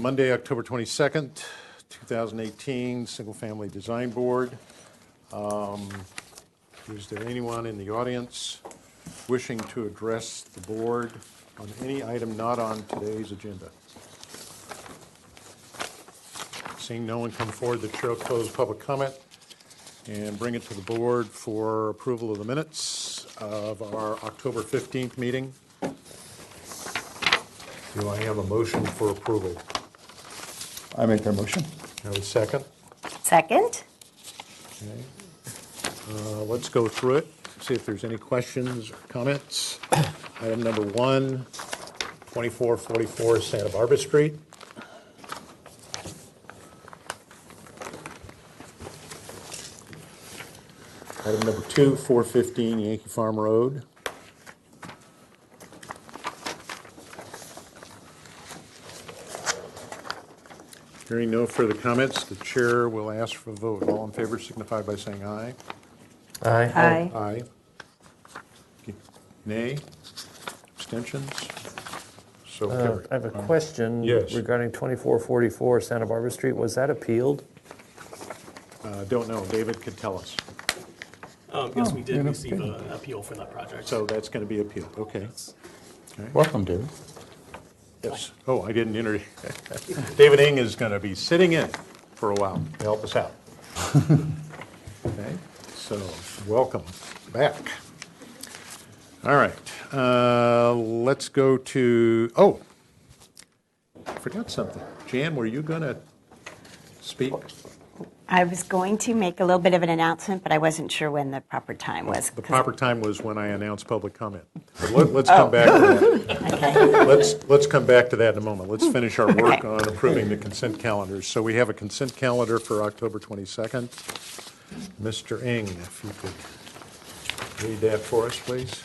Monday, October 22nd, 2018, Single Family Design Board. Is there anyone in the audience wishing to address the board on any item not on today's agenda? Seeing no one come forward, the chair will close public comment and bring it to the board for approval of the minutes of our October 15th meeting. Do I have a motion for approval? I make that motion. Have a second? Second. Okay. Let's go through it, see if there's any questions or comments. Item number 1, 2444 Santa Barbara Street. Item number 2, 415 Yankee Farm Road. Hearing no further comments, the chair will ask for a vote. All in favor signify by saying aye. Aye. Aye. Aye. Nay? Abstentions? So carried. I have a question Yes. regarding 2444 Santa Barbara Street. Was that appealed? Don't know. David could tell us. Yes, we did receive an appeal for that project. So that's going to be appealed. Okay. Welcome, David. Yes. Oh, I didn't introduce. David Ng is going to be sitting in for a while to help us out. Okay. So welcome back. All right. Let's go to, I forgot something. Jan, were you going to speak? I was going to make a little bit of an announcement, but I wasn't sure when the proper time was. The proper time was when I announced public comment. But let's come back to that. Okay. Let's come back to that in a moment. Let's finish our work Okay. on approving the consent calendars. So we have a consent calendar for October 22nd. Mr. Ng, if you could read that for us, please.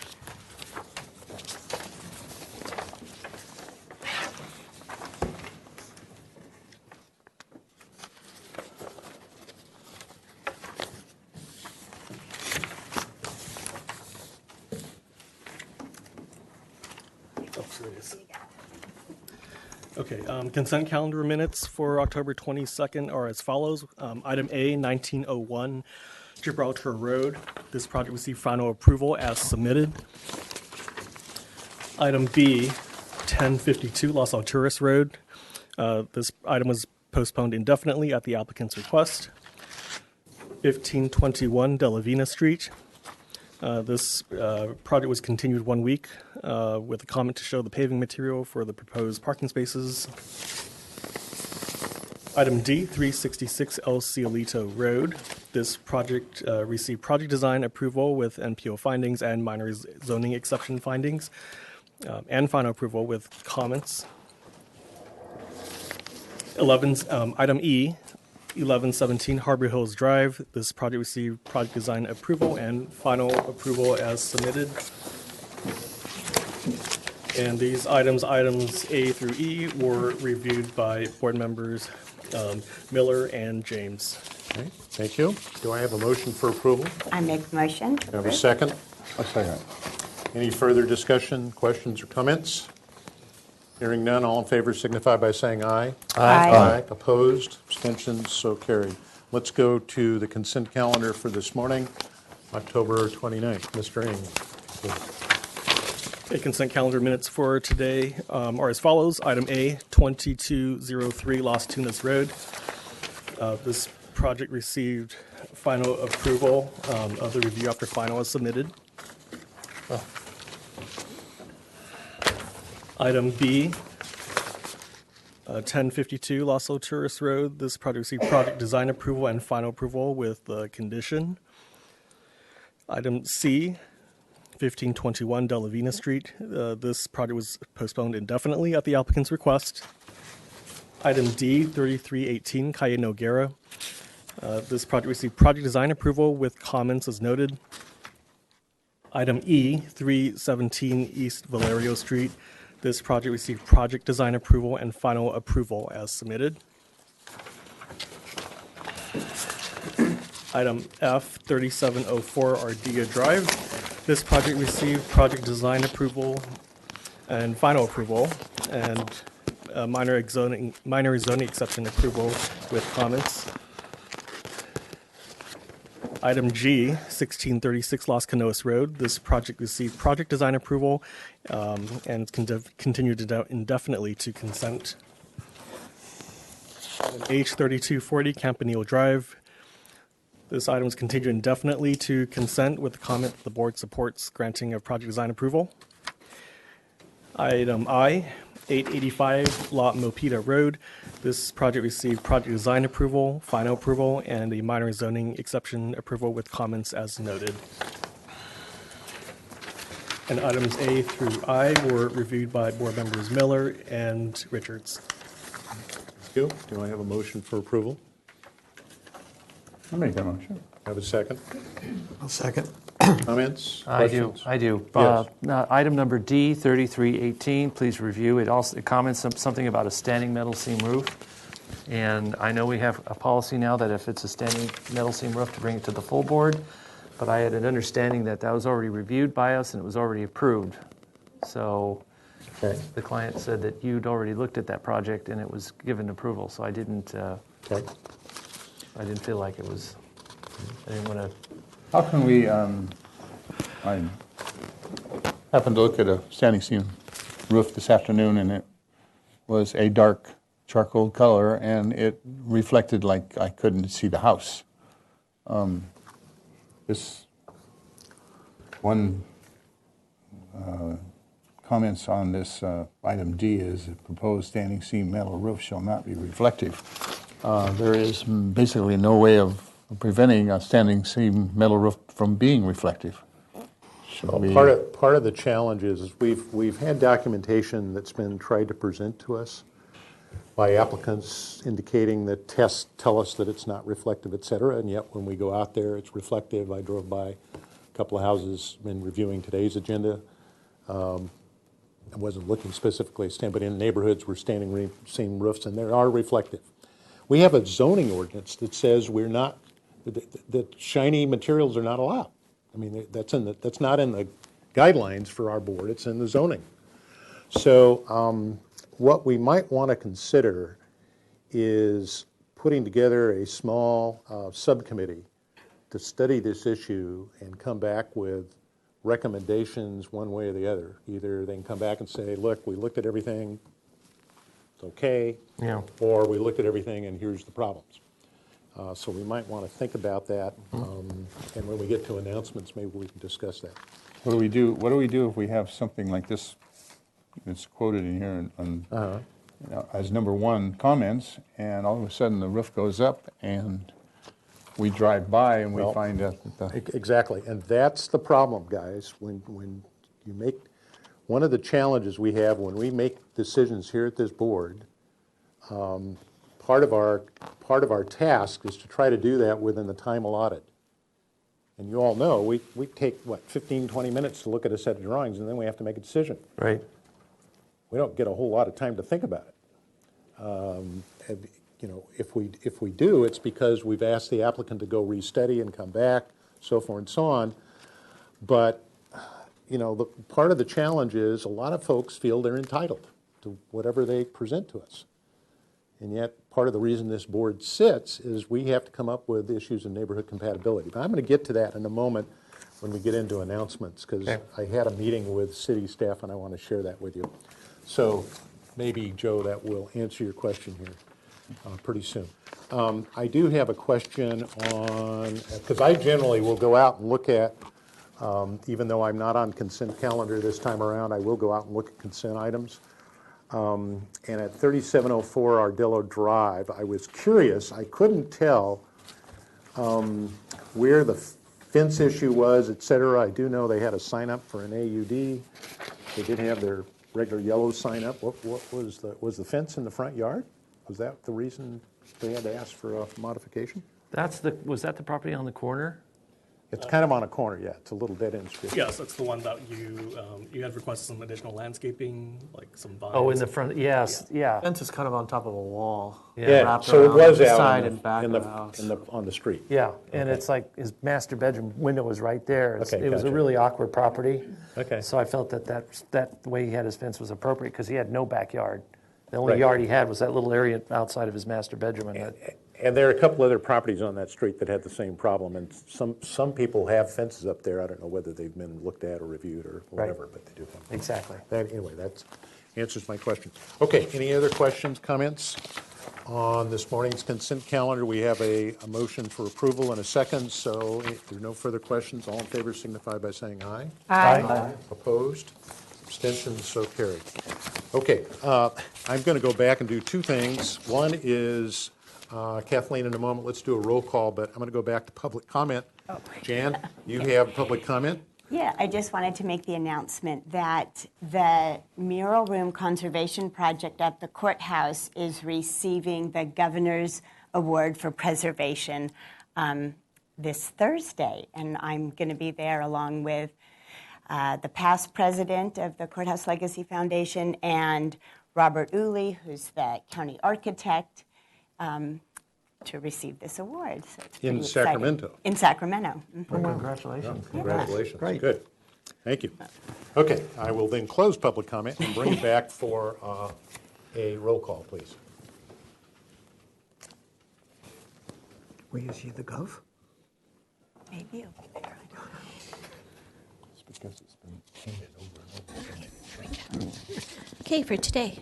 Okay, consent calendar minutes for October 22nd are as follows. Item A, 1901 Gibraltar Road. This project received final approval as submitted. Item B, 1052 Los Alturas Road. This item was postponed indefinitely at the applicant's request. 1521 De La Vina Street. This project was continued 1 week with a comment to show the paving material for the proposed parking spaces. Item D, 366 El Cielito Road. This project received project design approval with NPO findings and minor zoning exception findings, and final approval with comments. Item E, 1117 Harbor Hills Drive. This project received project design approval and final approval as submitted. And these items A through E, were reviewed by board members Miller and James. Okay, thank you. Do I have a motion for approval? I make the motion. Have a second? A second. Any further discussion, questions, or comments? Hearing none, all in favor signify by saying aye. Aye. Opposed? Abstentions? So carried. Let's go to the consent calendar for this morning, October 29th. Mr. Ng. Okay, consent calendar minutes for today are as follows. Item A, 2203 Las Tunas Road. This project received final approval of the review after final is submitted. Item B, 1052 Los Alturas Road. This project received project design approval and final approval with condition. Item C, 1521 De La Vina Street. This project was postponed indefinitely at the applicant's request. Item D, 3318 Calle Noguera. This project received project design approval with comments as noted. Item E, 317 East Valerio Street. This project received project design approval and final approval as submitted. Item F, 3704 Ardilla Drive. This project received project design approval and final approval, and minor zoning exception approval with comments. Item G, 1636 Las Canoas Road. This project received project design approval and continued indefinitely to consent. H 3240 Campanile Drive. This item is continued indefinitely to consent with the comment that the board supports granting of project design approval. Item I, 885 La Mopita Road. This project received project design approval, final approval, and a minor zoning exception approval with comments as noted. And items A through I were reviewed by board members Miller and Richards. Thank you. Do I have a motion for approval? I'll make that motion. Have a second? I'll second. Comments? I do. Questions? I do. Yes. Item number D, 3318, please review. It comments something about a standing metal seam roof. And I know we have a policy now that if it's a standing metal seam roof, to bring it to the full board. But I had an understanding that that was already reviewed by us and it was already approved. So Okay. the client said that you'd already looked at that project and it was given approval. So I didn't Okay. feel like it was, I didn't want to. How can we, I happened to look at a standing seam roof this afternoon, and it was a dark charcoal color, and it reflected like I couldn't see the house. This one comments on this item D is the proposed standing seam metal roof shall not be reflective. There is basically no way of preventing a standing seam metal roof from being reflective. Shall we- Part of the challenge is we've had documentation that's been tried to present to us by applicants indicating that tests tell us that it's not reflective, et cetera, and yet when we go out there, it's reflective. I drove by a couple of houses in reviewing today's agenda. I wasn't looking specifically at but in neighborhoods where standing seam roofs, and they are reflective. We have a zoning ordinance that says that shiny materials are not allowed. I mean, that's not in the guidelines for our board, it's in the zoning. So what we might want to consider is putting together a small subcommittee to study this issue and come back with recommendations one way or the other. Either they can come back and say, look, we looked at everything, it's okay, Yeah. or we looked at everything and here's the problems. So we might want to think about that, and when we get to announcements, maybe we can discuss that. What do we do? What do we do if we have something like this? It's quoted in here as number one comments, and all of a sudden the roof goes up, and we drive by and we Well, find out that the Exactly, and that's the problem, guys. When you make, one of the challenges we have when we make decisions here at this board, part of our task is to try to do that within the time allotted. And you all know, we take, 15, 20 minutes to look at a set of drawings, and then we have to make a decision. Right. We don't get a whole lot of time to think about it. If we do, it's because we've asked the applicant to go restudy and come back, so forth and so on. But, part of the challenge is a lot of folks feel they're entitled to whatever they present to us. And yet, part of the reason this board sits is we have to come up with issues of neighborhood compatibility. But I'm going to get to that in a moment when we get into announcements, because Okay. I had a meeting with city staff and I want to share that with you. So maybe, Joe, that will answer your question here pretty soon. I do have a question on, because I generally will go out and look at, even though I'm not on consent calendar this time around, I will go out and look at consent items. And at 3704 Ardillo Drive, I was curious, I couldn't tell where the fence issue was, et cetera. I do know they had a sign up for an AUD. They did have their regular yellow sign up. What was the fence in the front yard? Was that the reason they had to ask for a modification? Was that the property on the corner? It's kind of on a corner, yeah. It's a little dead-end street. Yes, that's the one that you had requested some additional landscaping, like some vines. Oh, in the front, yes, yeah. Fence is kind of on top of a wall. Yeah, wrapped so it around was the out side in and back the, of the house. on the street. Yeah, and Okay. it's like his master bedroom window was right there. Okay, It was a gotcha. really awkward property. Okay. So I felt that the way he had his fence was appropriate because he had no backyard. The only Right. yard he had was that little area outside of his master bedroom, and that, And there are a couple other properties on that street that had the same problem, and some people have fences up there. I don't know whether they've been looked at or reviewed or whatever, but they do have. exactly. Anyway, that answers my questions. Okay, any other questions, comments? On this morning's consent calendar, we have a motion for approval and a second, so if there are no further questions, all in favor signify by saying aye. Aye. Opposed? Abstentions, so carried. Okay, I'm going to go back and do two things. One is, Kathleen, in a moment, let's do a roll call, but I'm going to go back to public comment. Jan, you have public comment? Yeah, I just wanted to make the announcement that the mural room conservation project at the courthouse is receiving the Governor's Award for Preservation this Thursday, and I'm going to be there along with the past president of the Courthouse Legacy Foundation and Robert Uli, who's the county architect, to receive this award. So it's In pretty exciting. Sacramento? In Sacramento. Mhm. Well, congratulations. Congratulations. Great. Good. Thank you. Okay, I will then close public comment and bring it back for a roll call, please. Where is he, the Gov? Maybe it'll be there. I don't know. Okay, for today,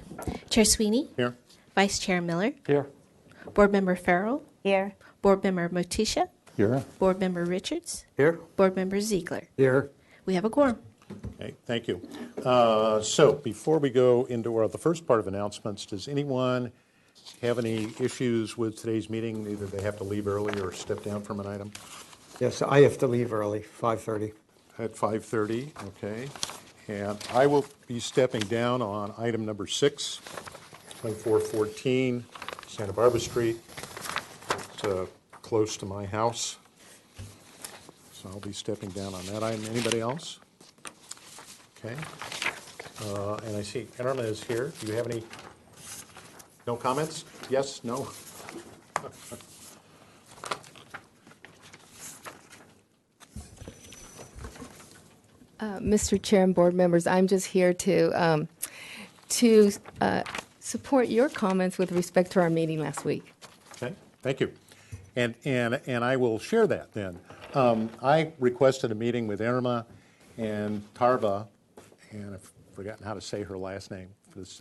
Chair Sweeney, Here? Vice Chair Miller, Here. Board Member Farrell, Here. Board Member Motisha, Here. Board Member Richards, Here? Board Member Ziegler. Here. We have a quorum. Okay, thank you. So before we go into the first part of announcements, does anyone have any issues with today's meeting? Either they have to leave early or step down from an item? Yes, I have to leave early, 5:30. At 5:30, okay. And I will be stepping down on item number 6, 2414 Santa Barbara Street. It's close to my house. So I'll be stepping down on that item. Anybody else? Okay. And I see Irma is here. Do you have any, no comments? Yes, no? Mr. Chair and board members, I'm just here to support your comments with respect to our meeting last week. Okay, thank you. And I will share that then. I requested a meeting with Irma and Tarva, and I've forgotten how to say her last name,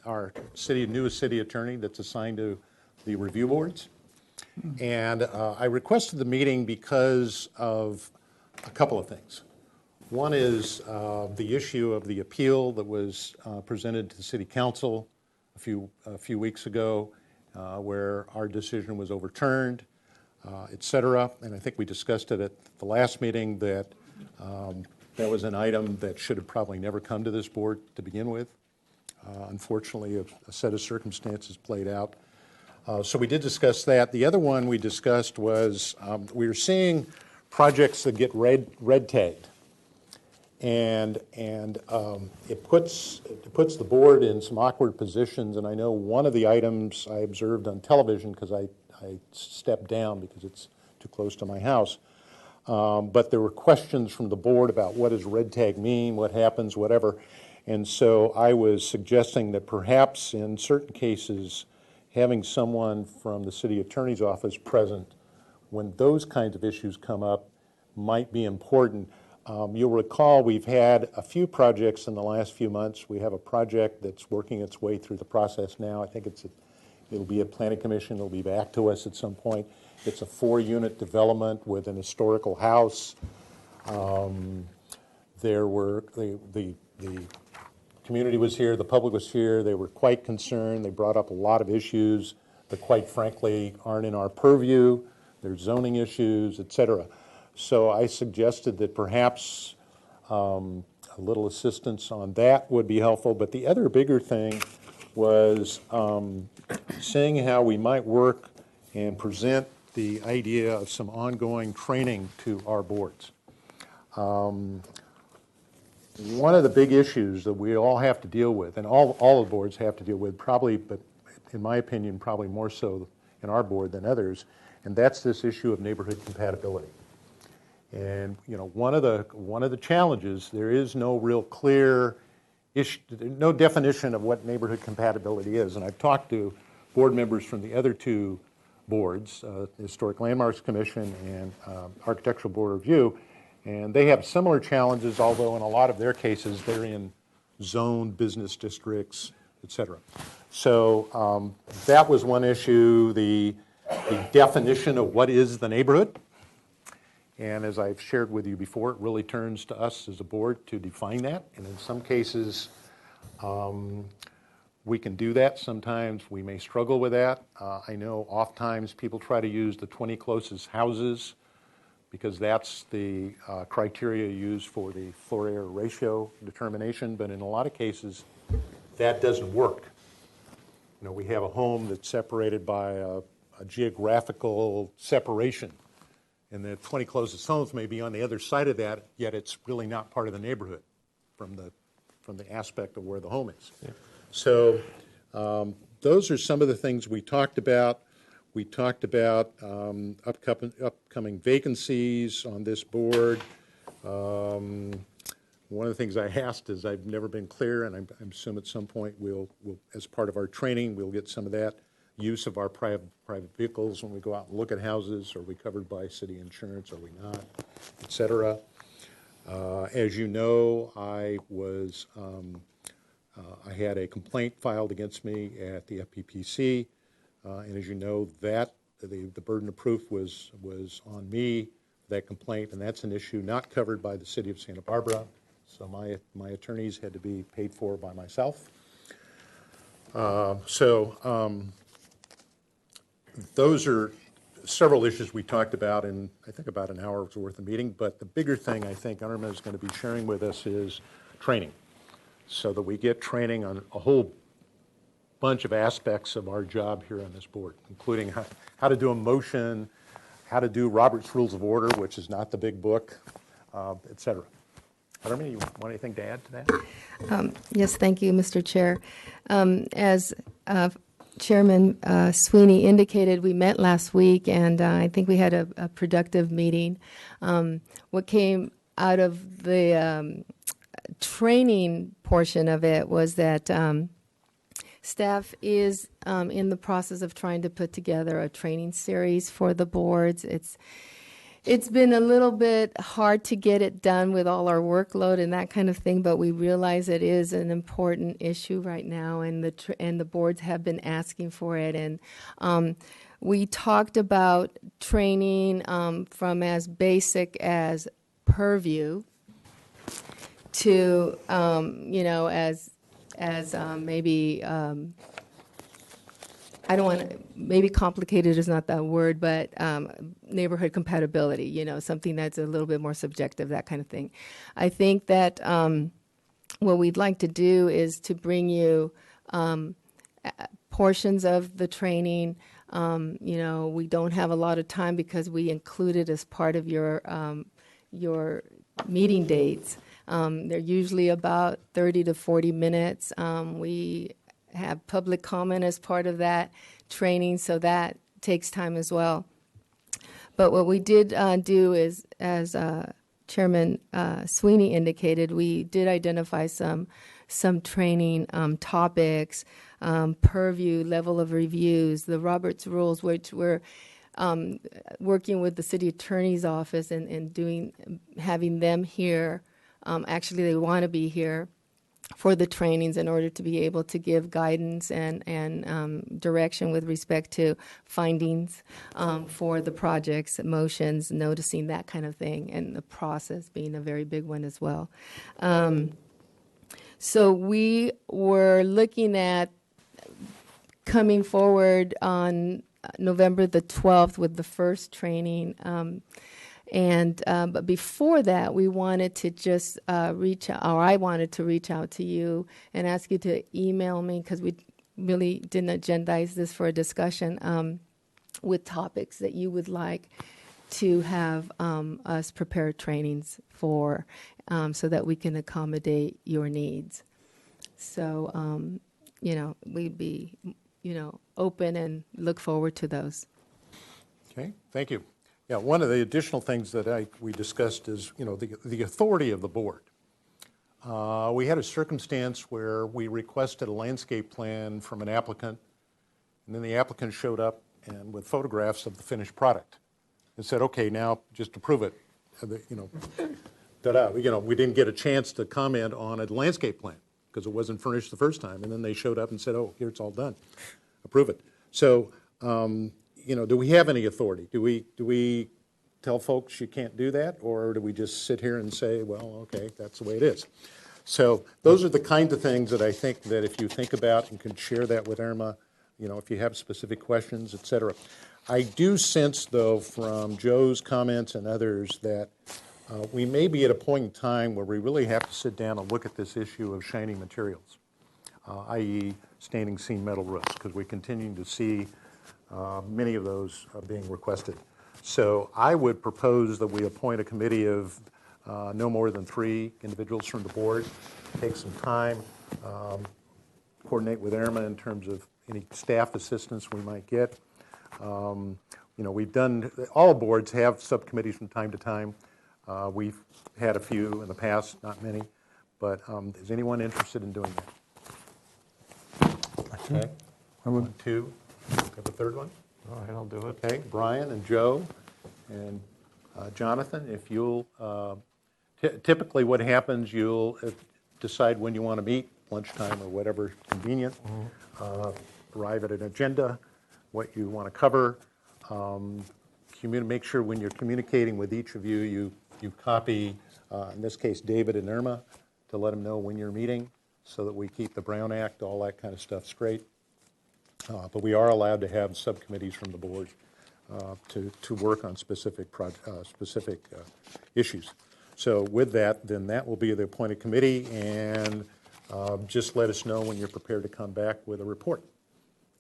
our newest city attorney that's assigned to the review boards. And I requested the meeting because of a couple of things. One is the issue of the appeal that was presented to the city council a few weeks ago, where our decision was overturned, et cetera. And I think we discussed it at the last meeting that that was an item that should have probably never come to this board to begin with. Unfortunately, a set of circumstances played out. So we did discuss that. The other one we discussed was we were seeing projects that get red tagged. And it puts the board in some awkward positions. And I know one of the items I observed on television, because I stepped down because it's too close to my house, but there were questions from the board about what does red tag mean, what happens, whatever. And so I was suggesting that perhaps in certain cases, having someone from the city attorney's office present when those kinds of issues come up might be important. You'll recall we've had a few projects in the last few months. We have a project that's working its way through the process now. I think it'll be at Planning Commission. It'll be back to us at some point. It's a 4-unit development with an historical house. There were the community was here, the public was here. They were quite concerned. They brought up a lot of issues that, quite frankly, aren't in our purview. There's zoning issues, et cetera. So I suggested that perhaps a little assistance on that would be helpful. But the other bigger thing was seeing how we might work and present the idea of some ongoing training to our boards. One of the big issues that we all have to deal with, and all the boards have to deal with, probably, but in my opinion, probably more so in our board than others, and that's this issue of neighborhood compatibility. And one of the challenges, there is no real clear no definition of what neighborhood compatibility is. And I've talked to board members from the other two boards, the Historic Landmarks Commission and Architectural Board of Review, and they have similar challenges, although in a lot of their cases, they're in zone business districts, et cetera. So that was one issue, the definition of what is the neighborhood. And as I've shared with you before, it really turns to us as a board to define that. And in some cases, we can do that. Sometimes we may struggle with that. I know oftentimes people try to use the 20 closest houses because that's the criteria used for the floor-area ratio determination. But in a lot of cases, that doesn't work. You know, we have a home that's separated by a geographical separation, and the 20 closest homes may be on the other side of that, yet it's really not part of the neighborhood from the aspect of where the home is. Yeah. So those are some of the things we talked about. We talked about upcoming vacancies on this board. One of the things I asked is I've never been clear, and I assume at some point we'll, as part of our training, we'll get some of that use of our private vehicles when we go out and look at houses. Are we covered by city insurance? Are we not? Et cetera. As you know, I had a complaint filed against me at the FPPC, and as you know, that the burden of proof was on me, that complaint, and that's an issue not covered by the city of Santa Barbara. So my attorneys had to be paid for by myself. Those are several issues we talked about in, I think, about an hour's worth of meeting. But the bigger thing I think Irma is going to be sharing with us is training, so that we get training on a whole bunch of aspects of our job here on this board, including how to do a motion, how to do Robert's Rules of Order, which is not the big book, et cetera. Irma, you want anything to add to that? Yes, thank you, Mr. Chair. As Chairman Sweeney indicated, we met last week, and I think we had a productive meeting. What came out of the training portion of it was that staff is in the process of trying to put together a training series for the boards. It's been a little bit hard to get it done with all our workload and that kind of thing, but we realize it is an important issue right now, and the boards have been asking for it. And we talked about training from as basic as purview to maybe. I don't want to, maybe complicated is not that word, but neighborhood compatibility, something that's a little bit more subjective, that kind of thing. I think that what we'd like to do is to bring you portions of the training. We don't have a lot of time because we include it as part of your meeting dates. They're usually about 30 to 40 minutes. We have public comment as part of that training, so that takes time as well. But what we did do is, as Chairman Sweeney indicated, we did identify some training topics, purview, level of reviews, the Roberts Rules, which we're working with the city attorney's office and having them here. Actually, they want to be here for the trainings in order to be able to give guidance and direction with respect to findings for the projects, motions, noticing, that kind of thing, and the process being a very big one as well. So we were looking at coming forward on November the 12th with the first training. But before that, we wanted to just I wanted to reach out to you and ask you to email me, because we really didn't agendize this for a discussion, with topics that you would like to have us prepare trainings for, so that we can accommodate your needs. So, we'd be, open and look forward to those. Okay, thank you. Yeah, one of the additional things that we discussed is, the authority of the board. We had a circumstance where we requested a landscape plan from an applicant, and then the applicant showed up and with photographs of the finished product and said, okay, now just approve it. We didn't get a chance to comment on a landscape plan because it wasn't furnished the first time, and then they showed up and said, oh, here, it's all done. Approve it. So, do we have any authority? Do we tell folks you can't do that, or do we just sit here and say, well, okay, that's the way it is? So those are the kinds of things that I think that if you think about and can share that with Irma, if you have specific questions, et cetera. I do sense, though, from Joe's comments and others that we may be at a point in time where we really have to sit down and look at this issue of shining materials, i.e. standing seam metal roofs, because we're continuing to see many of those being requested. So I would propose that we appoint a committee of no more than 3 individuals from the board, take some time, coordinate with Irma in terms of any staff assistance we might get. We've done, all boards have subcommittees from time to time. We've had a few in the past, not many, but is anyone interested in doing that? Okay. I would. 1, 2, have a third one? All right, I'll do it. Okay, Brian and Joe and Jonathan, if you'll, typically what happens, you'll decide when you want to meet, lunchtime or whatever convenient, arrive at an agenda, what you want to cover, make sure when you're communicating with each of you, you copy, in this case, David and Irma, to let them know when you're meeting so that we keep the Brown Act, all that kind of stuff straight. But we are allowed to have subcommittees from the board to work on specific issues. So with that, then that will be the appointed committee, and just let us know when you're prepared to come back with a report.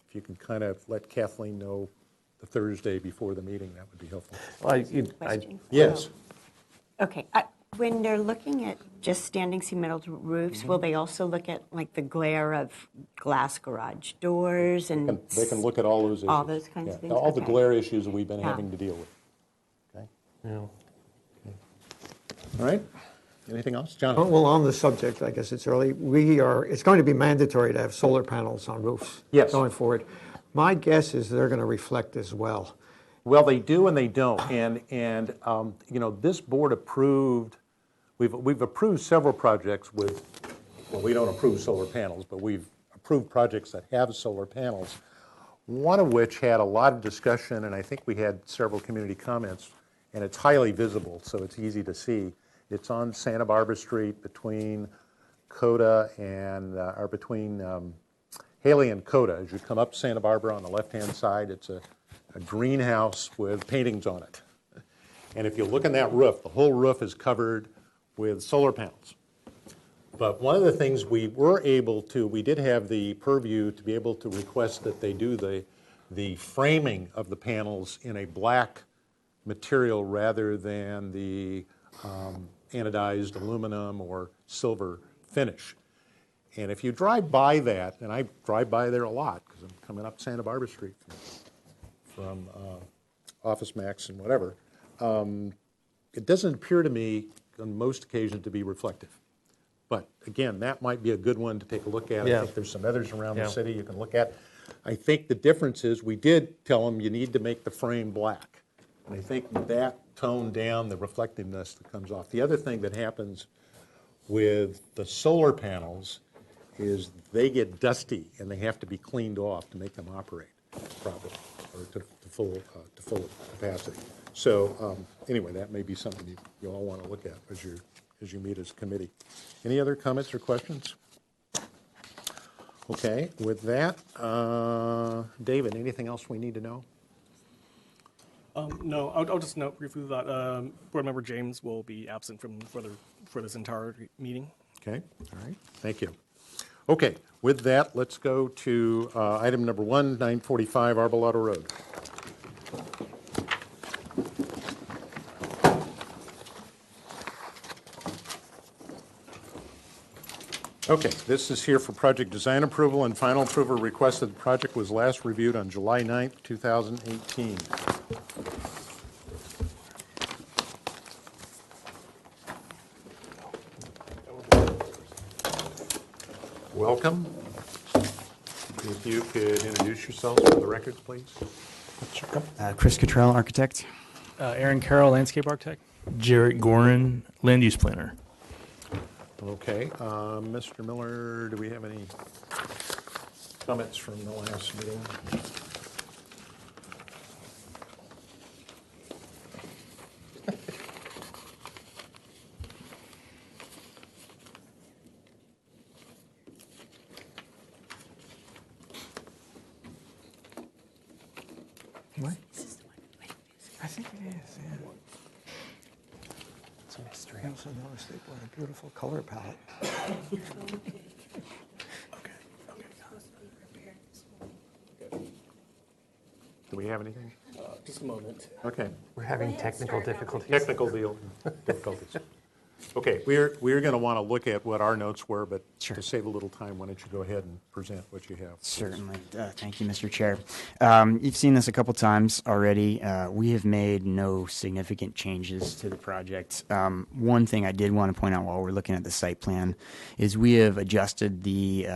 If you can kind of let Kathleen know the Thursday before the meeting, that would be helpful. Question? Yes. Okay. When they're looking at just standing seam metal roofs, will they also look at like the glare of glass garage doors and They can look at all those issues. all those kinds of things? All the Okay. glare issues that we've been Yeah. having to deal with. Okay. Yeah. All right. Anything else, Jonathan? Well, on the subject, I guess it's early, it's going to be mandatory to have solar panels on roofs Yes. going forward. My guess is they're going to reflect as well. Well, they do and they don't. And this board approved, we've approved several projects with, well, we don't approve solar panels, but we've approved projects that have solar panels, one of which had a lot of discussion, and I think we had several community comments, and it's highly visible, so it's easy to see. It's on Santa Barbara Street between Coda and, Haley and Coda. As you come up Santa Barbara on the left-hand side, it's a greenhouse with paintings on it. And if you look in that roof, the whole roof is covered with solar panels. But one of the things we did have the purview to be able to request that they do the framing of the panels in a black material rather than the anodized aluminum or silver finish. And if you drive by that, and I drive by there a lot because I'm coming up Santa Barbara Street from Office Max and whatever, it doesn't appear to me on most occasions to be reflective. But again, that might be a good one to take a look at. Yeah. I think there's some others around Yeah. the city you can look at. I think the difference is we did tell them you need to make the frame black. And I think that toned down the reflectiveness that comes off. The other thing that happens with the solar panels is they get dusty and they have to be cleaned off to make them operate properly or to full capacity. So anyway, that may be something you all want to look at as you meet as a committee. Any other comments or questions? Okay, with that, David, anything else we need to know? No, I'll just note briefly that Board Member James will be absent for this entire meeting. Okay, all right, thank you. Okay, with that, let's go to item number 1, 945 Arbolado Road. Okay, this is here for project design approval and final approval requested. The project was last reviewed on July 9th, 2018. welcome. If you could introduce yourselves for the record, please. Chris Cottrell, architect. Aaron Carroll, landscape architect. Jarrett Gorin, land use planner. Okay, Mr. Miller, do we have any comments from the last meeting? What? I think it is, yeah. It's a mystery. I also noticed they brought a beautiful color palette. Do we have anything? Just a moment. Okay, We're having technical difficulties. technical difficulties. Okay, we're going to want to look at what our notes were, but Sure. to save a little time, why don't you go ahead and present what you have? Certainly. Thank you, Mr. Chair. You've seen this a couple times already. We have made no significant changes to the project. One thing I did want to point out while we're looking at the site plan is we have adjusted the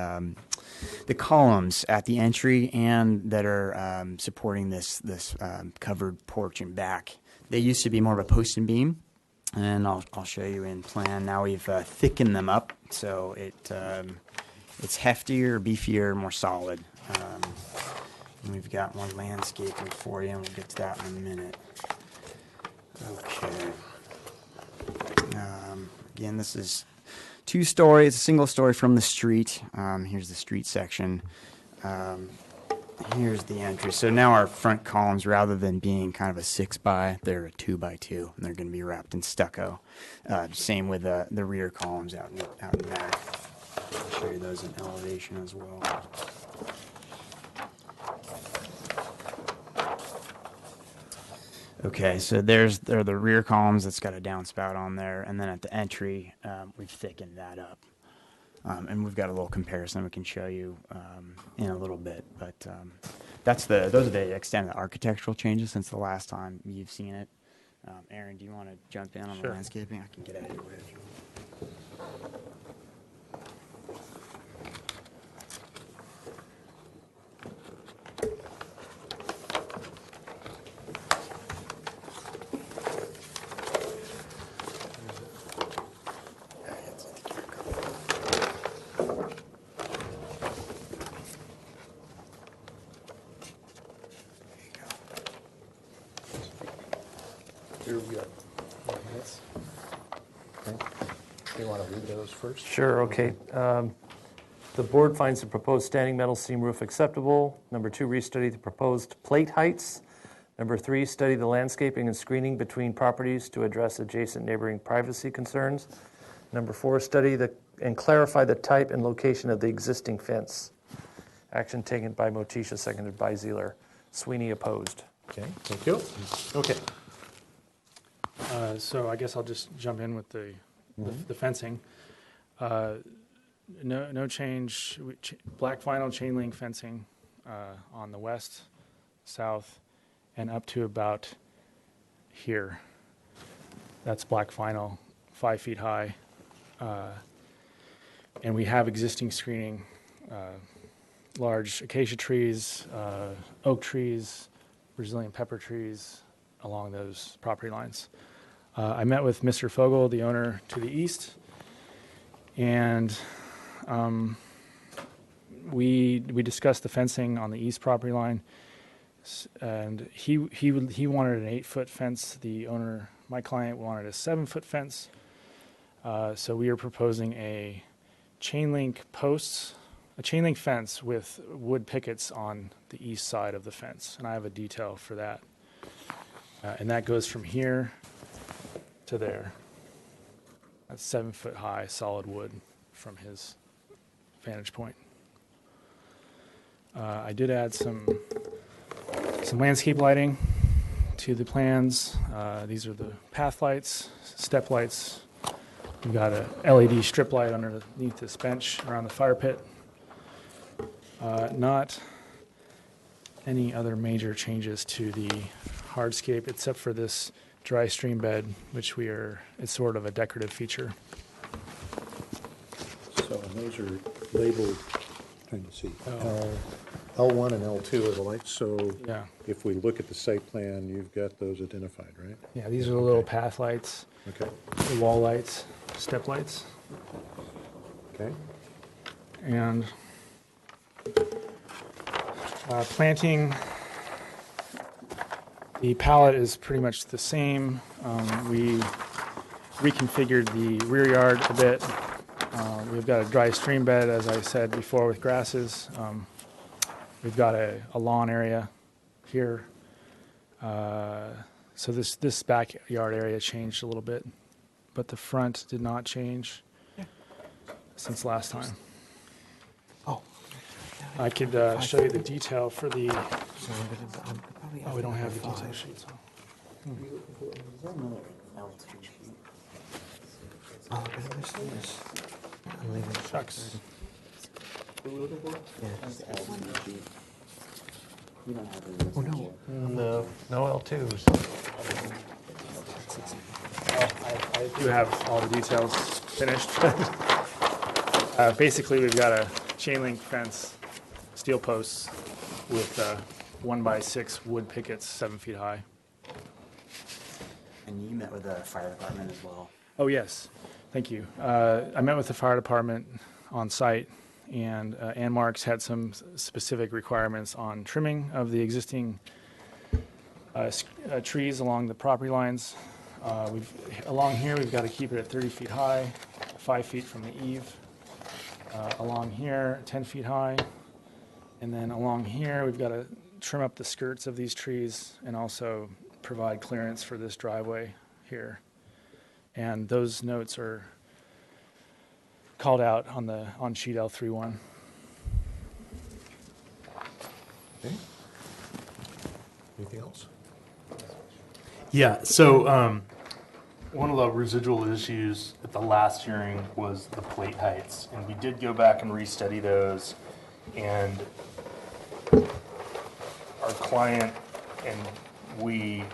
columns at the entry and that are supporting this covered porch and back. They used to be more of a post and beam. And I'll show you in plan. Now we've thickened them up, so it's heftier, beefier, more solid. And we've got one landscaping for you, and we'll get to that in a minute. Okay. Again, this is 2-story. It's a single story from the street. Here's the street section. Here's the entry. So now our front columns, rather than being kind of a 6x, they're a 2x2, and they're going to be wrapped in stucco. Same with the rear columns out in the back. I'll show you those in elevation as well. Okay, so there are the rear columns that's got a downspout on there, and then at the entry, we've thickened that up. And we've got a little comparison we can show you in a little bit, but those are the extent of the architectural changes since the last time you've seen it. Aaron, do you want to jump in on the Sure. landscaping? I can get out of your way. Here we go. Okay. Do you want to read those first? Sure, okay. The board finds the proposed standing metal seam roof acceptable. Number 2, restudy the proposed plate heights. Number 3, study the landscaping and screening between properties to address adjacent neighboring privacy concerns. Number 4, study and clarify the type and location of the existing fence. Action taken by Motisha, seconded by Zeeler. Sweeney opposed. Okay, thank you. Okay, So I guess I'll just jump in with the fencing. No change. Black vinyl chain link fencing on the west, south, and up to about here. That's black vinyl, 5 feet high. And we have existing screening, large acacia trees, oak trees, Brazilian pepper trees along those property lines. I met with Mr. Fogel, the owner to the east, and we discussed the fencing on the east property line, and he wanted an 8-foot fence. The owner, my client, wanted a 7-foot fence. So we are proposing a chain link fence with wood pickets on the east side of the fence, and I have a detail for that. And that goes from here to there. That's 7 foot high solid wood from his vantage point. I did add some landscape lighting to the plans. These are the path lights, step lights. We've got a LED strip light underneath this bench around the fire pit. Not any other major changes to the hardscape except for this dry stream bed, which it's sort of a decorative feature. so those are labeled, trying to see, L1 and L2 are the lights, so Yeah. if we look at the site plan, you've got those identified, right? Yeah, these are the little path lights, Okay, the wall lights, step lights, okay. and planting. The palette is pretty much the same. We reconfigured the rear yard a bit. We've got a dry stream bed, as I said before, with grasses. We've got a lawn area here. So this backyard area changed a little bit, but the front did not change since last time. Oh. I could show you the detail for the. Oh, we don't have the detail sheets. Oh, I understand this. I'm leaving. Shucks. Oh, no. No, no L2s. I do have all the details finished. Basically, we've got a chain link fence, steel posts with 1x6 wood pickets 7 feet high. And you met with the fire department as well. Oh, yes. Thank you. I met with the fire department on site, and Ann Marks had some specific requirements on trimming of the existing trees along the property lines. Along here, we've got to keep it at 30 feet high, 5 feet from the eave. Along here, 10 feet high. And then along here, we've got to trim up the skirts of these trees and also provide clearance for this driveway here. And those notes are called out on sheet L31. Okay. Anything else? Yeah, so one of the residual issues at the last hearing was the plate heights, and we did go back and restudy those, and our client and we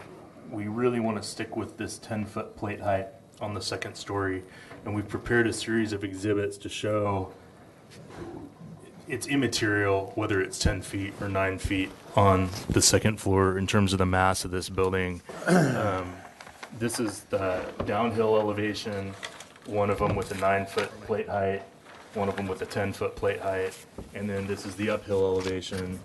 really want to stick with this 10-foot plate height on the second story, and we've prepared a series of exhibits to show it's immaterial whether it's 10 feet or 9 feet on the second floor in terms of the mass of this building. This is the downhill elevation, one of them with a 9-foot plate height, one of them with a 10-foot plate height, and then this is the uphill elevation.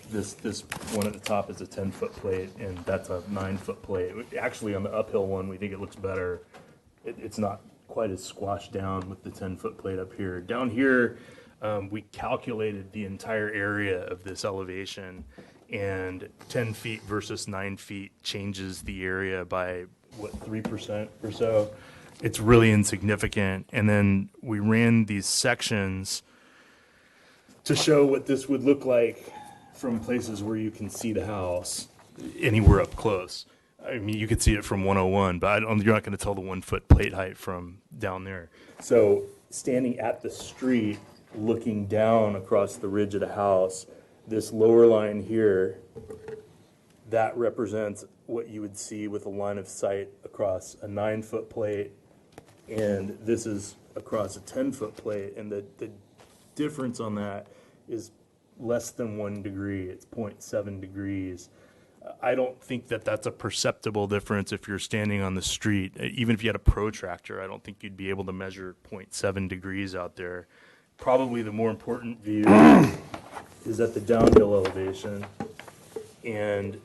This one at the top is a 10-foot plate, and that's a 9-foot plate. Actually, on the uphill one, we think it looks better. It's not quite as squashed down with the 10-foot plate up here. Down here, we calculated the entire area of this elevation, and 10 feet versus 9 feet changes the area by, 3% or so? It's really insignificant. And then we ran these sections to show what this would look like from places where you can see the house anywhere up close. I mean, you could see it from 101, but you're not going to tell the 1-foot plate height from down there. So standing at the street, looking down across the ridge of the house, this lower line here, that represents what you would see with a line of sight across a 9-foot plate, and this is across a 10-foot plate, and the difference on that is less than 1 degree. It's 0.7 degrees. I don't think that that's a perceptible difference if you're standing on the street. Even if you had a protractor, I don't think you'd be able to measure 0.7 degrees out there. Probably the more important view is at the downhill elevation, and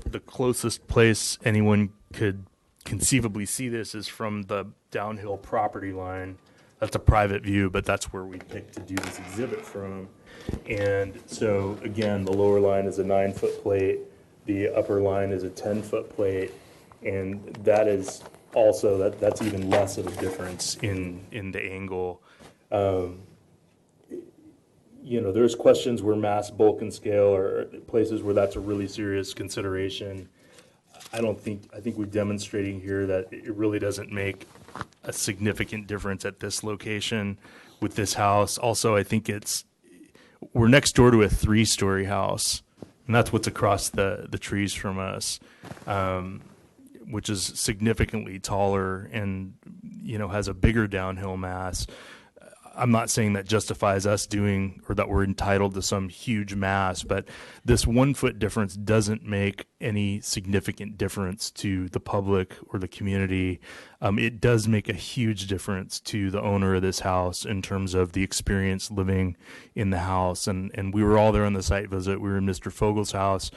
the closest place anyone could conceivably see this is from the downhill property line. That's a private view, but that's where we picked to do this exhibit from. And so again, the lower line is a 9-foot plate, the upper line is a 10-foot plate, and that is also, that's even less of a difference in the angle. You know, there's questions where mass, bulk, and scale are places where that's a really serious consideration. I think we're demonstrating here that it really doesn't make a significant difference at this location with this house. Also, I think we're next door to a 3-story house, and that's what's across the trees from us, which is significantly taller and, you know, has a bigger downhill mass. I'm not saying that justifies us doing or that we're entitled to some huge mass, but this 1 foot difference doesn't make any significant difference to the public or the community. It does make a huge difference to the owner of this house in terms of the experience living in the house. And we were all there on the site visit. We were in Mr. Fogel's house.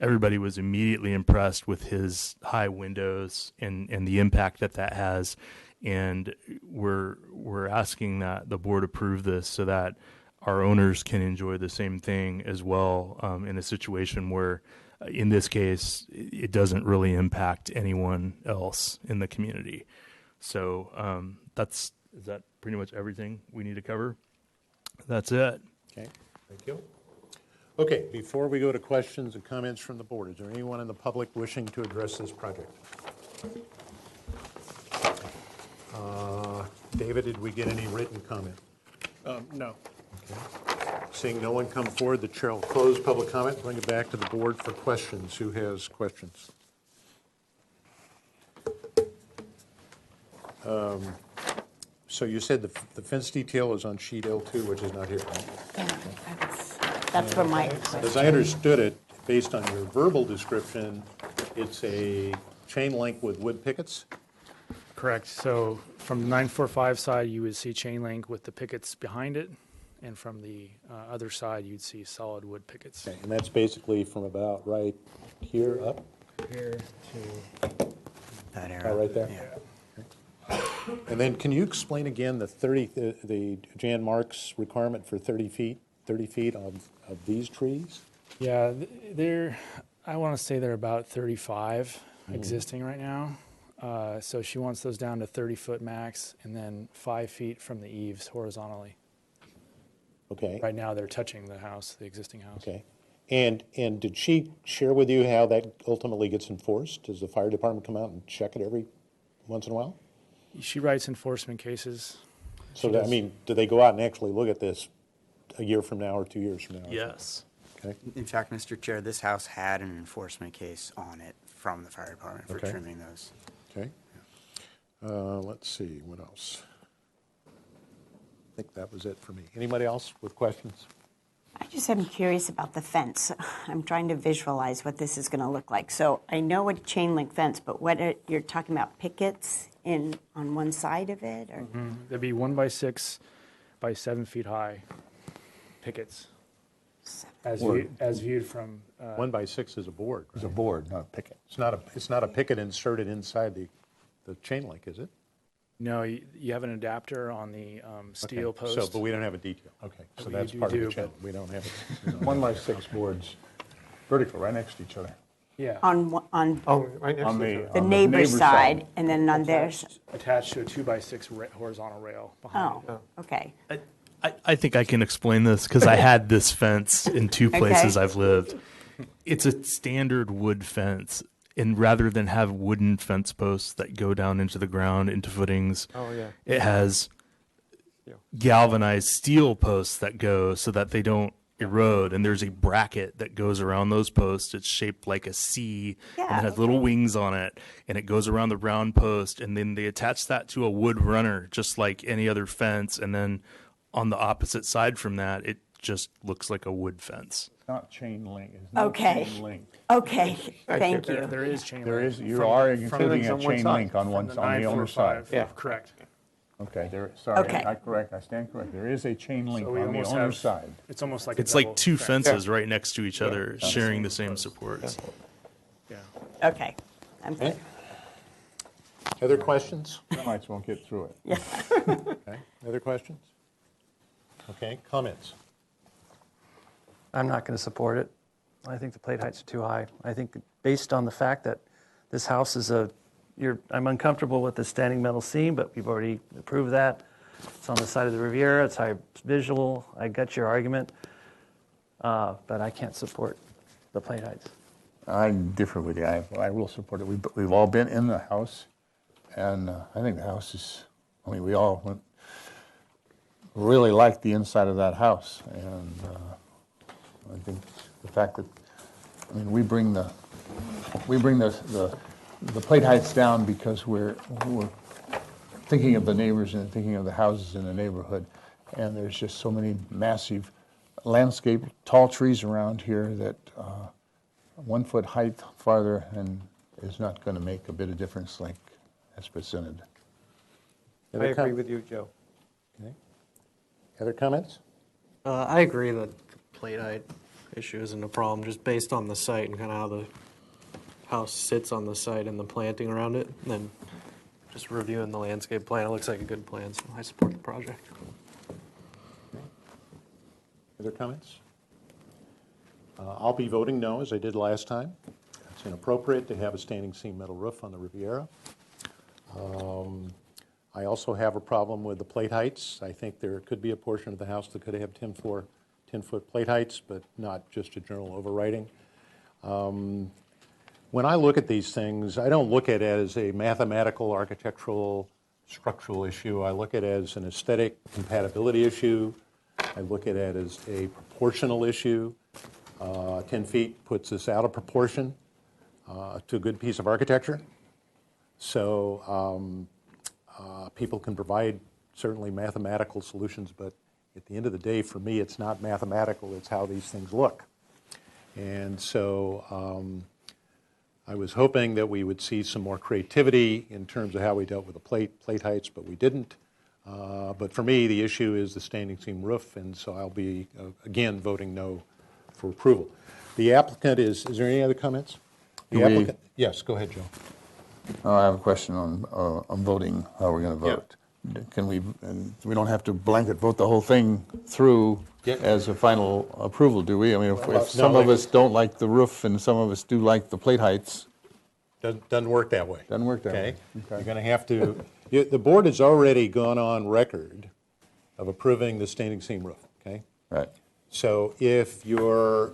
Everybody was immediately impressed with his high windows and the impact that that has. And we're asking that the board approve this so that our owners can enjoy the same thing as well, in a situation where, in this case, it doesn't really impact anyone else in the community. So is that pretty much everything we need to cover? That's it. Okay, thank you. Okay, before we go to questions and comments from the board, is there anyone in the public wishing to address this project? David, did we get any written comment? No. Okay. Seeing no one come forward, the chair will close public comment, bring it back to the board for questions. Who has questions? So you said the fence detail is on sheet L2, which is not here, right? That's where my As I understood it, based on your verbal description, it's a chain link with wood pickets? Correct. So from the 945 side, you would see chain link with the pickets behind it, and from the other side, you'd see solid wood pickets. Okay, and that's basically from about right here up? Here to That Oh, area. right there? Yeah. And then can you explain again the Jan Marks requirement for 30 feet of these trees? Yeah, I want to say they're about 35 existing right now. So she wants those down to 30-foot max, and then 5 feet from the eaves horizontally. Okay, Right now, they're touching the house, the existing house. okay. And did she share with you how that ultimately gets enforced? Does the fire department come out and check it every once in a while? She writes enforcement cases. So, She I does. mean, do they go out and actually look at this a year from now or 2 years from now? Yes. Okay, In fact, Mr. Chair, this house had an enforcement case on it from the fire department for Okay. trimming those. okay. Let's see, what else? I think that was it for me. Anybody else with questions? I just am curious about the fence. I'm trying to visualize what this is going to look like. So I know what a chain link fence, but you're talking about pickets on one side of it, or There'd be 1 by 6 by 7 feet high pickets, as viewed from. 1 by 6 is a board, It's a right? board, not a picket. It's not a picket inserted inside the chain link, is it? No, you have an adapter on the steel Okay, post. So, but we don't have a detail. Okay, so We that's do part of the do, chain. but- We don't have it. 1 by 6 boards, vertical, right next to each other. Yeah, on Oh, right next On to the, each other. the on neighbor's neighbor's side, and then on theirs. attached to a 2 by 6 horizontal rail behind it. Oh, okay. I think I can explain this because I had this fence in 2 places I've lived. It's a standard wood fence, and rather than have wooden fence posts that go down into the ground, into footings, Oh, yeah. it has Yeah. galvanized steel posts that go so that they don't erode. And there's a bracket that goes around those posts. It's shaped like a C, and Yeah, it has little wings on it, and it goes around the round post. And then they attach that to a wood runner, just like any other fence. And then on the opposite side from that, it just looks like a wood fence. It's not chain link. It's not Okay. chain link. Okay, thank There, you. there is chain There link. is, you are including it's a on one chain side. link on From one, the on the owner's side. 945. Yeah. Correct. Okay, sorry, Okay. I stand correct. There is a chain link So we on the almost owner's have- side. It's almost like It's a double like 2 fence. fences right next to each other, sharing the same supports. Yeah. Okay, I'm good. Okay. Other questions? Termites won't get through it. Okay, other questions? Okay, comments? I'm not going to support it. I think the plate heights are too high. I think based on the fact that this house is I'm uncomfortable with the standing metal seam, but we've already approved that. It's on the side of the Riviera, it's high visual. I got your argument, but I can't support the plate heights. I differ with you. I will support it. We've all been in the house, and I think the house is, we all really like the inside of that house. And I think the fact that, we bring the plate heights down because we're thinking of the neighbors and thinking of the houses in the neighborhood. and there's just so many massive landscape, tall trees around here that 1 foot height farther and is not going to make a bit of difference like as presented. I agree with you, Joe. Okay. Other comments? I agree that the plate height issue isn't a problem, just based on the site and kind of how the house sits on the site and the planting around it. And then just reviewing the landscape plan, it looks like a good plan, so I support the project. Other comments? I'll be voting no, as I did last time. It's inappropriate to have a standing seam metal roof on the Riviera. I also have a problem with the plate heights. I think there could be a portion of the house that could have 10-foot plate heights, but not just a general overriding. When I look at these things, I don't look at it as a mathematical, architectural, structural issue. I look at it as an aesthetic compatibility issue. I look at it as a proportional issue. 10 feet puts us out of proportion to a good piece of architecture. So people can provide certainly mathematical solutions, but at the end of the day, for me, it's not mathematical, it's how these things look. And so I was hoping that we would see some more creativity in terms of how we dealt with the plate heights, but we didn't. But for me, the issue is the standing seam roof, and so I'll be, again, voting no for approval. The applicant is there any other comments? The applicant, yes, go ahead, Joe. I have a question on voting, how we're going to vote. Yeah. Can we, and we don't have to blanket vote the whole thing through as a final approval, do we? I mean, if some of us don't like the roof and some of us do like the plate heights. Doesn't work that way. Doesn't work that way. Okay. You're going to have to, the board has already gone on record of approving the standing seam roof, okay? Right. So if you're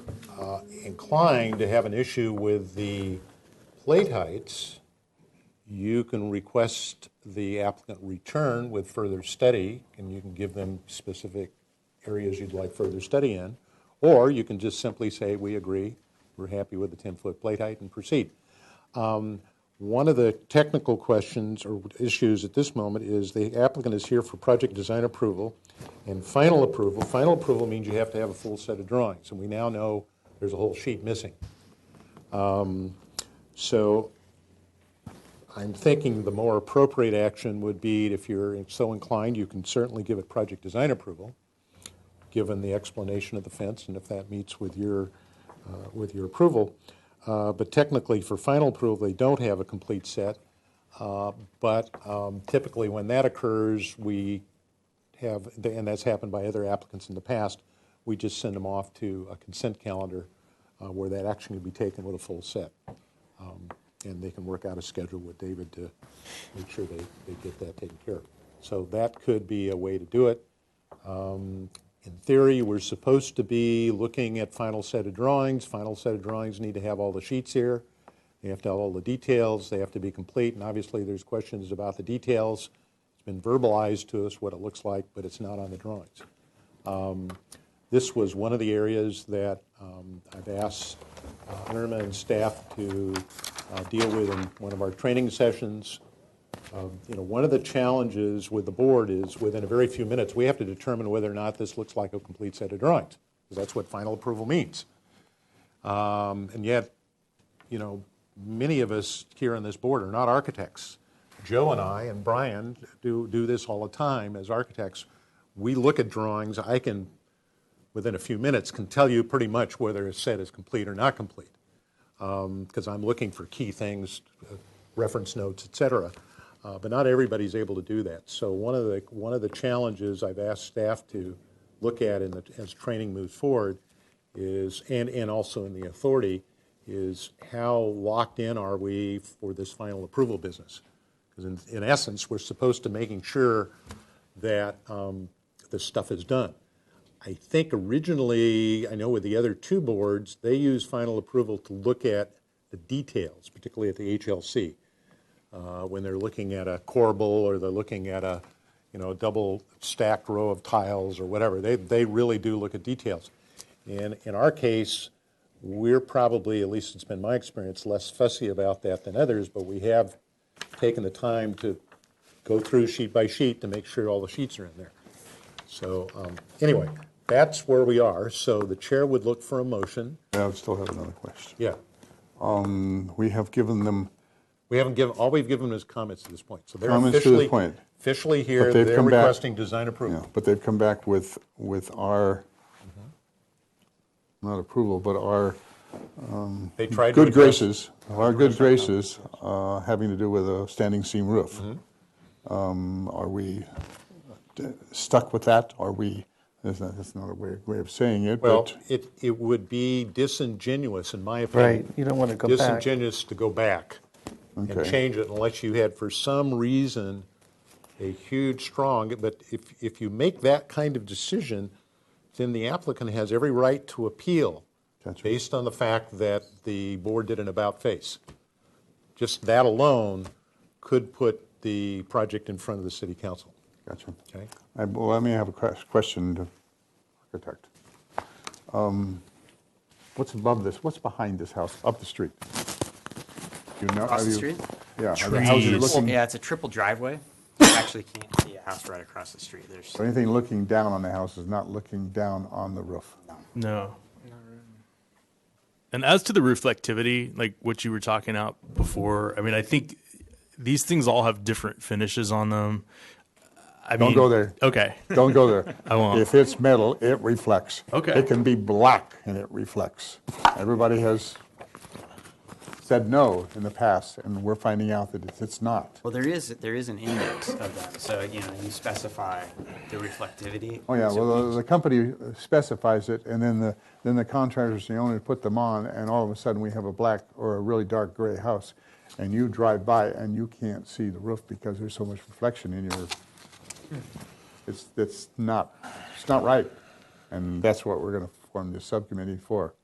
inclined to have an issue with the plate heights, you can request the applicant return with further study, and you can give them specific areas you'd like further study in, or you can just simply say, we agree, we're happy with the 10-foot plate height, and proceed. One of the technical questions or issues at this moment is the applicant is here for project design approval and final approval. Final approval means you have to have a full set of drawings, and we now know there's a whole sheet missing. So I'm thinking the more appropriate action would be, if you're so inclined, you can certainly give it project design approval, given the explanation of the fence, and if that meets with your approval. But technically, for final approval, they don't have a complete set. But typically, when that occurs, we have, and that's happened by other applicants in the past, we just send them off to a consent calendar where that action can be taken with a full set. And they can work out a schedule with David to make sure they get that taken care of. So that could be a way to do it. In theory, we're supposed to be looking at final set of drawings. Final set of drawings need to have all the sheets here. They have to have all the details. They have to be complete. And obviously, there's questions about the details. It's been verbalized to us what it looks like, but it's not on the drawings. This was one of the areas that I've asked Irma and staff to deal with in one of our training sessions. One of the challenges with the board is within a very few minutes, we have to determine whether or not this looks like a complete set of drawings, because that's what final approval means. And yet, many of us here on this board are not architects. Joe and I and Brian do this all the time as architects. We look at drawings. I can, within a few minutes, can tell you pretty much whether a set is complete or not complete, because I'm looking for key things, reference notes, et cetera. But not everybody's able to do that. So one of the challenges I've asked staff to look at as training moves forward is, and also in the authority, is how locked in are we for this final approval business? Because in essence, we're supposed to making sure that this stuff is done. I think originally, I know with the other two boards, they use final approval to look at the details, particularly at the HLC. When they're looking at a corbel or they're looking at a double stacked row of tiles or whatever, they really do look at details. And in our case, we're probably, at least it's been my experience, less fussy about that than others, but we have taken the time to go through sheet by sheet to make sure all the sheets are in there. So anyway, that's where we are. So the chair would look for a motion. I still have another question. Yeah. We have given them We haven't given, all we've given them is comments to this point. So they're comments to this point. officially here. But they've They're come back- requesting design approval. Yeah, but they've come back with our, not approval, but our They tried to good address- graces, having to do with a standing seam roof. Are we stuck with that? Are we, that's not a way of saying it, Well, but it would be disingenuous, in my opinion. Right, you don't want to go back. Disingenuous to go back and Okay. change it unless you had, for some reason, a huge, strong, but if you make that kind of decision, then the applicant has every right to appeal Gotcha. based on the fact that the board did an about-face. Just that alone could put the project in front of the city council, gotcha. okay? Well, let me have a question to architect. What's above this? What's behind this house, up the street? You know, Across are the you- street? Yeah, are the houses Trees. looking, Yeah, it's a triple driveway. You actually can't see a house right across the street. There's so anything looking down on the house is not looking down on the roof? No. And as to the reflectivity, like what you were talking about before, I mean, I think these things all have different finishes on them. Don't go there. Okay. Don't go there. I won't. If it's metal, it reflects. Okay. It can be black and it reflects. Everybody has said no in the past, and we're finding out that it's not. Well, there is an index of them, so you specify the reflectivity. Oh, yeah, So well, the company specifies it, and then the contractors, the owner, put them on, and all of a sudden, we have a black or a really dark gray house, and you drive by, and you can't see the roof because there's so much reflection in your, it's not right. And that's what we're gonna form this subcommittee for.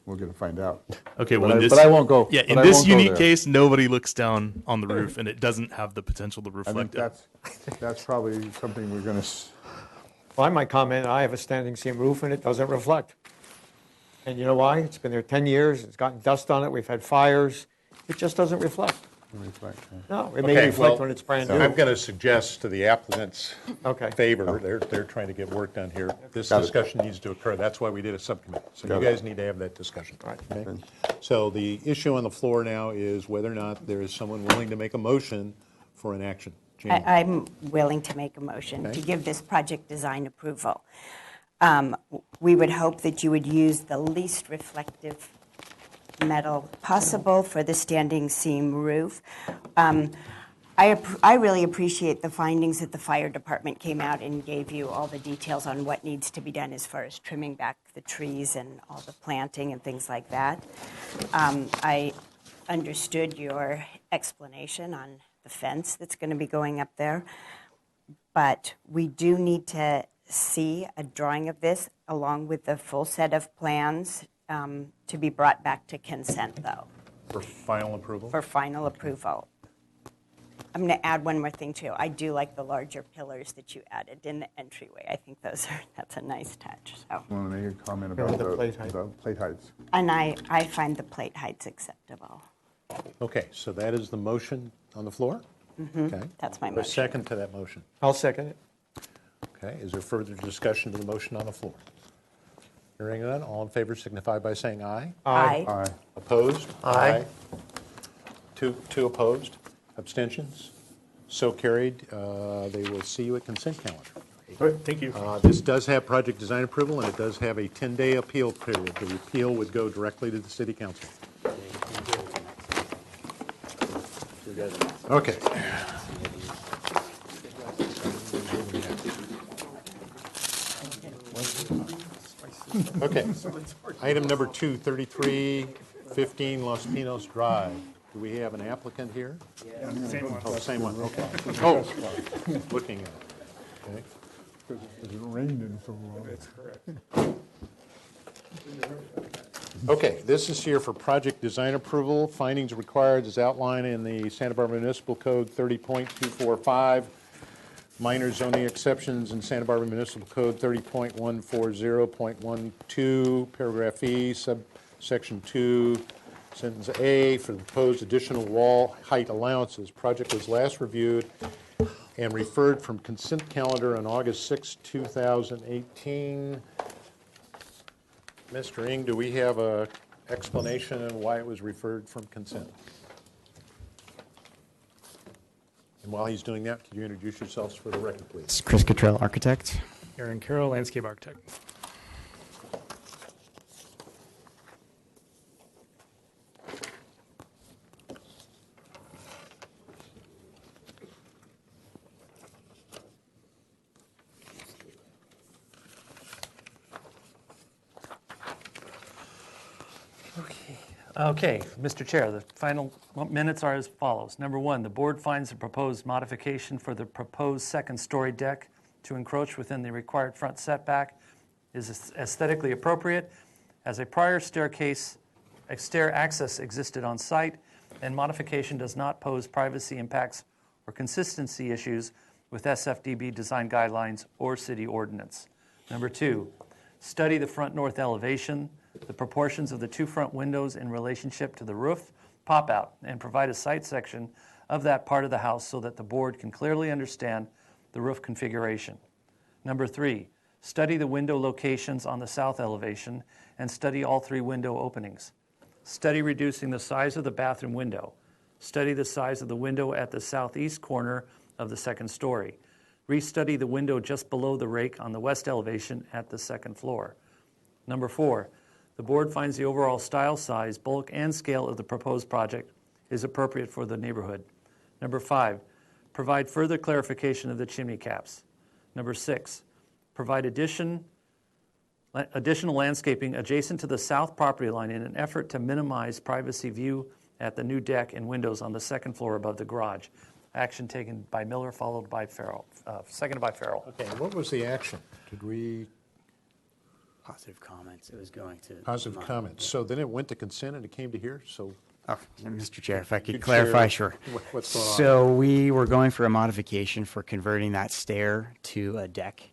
We're gonna find out. Okay, But when I- this, but I won't go- Yeah, but in I this won't go unique there. case, nobody looks down on the roof, and it doesn't have the potential to I reflect think it. that's probably something we're gonna, Well, I might comment, I have a standing seam roof and it doesn't reflect. And you know why? It's been there 10 years, it's gotten dust on it, we've had fires, it just doesn't reflect. reflect. No, it may Okay, reflect well, when it's brand I'm new. going to suggest to the applicant's Okay. favor, they're trying to get work done here. This Got it. discussion needs to occur. That's why we did a subcommittee. So you Got it. guys need to have that discussion. Okay? So the issue on the floor now is whether or not there is someone willing to make a motion for an action. Jane? I'm willing to make a motion Okay. to give this project design approval. We would hope that you would use the least reflective metal possible for the standing seam roof. I really appreciate the findings that the fire department came out and gave you all the details on what needs to be done as far as trimming back the trees and all the planting and things like that. I understood your explanation on the fence that's going to be going up there, but we do need to see a drawing of this along with the full set of plans to be brought back to consent, though, For final approval? for final approval. I'm going to add one more thing, too. I do like the larger pillars that you added in the entryway. I think that's a nice touch. So, want to make a comment Yeah, about the plate height. the plate heights. and I find the plate heights acceptable. Okay, so that is the motion on the floor? Okay. That's my A motion. second to that motion. I'll second it. Okay, is there further discussion to the motion on the floor? Hearing none, all in favor signify by saying aye. Aye. Aye. Opposed? Aye. Two opposed? Abstentions? So carried. They will see you at consent calendar. All right, thank you. This does have project design approval, and it does have a 10-day appeal period. The appeal would go directly to the city council. Okay. Okay. Item number 2, 3315 Los Pinos Drive. Do we have an applicant here? Same one. Oh, same one, okay. Oh, looking at it. Okay. It's raining so long. Okay, this is here for project design approval. Findings required as outlined in the Santa Barbara Municipal Code 30.245. Minor zoning exceptions in Santa Barbara Municipal Code 30.140.12, paragraph E, subsection 2, sentence A, for the proposed additional wall height allowances. Project was last reviewed and referred from consent calendar on August 6, 2018. Mr. Ing, do we have a explanation on why it was referred from consent? And while he's doing that, could you introduce yourselves for the record, please? It's Chris Cottrell, architect. Aaron Carroll, landscape architect. Okay, Mr. Chair, the final minutes are as follows. Number one, the board finds the proposed modification for the proposed second-story deck to encroach within the required front setback is aesthetically appropriate, as a prior stair access existed on site, and modification does not pose privacy impacts or consistency issues with SFDB design guidelines or city ordinance. Number two, study the front north elevation, the proportions of the two front windows in relationship to the roof pop-out, and provide a site section of that part of the house so that the board can clearly understand the roof configuration. Number three, study the window locations on the south elevation and study all three window openings. Study reducing the size of the bathroom window. Study the size of the window at the southeast corner of the second story. Restudy the window just below the rake on the west elevation at the second floor. Number four, the board finds the overall style, size, bulk, and scale of the proposed project is appropriate for the neighborhood. Number five, provide further clarification of the chimney caps. Number six, provide additional landscaping adjacent to the south property line in an effort to minimize privacy view at the new deck and windows on the second floor above the garage. Action taken by Miller, followed by Farrell. Seconded by Farrell. Okay, what was the action? Did we? Positive comments. It was going to. Positive comments. So then it went to consent and it came to here, so. Oh, Mr. Chair, if I could Could clarify, share sure. what's going on? So we were going for a modification for converting that stair to a deck.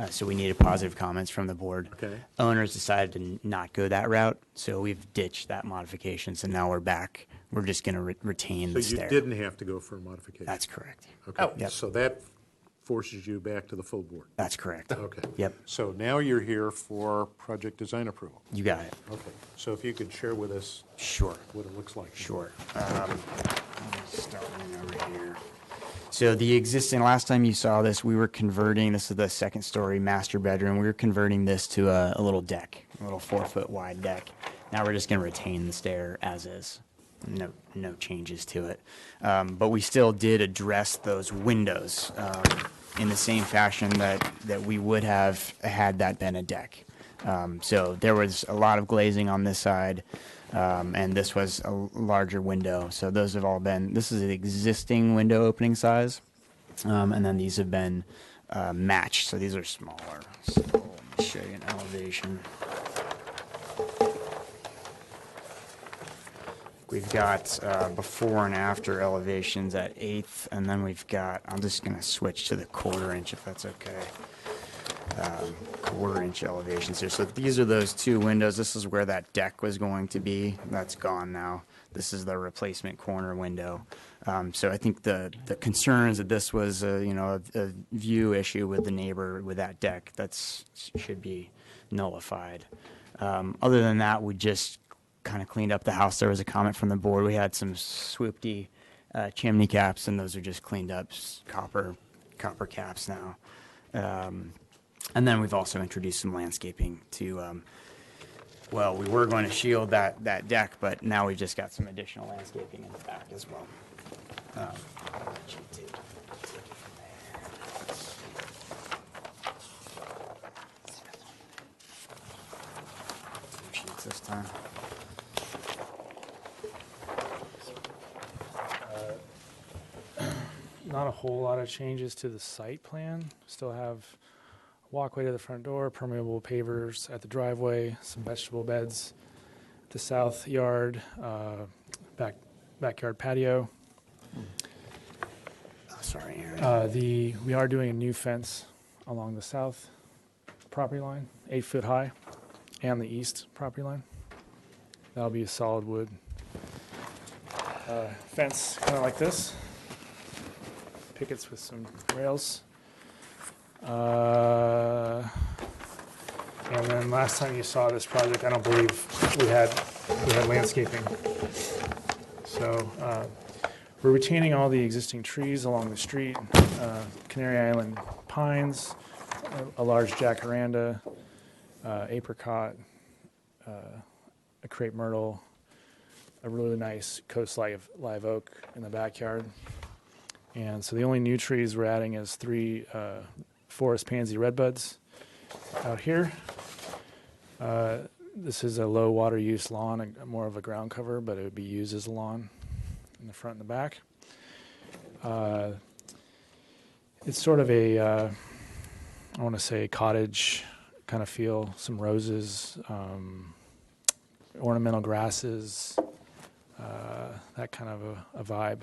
So we needed positive comments from the board. Okay. Owners decided to not go that route, so we've ditched that modification. So now we're back. We're just going to retain So the you stair. didn't have to go for a modification? That's correct. Okay, Yep. so that forces you back to the full board? That's correct. Okay. Yep. So now you're here for project design approval? You got it. Okay, so if you could share with us Sure. what it looks like. Sure. Starting over here. So the existing, last time you saw this, we were converting, this is the second story master bedroom, we were converting this to a little deck, a little 4-foot wide deck. Now we're just going to retain the stair as is. No changes to it. But we still did address those windows in the same fashion that we would have had that been a deck. So there was a lot of glazing on this side, and this was a larger window. So those have all been, this is an existing window opening size, and then these have been matched. So these are smaller. So let me show you an elevation. We've got before and after elevations at 1/8, and then we've got, I'm just going to switch to the 1/4 inch if that's okay. 1/4 inch elevations here. So these are those two windows. This is where that deck was going to be. That's gone now. This is the replacement corner window. So I think the concerns that this was a view issue with the neighbor with that deck, that's should be nullified. Other than that, we just kind of cleaned up the house. There was a comment from the board. We had some swoopty chimney caps, and those are just cleaned up, copper caps now. And then we've also introduced some landscaping to, well, we were going to shield that deck, but now we've just got some additional landscaping in the back as well. Sheets this time. Not a whole lot of changes to the site plan. Still have walkway to the front door, permeable pavers at the driveway, some vegetable beds at the south yard, backyard patio. Sorry, Aaron. We are doing a new fence along the south property line, 8 foot high, and the east property line. That'll be a solid wood fence, kind of like this pickets with some rails. And then last time you saw this project, I don't believe we had landscaping. So we're retaining all the existing trees along the street, Canary Island pines, a large jacaranda, apricot, a crepe myrtle, a really nice coast live oak in the backyard. And so the only new trees we're adding is 3 forest pansy redbuds out here. This is a low water use lawn, more of a ground cover, but it would be used as a lawn in the front and the back. It's sort of a, I want to say, cottage kind of feel, some roses, ornamental grasses, that kind of a vibe.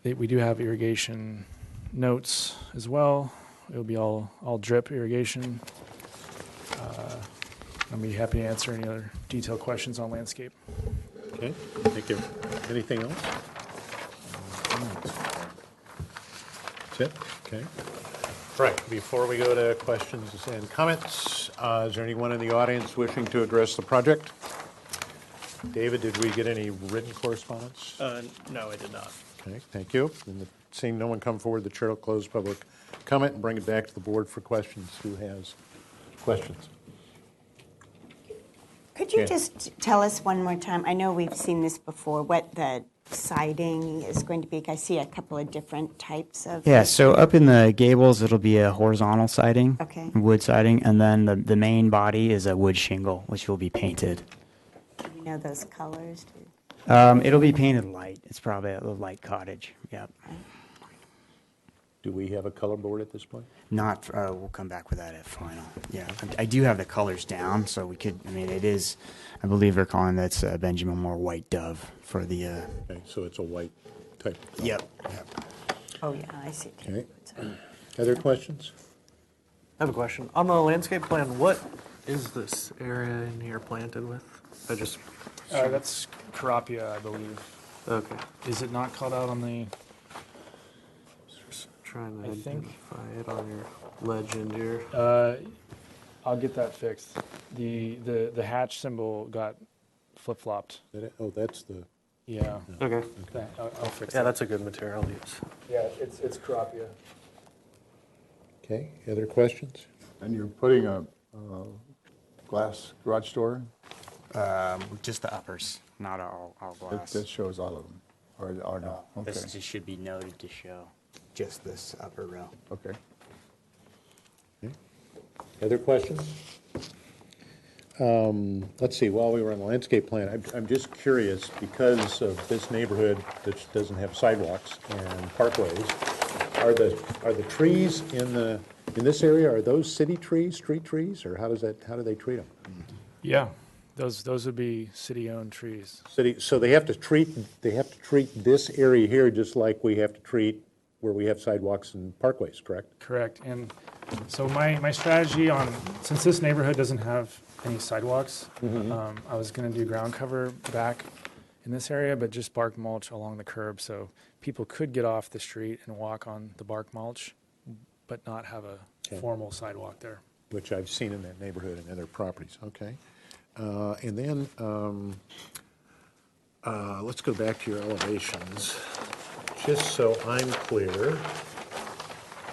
We do have irrigation notes as well. It'll be all drip irrigation. I'll be happy to answer any other detailed questions on landscape. Okay, thank you. Anything else? That's it? Okay. All right, before we go to questions and comments, is there anyone in the audience wishing to address the project? David, did we get any written correspondence? No, I did not. Okay, thank you. And seeing no one come forward, the chair will close public comment and bring it back to the board for questions. Who has questions? Could you Yeah. just tell us one more time, I know we've seen this before, what the siding is going to be? I see a couple of different types of. Yeah, so up in the gables, it'll be a horizontal siding, Okay. wood siding, and then the main body is a wood shingle, which will be painted. Do you know those colors? It'll be painted light. It's probably a light cottage. Yep. Do we have a color board at this point? Not. We'll come back with that at final. Yeah, I do have the colors down, so we could. I mean, it is. I believe they're calling that's Benjamin Moore White Dove for the. Okay, so it's a white type. of color. Yep. Oh, yeah, I see. Okay. Other questions? I have a question. On the landscape plan, what is this area in here planted with? I just, That's Carapia, I believe. okay. Is it not called out on the? Just trying to I think- identify it on your legend here. I'll get that fixed. The hatch symbol got flip flopped. Oh, that's the, Yeah. Okay. I'll fix Yeah, that. that's a good material to use. Yeah, it's Carapia. okay, other questions? And you're putting a glass garage door? Just the uppers, not all glass. That shows all of them, or no? Okay, This just should be noted to show just this upper row. okay. Other questions? Let's see, while we were on the landscape plan, I'm just curious, because of this neighborhood that doesn't have sidewalks and parkways, are the trees in this area, are those city trees, street trees, or how do they treat them? Yeah, those would be city-owned trees. So they have to treat this area here just like we have to treat where we have sidewalks and parkways, correct? Correct. And so my strategy since this neighborhood doesn't have any sidewalks, I was going to do ground cover back in this area, but just bark mulch along the curb so people could get off the street and walk on the bark mulch, but not have a formal sidewalk there. Which I've seen in that neighborhood and other properties, okay. And then, let's go back to your elevations. Just so I'm clear,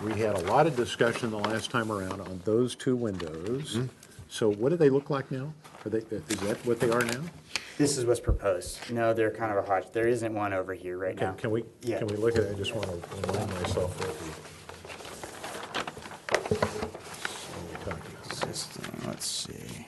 we had a lot of discussion the last time around on those two windows. So what do they look like now? Is that what they are now? This is what's proposed. No, they're kind of a hodge. There isn't one over here right now. Can we Yeah. look at it? I just want to remind myself what we talked about. Existing, let's see.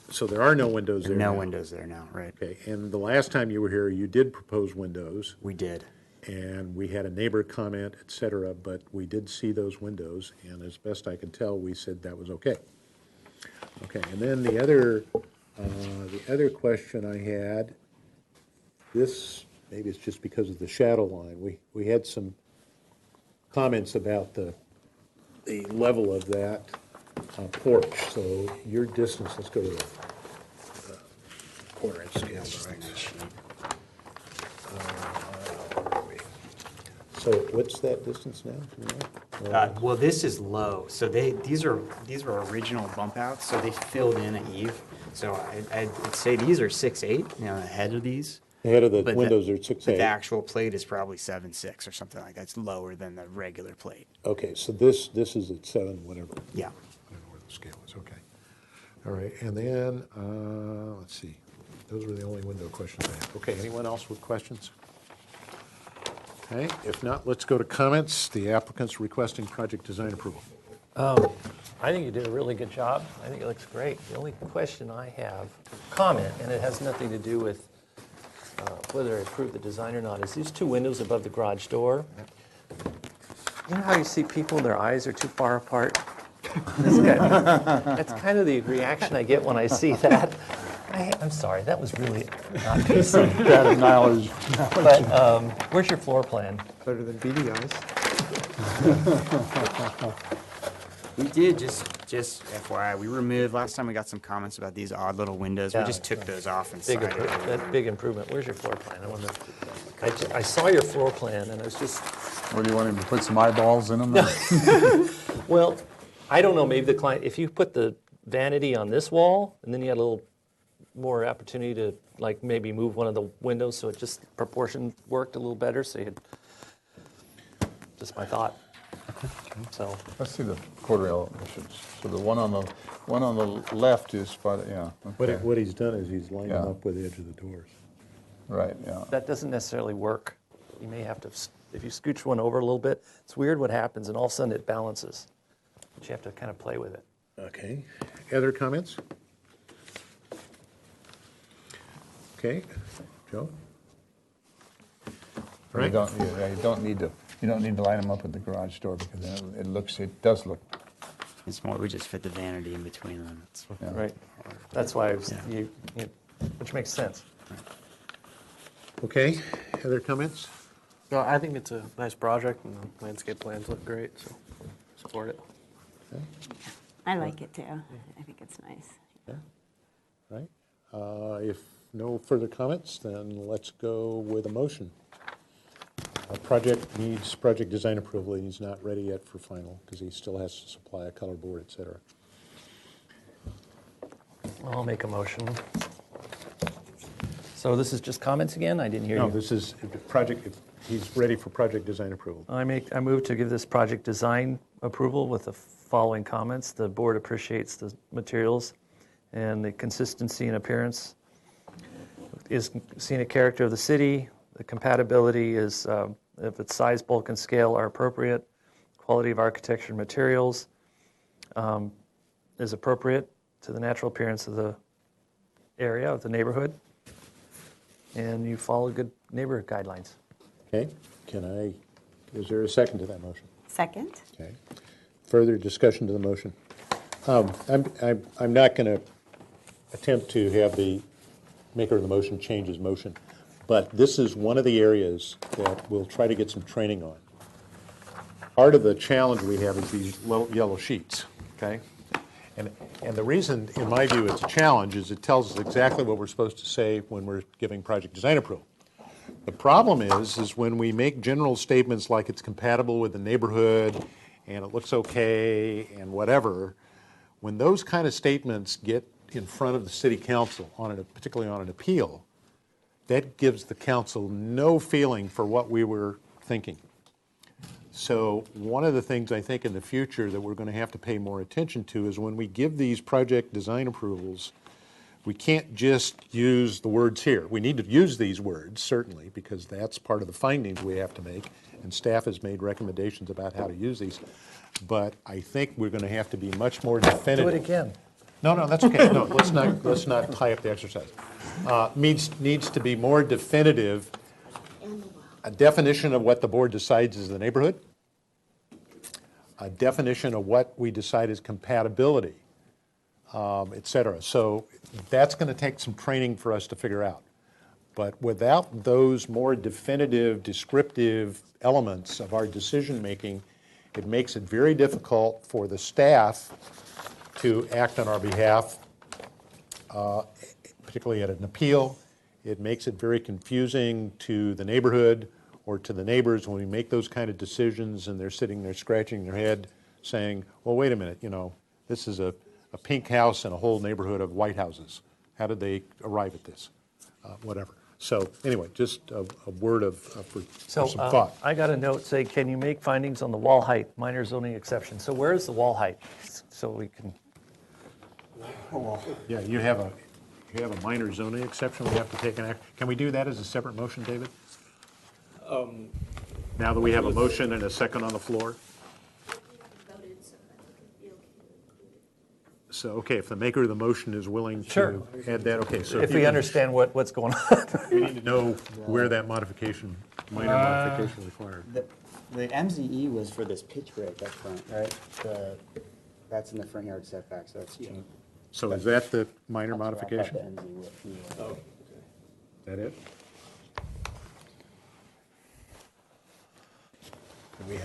So there are no windows there No now. windows there now, right? Okay, and the last time you were here, you did propose windows, We did. and we had a neighbor comment, et cetera, but we did see those windows, and as best I can tell, we said that was okay. Okay, and then the other question I had, this, maybe it's just because of the shadow line, we had some comments about the level of that porch, so your distance, let's go to the quarter inch scale. Where are we? So what's that distance now? Do you know? Well, this is low, so these were original bump outs, so they filled in at eve. So I'd say these are 6'8", ahead of these. Ahead of the But windows are but 6'8". the actual plate is probably 7'6" or something like that. It's lower than the regular plate. Okay, so this is at 7, whatever. Yeah. I don't know where the scale is, okay. All right, and then, let's see. Those were the only window questions I have. Okay, anyone else with questions? Okay, if not, let's go to comments. The applicant's requesting project design approval. I think you did a really good job. I think it looks great. The only question I have, comment, and it has nothing to do with whether I approve the design or not, is these two windows above the garage door. You know how you see people, their eyes are too far apart? That's kind of the reaction I get when I see that. I'm sorry, that was really not PC. That knowledge. But where's your floor plan? Better than beady eyes. We did, just FYI, we removed, last time we got some comments about these odd little windows. We Yeah. just took those off and Big sided improvement. over. That big improvement. Where's your floor plan? I saw your floor plan, and I was just, What do you want him to put some eyeballs in them? well, I don't know, maybe the client, if you put the vanity on this wall, and then you had a little more opportunity to, like, maybe move one of the windows so it just proportion worked a little better, so you had, just my thought. So, Let's see the quarter elevations. So the one on the left is part, yeah. Okay. What he's done is he's lined them Yeah. up with the edge of the doors. Right, yeah. that doesn't necessarily work. You may have to, if you scooch one over a little bit, it's weird what happens, and all of a sudden it balances. But you have to kind of play with it. Okay, other comments? Okay, Joe? You Right. don't, yeah, you don't need to line them up at the garage door because then it does look, It's more, we just fit the vanity in between them. yeah. Right. That's why I was, Yeah. which makes sense. Okay, other comments? No, I think it's a nice project, and the landscape plans look great, so support it. I like it too. I think it's nice. Right. If no further comments, then let's go with a motion. Project needs project design approval. He's not ready yet for final because he still has to supply a color board, et cetera. I'll make a motion. So this is just comments again? I didn't hear No, you. this is project, he's ready for project design approval. I move to give this project design approval with the following comments. The board appreciates the materials and the consistency and appearance is scenic character of the city. The compatibility is, if its size, bulk, and scale are appropriate. Quality of architecture and materials is appropriate to the natural appearance of the area, of the neighborhood. And you follow good neighborhood guidelines. Okay, is there a second to that motion? Second? Okay. Further discussion to the motion? I'm not going to attempt to have the maker of the motion change his motion, but this is one of the areas that we'll try to get some training on. Part of the challenge we have is these yellow sheets, okay? And the reason, in my view, it's a challenge is it tells us exactly what we're supposed to say when we're giving project design approval. The problem is when we make general statements like it's compatible with the neighborhood and it looks okay and whatever, when those kind of statements get in front of the city council, particularly on an appeal, that gives the council no feeling for what we were thinking. So one of the things I think in the future that we're going to have to pay more attention to is when we give these project design approvals, we can't just use the words here. We need to use these words, certainly, because that's part of the findings we have to make, and staff has made recommendations about how to use these. But I think we're going to have to be much more definitive. Do it again. No, that's okay. No, let's not tie up the exercise. Needs to be more definitive. A definition of what the board decides is the neighborhood. A definition of what we decide is compatibility, et cetera. So that's going to take some training for us to figure out. But without those more definitive, descriptive elements of our decision making, it makes it very difficult for the staff to act on our behalf, particularly at an appeal. it makes it very confusing to the neighborhood or to the neighbors when we make those kind of decisions and they're sitting there scratching their head saying, well, wait a minute, this is a pink house and a whole neighborhood of white houses. How did they arrive at this? Whatever. So anyway, just a word for some thought. I got a note say, can you make findings on the wall height, minor zoning exception? So where is the wall height? So we can. Yeah, you have a minor zoning exception we have to take an act. Can we do that as a separate motion, David? Now that we have a motion and a second on the floor? So, okay, if the maker of the motion is willing to add that, okay. So If we understand what's going on. we need to know where that modification, minor modification required. The MZE was for this pitch break up front, right? That's in the front yard setback, so that's changed. So is that the minor modification? The MZE with the, Is that it?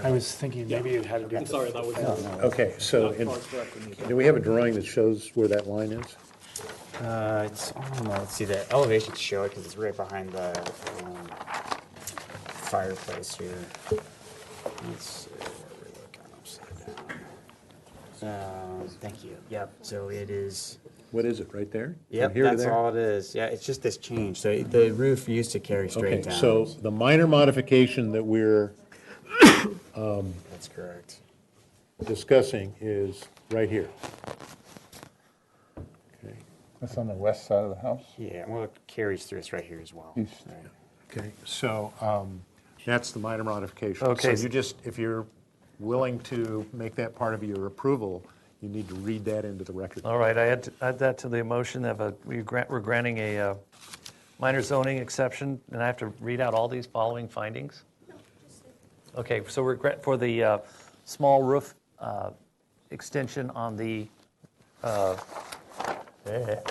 I was thinking maybe it had to do. I'm sorry, that was. Okay, so do we have a drawing that shows where that line is? it's, let's see, the elevations show it because it's right behind the fireplace here. Let's see, where are we looking upside down? Thank you. Yep, so it is. What is it, right there? Yep, From here to that's there? all it is. Yeah, it's just this change. So the roof used to carry straight Okay, down. so the minor modification that we're That's correct. discussing is right here. Okay. That's on the west side of the house? Yeah, well, it carries through. It's right here as well. East. Right. Okay, so that's the minor modification. Okay. So you just, if you're willing to make that part of your approval, you need to read that into the record. All right, I had to add that to the motion of we're granting a minor zoning exception, and I have to read out all these following findings? Okay, so we're for the small roof extension on the,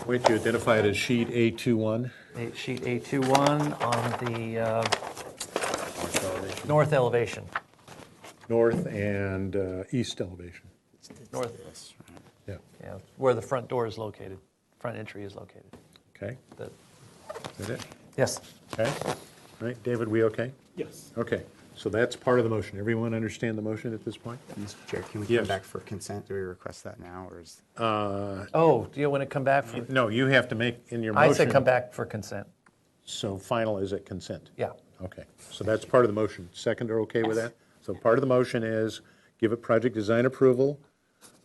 Which you identified as sheet A21. sheet A21 on the north elevation. North and east elevation. North, Yes, right. Yeah, yeah, where the front door is located, front entry is located. okay, The- is that it? Yes. Okay, all right, David, we okay? Yes. Okay, so that's part of the motion. Everyone understand the motion at this point? Mr. Chair, can we Yes. come back for consent? Do we request that now, or is? Oh, do you want to come back for? No, you have to make in your motion. I said come back for consent. So final is at consent? Yeah. Okay, so that's part of the motion. Second, are okay with that? So part of the motion is give it project design approval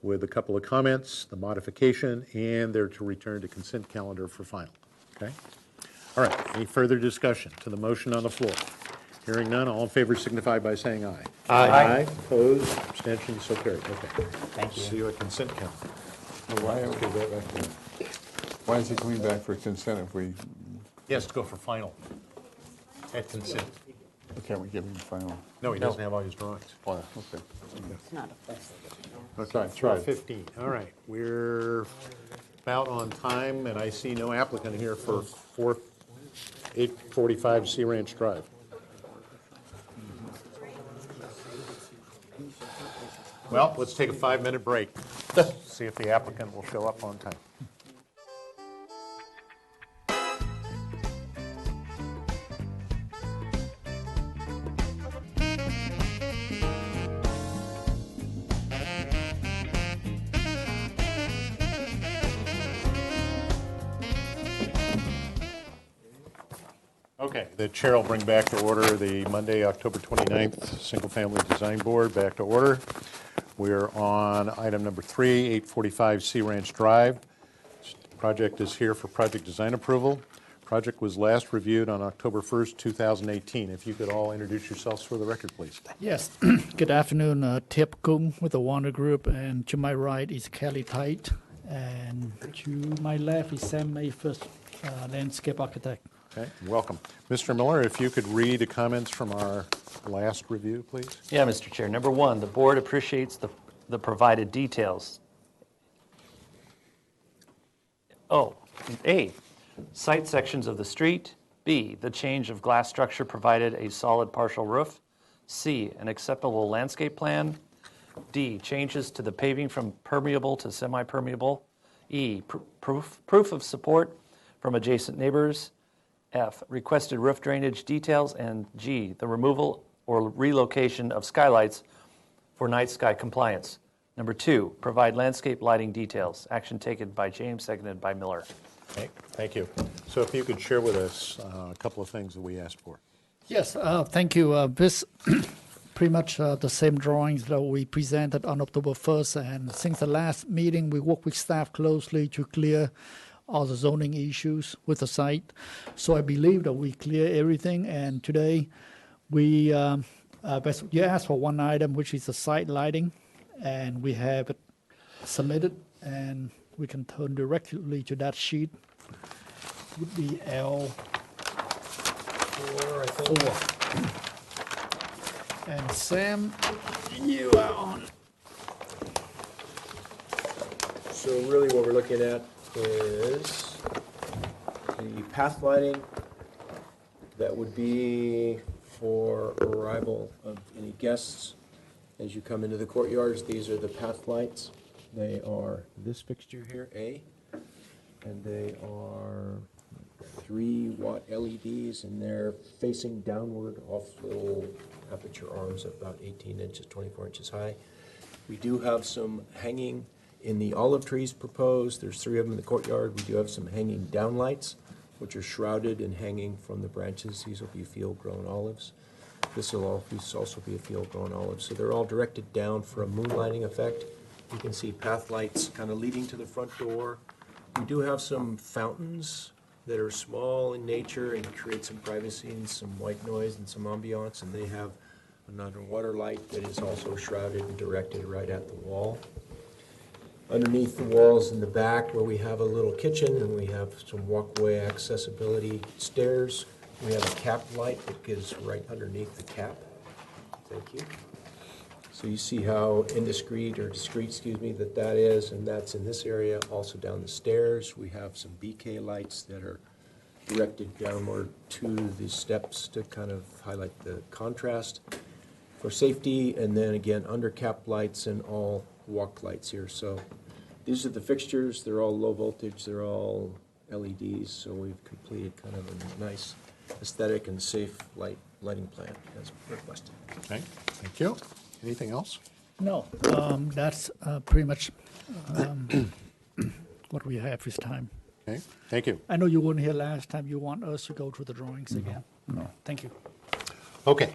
with a couple of comments, the modification, and they're to return to consent calendar for final. Okay? All right, any further discussion to the motion on the floor? Hearing none, all in favor signify by saying aye. Aye. Opposed, abstentions, so carried. Okay. Thank you. See you at consent calendar. Why is it coming back for consent if we, Yes, to go for final at consent. can't we give him the final? No, he doesn't have all his drawings. Oh, okay. It's not a place. Sorry, try. 12:15, all right. We're about on time, and I see no applicant here for 845 Sea Ranch Drive. Well, let's take a 5-minute break, see if the applicant will show up on time. Okay, the chair will bring back to order the Monday, October 29th, Single Family Design Board, back to order. We're on item number 3, 845 Sea Ranch Drive. Project is here for project design approval. Project was last reviewed on October 1st, 2018. If you could all introduce yourselves for the record, please. Yes. Good afternoon. Tip Kung with the Warner Group, and to my right is Kelly Tite, and to my left is Sam Mayford, landscape architect. Okay, welcome. Mr. Miller, if you could read the comments from our last review, please. Yeah, Mr. Chair. Number one, the board appreciates the provided details. Oh, A, site sections of the street. B, the change of glass structure provided a solid partial roof. C, an acceptable landscape plan. D, changes to the paving from permeable to semi-permeable. E, proof of support from adjacent neighbors. F, requested roof drainage details, and G, the removal or relocation of skylights for night sky compliance. Number 2, provide landscape lighting details. Action taken by James, seconded by Miller. Okay, thank you. So if you could share with us a couple of things that we asked for. Yes, thank you. This pretty much the same drawings that we presented on October 1st, and since the last meeting, we worked with staff closely to clear all the zoning issues with the site. So I believe that we clear everything, and today we you asked for one item, which is the site lighting, and we have it submitted, and we can turn directly to that sheet. Would be L4, I think. And Sam, you are on. So really what we're looking at is the path lighting that would be for arrival of any guests. As you come into the courtyards, these are the path lights. They are this fixture here, A, and they are 3-watt LEDs, and they're facing downward off little aperture arms of about 18 inches, 24 inches high. We do have some hanging in the olive trees proposed. There's 3 of them in the courtyard. We do have some hanging downlights, which are shrouded and hanging from the branches. These will be field-grown olives. This will also be a field-grown olive. So they're all directed down for a moonlighting effect. You can see path lights kind of leading to the front door. We do have some fountains that are small in nature and create some privacy and some white noise and some ambiance, and they have an underwater light that is also shrouded and directed right at the wall. Underneath the walls in the back, where we have a little kitchen and we have some walkway accessibility stairs, we have a cap light that goes right underneath the cap. Thank you. So you see how indiscreet, or discreet, excuse me, that is, and that's in this area. Also down the stairs, we have some BK lights that are directed downward to the steps to kind of highlight the contrast for safety, and then again, under cap lights and all walk lights here. So these are the fixtures. They're all low voltage. They're all LEDs, so we've completed kind of a nice aesthetic and safe lighting plan as requested. Okay, thank you. Anything else? No, that's pretty much what we have this time. Okay, thank you. I know you weren't here last time. You want us to go through the drawings again? No. Thank you. Okay,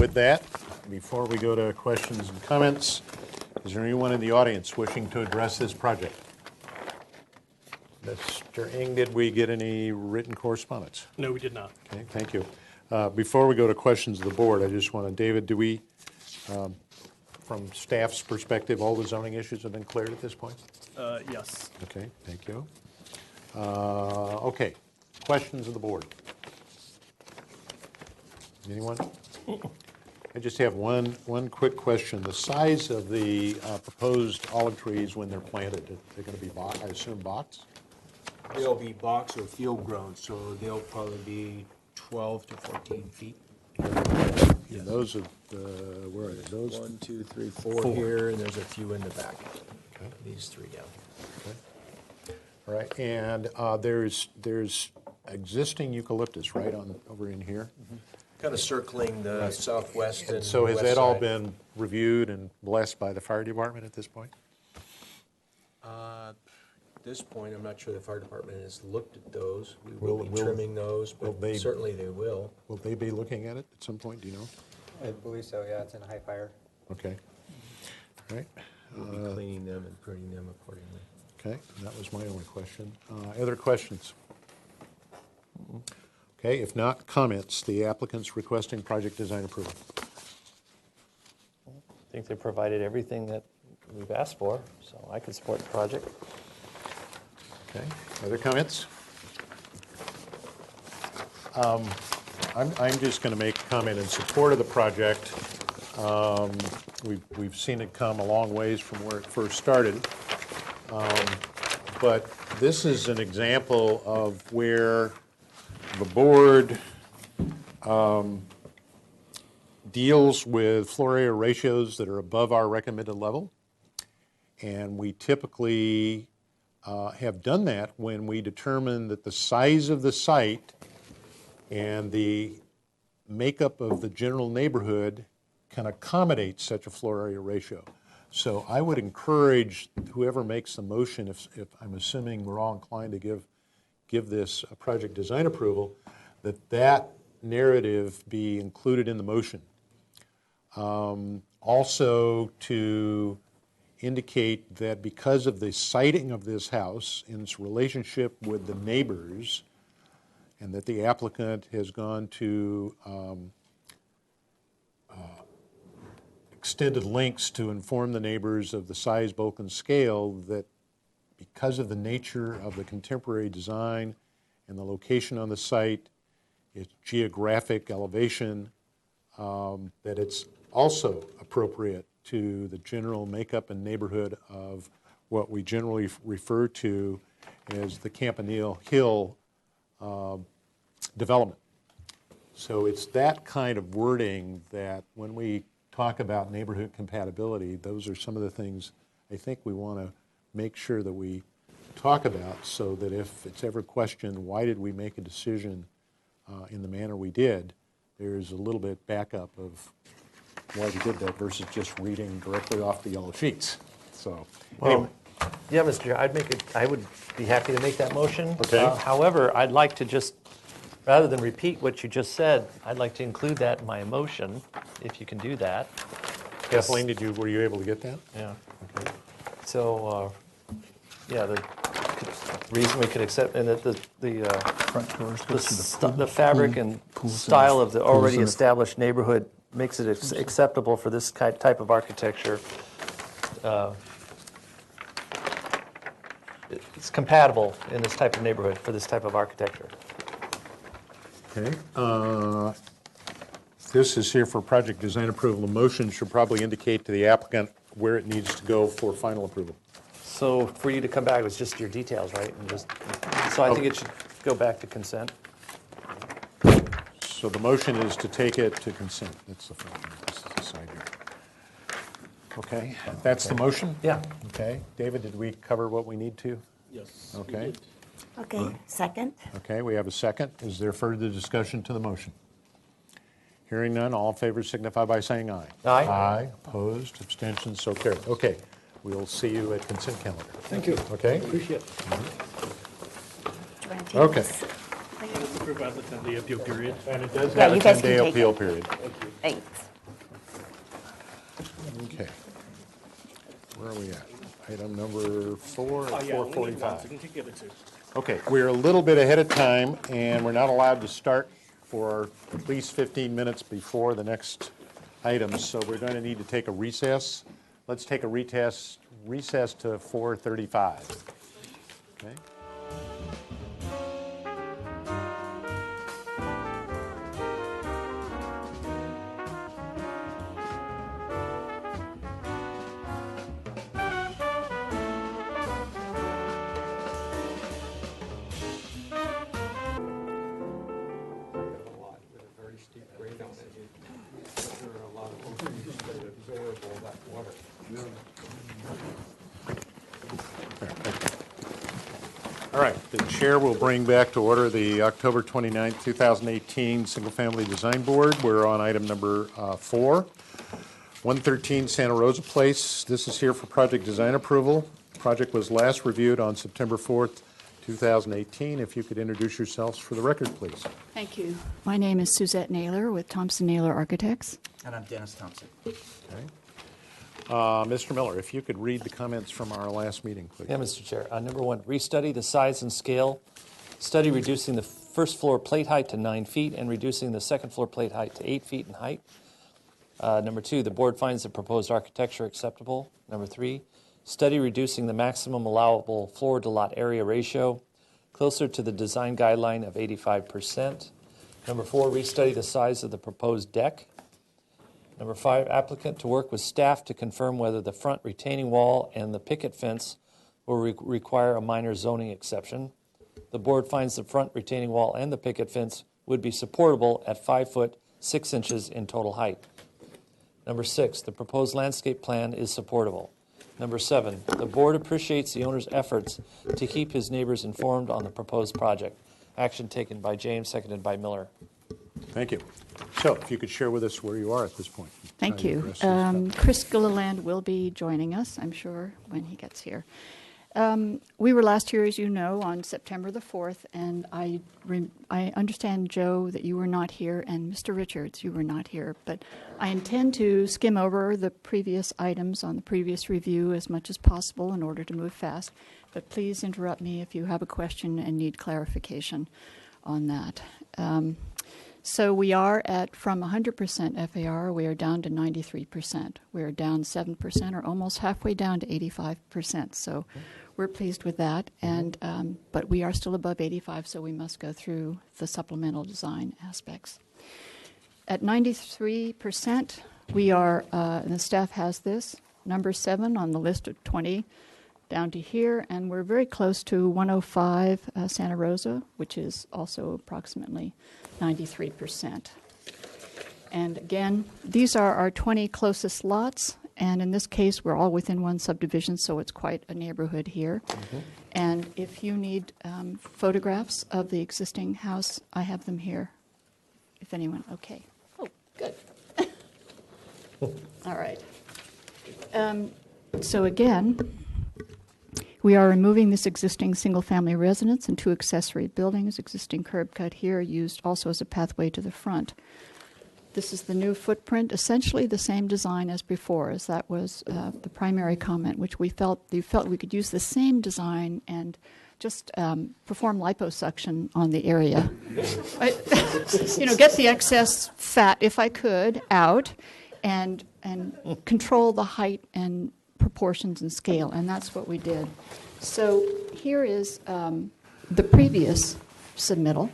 with that, before we go to questions and comments, is there anyone in the audience wishing to address this project? Mr. Ng, did we get any written correspondence? No, we did not. Okay, thank you. Before we go to questions of the board, I just want to, David, do we, from staff's perspective, all the zoning issues have been cleared at this point? Yes. Okay, thank you. Okay, questions of the board? Anyone? I just have one quick question. The size of the proposed olive trees when they're planted, they're going to be, I assume, box? They'll be box or field grown, so they'll probably be 12 to 14 feet. Yeah, those are, where are they? Those 1, 2, 3, 4 here, and there's a few in the back. Okay. These 3 down. Okay. All right, and there's existing eucalyptus right on over in here. Kind of circling the southwest and So has west that all side. been reviewed and blessed by the fire department at this point? At this point, I'm not sure the fire department has looked at those. We Will- will be will- trimming those, will but they- certainly they will. Will they be looking at it at some point, do you know? I believe so, yeah, it's in high fire. Okay. All right. We'll be cleaning them and pruning them accordingly. Okay, that was my only question. Other questions? Okay, if not, comments. The applicant's requesting project design approval. I think they provided everything that we've asked for, so I could support the project. Okay, other comments? I'm just going to make a comment in support of the project. We've seen it come a long ways from where it first started. But this is an example of where the board deals with floor area ratios that are above our recommended level. And we typically have done that when we determine that the size of the site And the makeup of the general neighborhood can accommodate such a floor area ratio. So I would encourage whoever makes the motion, if I'm assuming we're all inclined to give this a project design approval, that narrative be included in the motion. Also to indicate that because of the siting of this house and its relationship with the neighbors, and that the applicant has gone to extended links to inform the neighbors of the size, bulk, and scale, that because of the nature of the contemporary design and the location on the site, its geographic elevation, that it's also appropriate to the general makeup and neighborhood of what we generally refer to as the Campanile Hill development. So it's that kind of wording that when we talk about neighborhood compatibility, those are some of the things I think we want to make sure that we talk about, so that if it's ever questioned, why did we make a decision in the manner we did, there's a little bit backup of why we did that versus just reading directly off the yellow sheets. So, anyway. Yeah, Mr. Chair, I would be happy to make that motion. Okay. However, I'd like to just, rather than repeat what you just said, I'd like to include that in my motion, if you can do that. Kathleen, were you able to get that? Yeah. Okay. So, the reason we could accept, and that the fabric and style of the already established neighborhood makes it acceptable for this type of architecture. It's compatible in this type of neighborhood for this type of architecture. Okay. This is here for project design approval. The motion should probably indicate to the applicant where it needs to go for final approval. So for you to come back, it was just your details, right? So I think it should go back to consent. So the motion is to take it to consent. That's the front. This is the side here. Okay, that's the motion? Yeah. Okay. David, did we cover what we need to? Yes. Okay. Okay, second. Okay, we have a second. Is there further discussion to the motion? Hearing none, all in favor signify by saying aye. Aye. Aye. Opposed, abstentions, so carried. Okay, we'll see you at consent calendar. Thank you. Okay? Appreciate it. Do you want to take Okay. this? Approve as a 10-day appeal period. And it does Yeah, have a you guys can 10-day take appeal it. period. Thanks. Okay. Where are we at? Item number 4 at Yeah, only 4:45. once. You can take the other two. Okay, we're a little bit ahead of time, and we're not allowed to start for at least 15 minutes before the next item, so we're going to need to take a recess. Let's take a recess to 4:35. Okay? All right, the chair will bring back to order the October 29, 2018 Single Family Design Board. We're on item number 4, 113 Santa Rosa Place. This is here for project design approval. The project was last reviewed on September 4th, 2018. If you could introduce yourselves for the record, please. Thank you. My name is Suzette Naylor with Thompson Naylor Architects. And I'm Dennis Thompson. Okay. Mr. Miller, if you could read the comments from our last meeting, please. Yeah, Mr. Chair. Number 1, restudy the size and scale. Study reducing the first floor plate height to 9 feet and reducing the second floor plate height to 8 feet in height. Number 2, the board finds the proposed architecture acceptable. Number 3, study reducing the maximum allowable floor to lot area ratio closer to the design guideline of 85%. Number 4, restudy the size of the proposed deck. Number 5, applicant to work with staff to confirm whether the front retaining wall and the picket fence will require a minor zoning exception. The board finds the front retaining wall and the picket fence would be supportable at 5 foot 6 inches in total height. Number 6, the proposed landscape plan is supportable. Number 7, the board appreciates the owner's efforts to keep his neighbors informed on the proposed project. Action taken by James, seconded by Miller. Thank you. So if you could share with us where you are at this point. Thank How you. address this stuff. Chris Gilliland will be joining us, I'm sure, when he gets here. We were last here, as you know, on September the 4th, and I understand, Joe, that you were not here, and Mr. Richards, you were not here, but I intend to skim over the previous items on the previous review as much as possible in order to move fast, but please interrupt me if you have a question and need clarification on that. So we are from 100% FAR, we are down to 93%. We are down 7%, or almost halfway down to 85%. So we're pleased with that, and but we are still above 85, so we must go through the supplemental design aspects. At 93%, we are, and the staff has this, number 7 on the list of 20, down to here, and we're very close to 105 Santa Rosa, which is also approximately 93%. And again, these are our 20 closest lots, and in this case, we're all within one subdivision, so it's quite a neighborhood here. And if you need photographs of the existing house, I have them here. If anyone, okay. Oh, good. All right. So again, we are removing this existing single-family residence and 2 accessory buildings, existing curb cut here, used also as a pathway to the front. This is the new footprint, essentially the same design as before, as that was the primary comment, which we felt we could use the same design and just perform liposuction on the area. Get the excess fat, if I could, out, and control the height and proportions and scale, and that's what we did. So here is the previous submittal,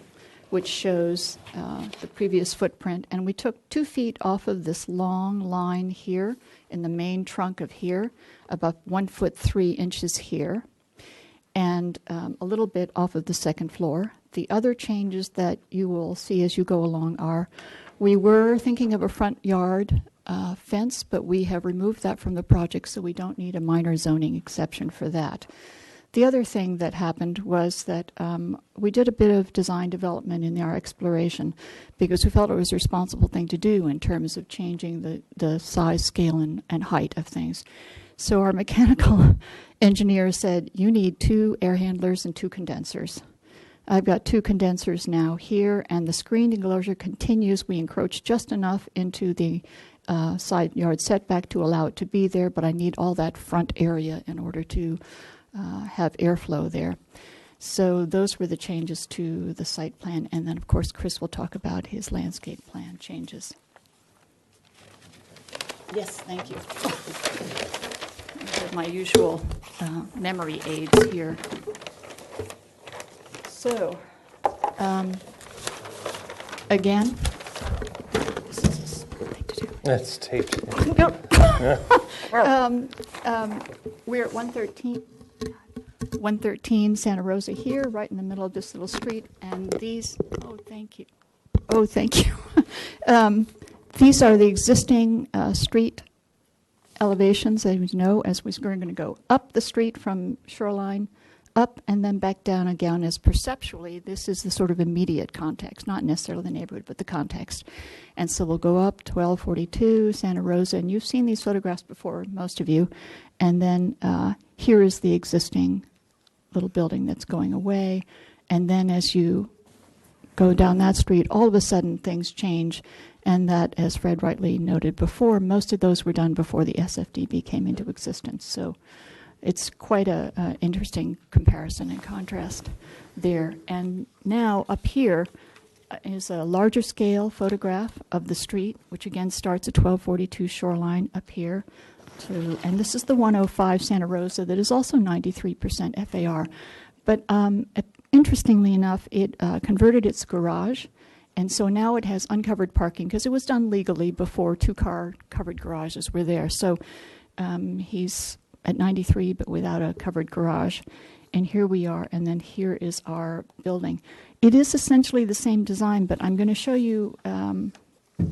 which shows the previous footprint, and we took 2 feet off of this long line here in the main trunk of here, about 1 foot 3 inches here, and a little bit off of the second floor. The other changes that you will see as you go along are, we were thinking of a front yard fence, but we have removed that from the project, so we don't need a minor zoning exception for that. The other thing that happened was that we did a bit of design development in our exploration because we felt it was a responsible thing to do in terms of changing the size, scale, and height of things. So our mechanical engineer said, you need 2 air handlers and 2 condensers. I've got 2 condensers now here, and the screened enclosure continues. We encroach just enough into the side yard setback to allow it to be there, but I need all that front area in order to have airflow there. So those were the changes to the site plan, and then of course Chris will talk about his landscape plan changes. Yes, thank you. My usual memory aids here. So, again, this is a thing to do. That's taped. We're at 113 Santa Rosa here, right in the middle of this little street, and these, thank you. These are the existing street elevations, as you know, as we're going to go up the street from Shoreline, up and then back down again, as perceptually this is the sort of immediate context, not necessarily the neighborhood, but the context. And so we'll go up 1242 Santa Rosa, and you've seen these photographs before, most of you. And then here is the existing little building that's going away. And then as you go down that street, all of a sudden things change. And that, as Fred rightly noted before, most of those were done before the SFDB came into existence. So it's quite a interesting comparison and contrast there. And now up here is a larger scale photograph of the street, which again starts at 1242 Shoreline up here. And this is the 105 Santa Rosa that is also 93% FAR. But interestingly enough, it converted its garage. And so now it has uncovered parking because it was done legally before 2-car covered garages were there. So he's at 93 but without a covered garage. And here we are, and then here is our building. It is essentially the same design, but I'm going to show you a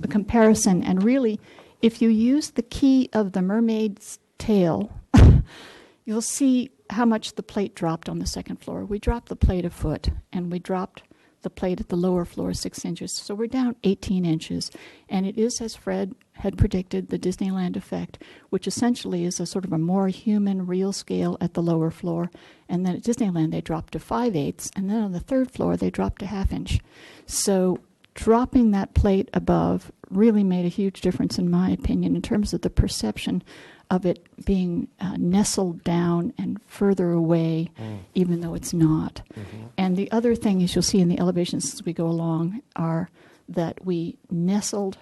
comparison. And really, if you use the key of the mermaid's tail, you'll see how much the plate dropped on the second floor. We dropped the plate a foot, and we dropped the plate at the lower floor 6 inches. So we're down 18 inches. And it is, as Fred had predicted, the Disneyland effect, which essentially is a sort of a more human, real scale at the lower floor. And then at Disneyland, they dropped to 5/8. And then on the third floor, they dropped a 1/2 inch. So dropping that plate above really made a huge difference, in my opinion, in terms of the perception of it being nestled down and further away, even though it's not. And the other thing, as you'll see in the elevations as we go along, are that we nestled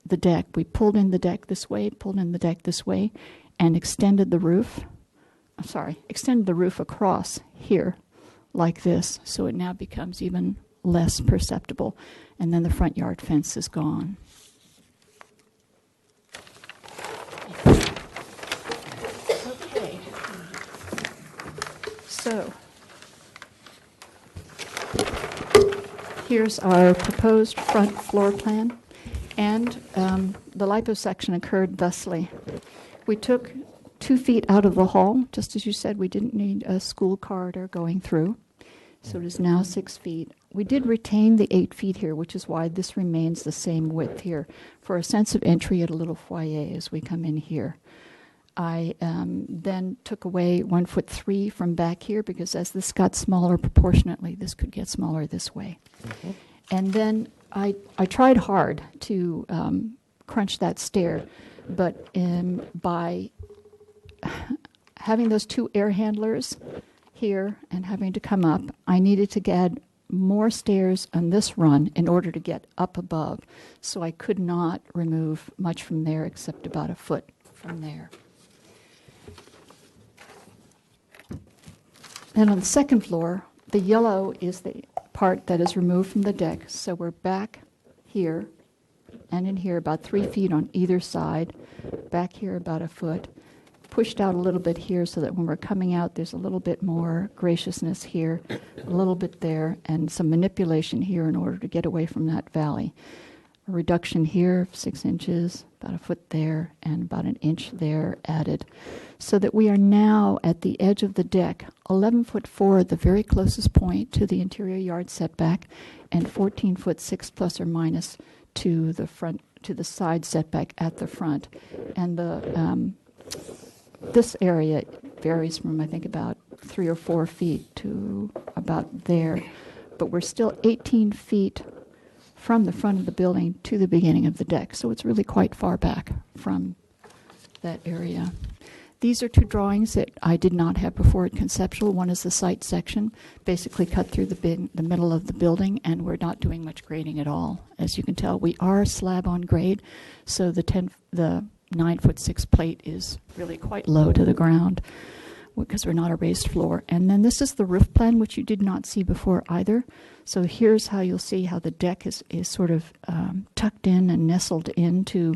the deck. We pulled in the deck this way, pulled in the deck this way, and extended the roof. Extended the roof across here like this, so it now becomes even less perceptible. And then the front yard fence is gone. Okay. So here's our proposed front floor plan. And the liposuction occurred thusly. We took 2 feet out of the hall. Just as you said, we didn't need a school corridor going through. So it is now 6 feet. We did retain the 8 feet here, which is why this remains the same width here, for a sense of entry at a little foyer as we come in here. I then took away 1'3" from back here, because as this got smaller proportionately, this could get smaller this way. And then I tried hard to crunch that stair, but by having those 2 air handlers here and having to come up, I needed to get more stairs on this run in order to get up above. So I could not remove much from there except about 1 foot from there. Then on the second floor, the yellow is the part that is removed from the deck. So we're back here and in here about 3 feet on either side, back here about 1 foot, pushed out a little bit here so that when we're coming out, there's a little bit more graciousness here, a little bit there, and some manipulation here in order to get away from that valley. A reduction here of 6 inches, about 1 foot there, and about 1 inch there added, so that we are now at the edge of the deck, 11'4" at the very closest point to the interior yard setback, and 14'6" plus or minus to the front, to the side setback at the front. And the this area varies from, I think, about 3 or 4 feet to about there, but we're still 18 feet from the front of the building to the beginning of the deck, so it's really quite far back from that area. These are 2 drawings that I did not have before at conceptual. One is the site section, basically cut through the middle of the building, and we're not doing much grading at all. As you can tell, we are slab on grade, so the 9'6" plate is really quite low to the ground because we're not a raised floor. And then this is the roof plan, which you did not see before either. So here's how you'll see how the deck is sort of tucked in and nestled into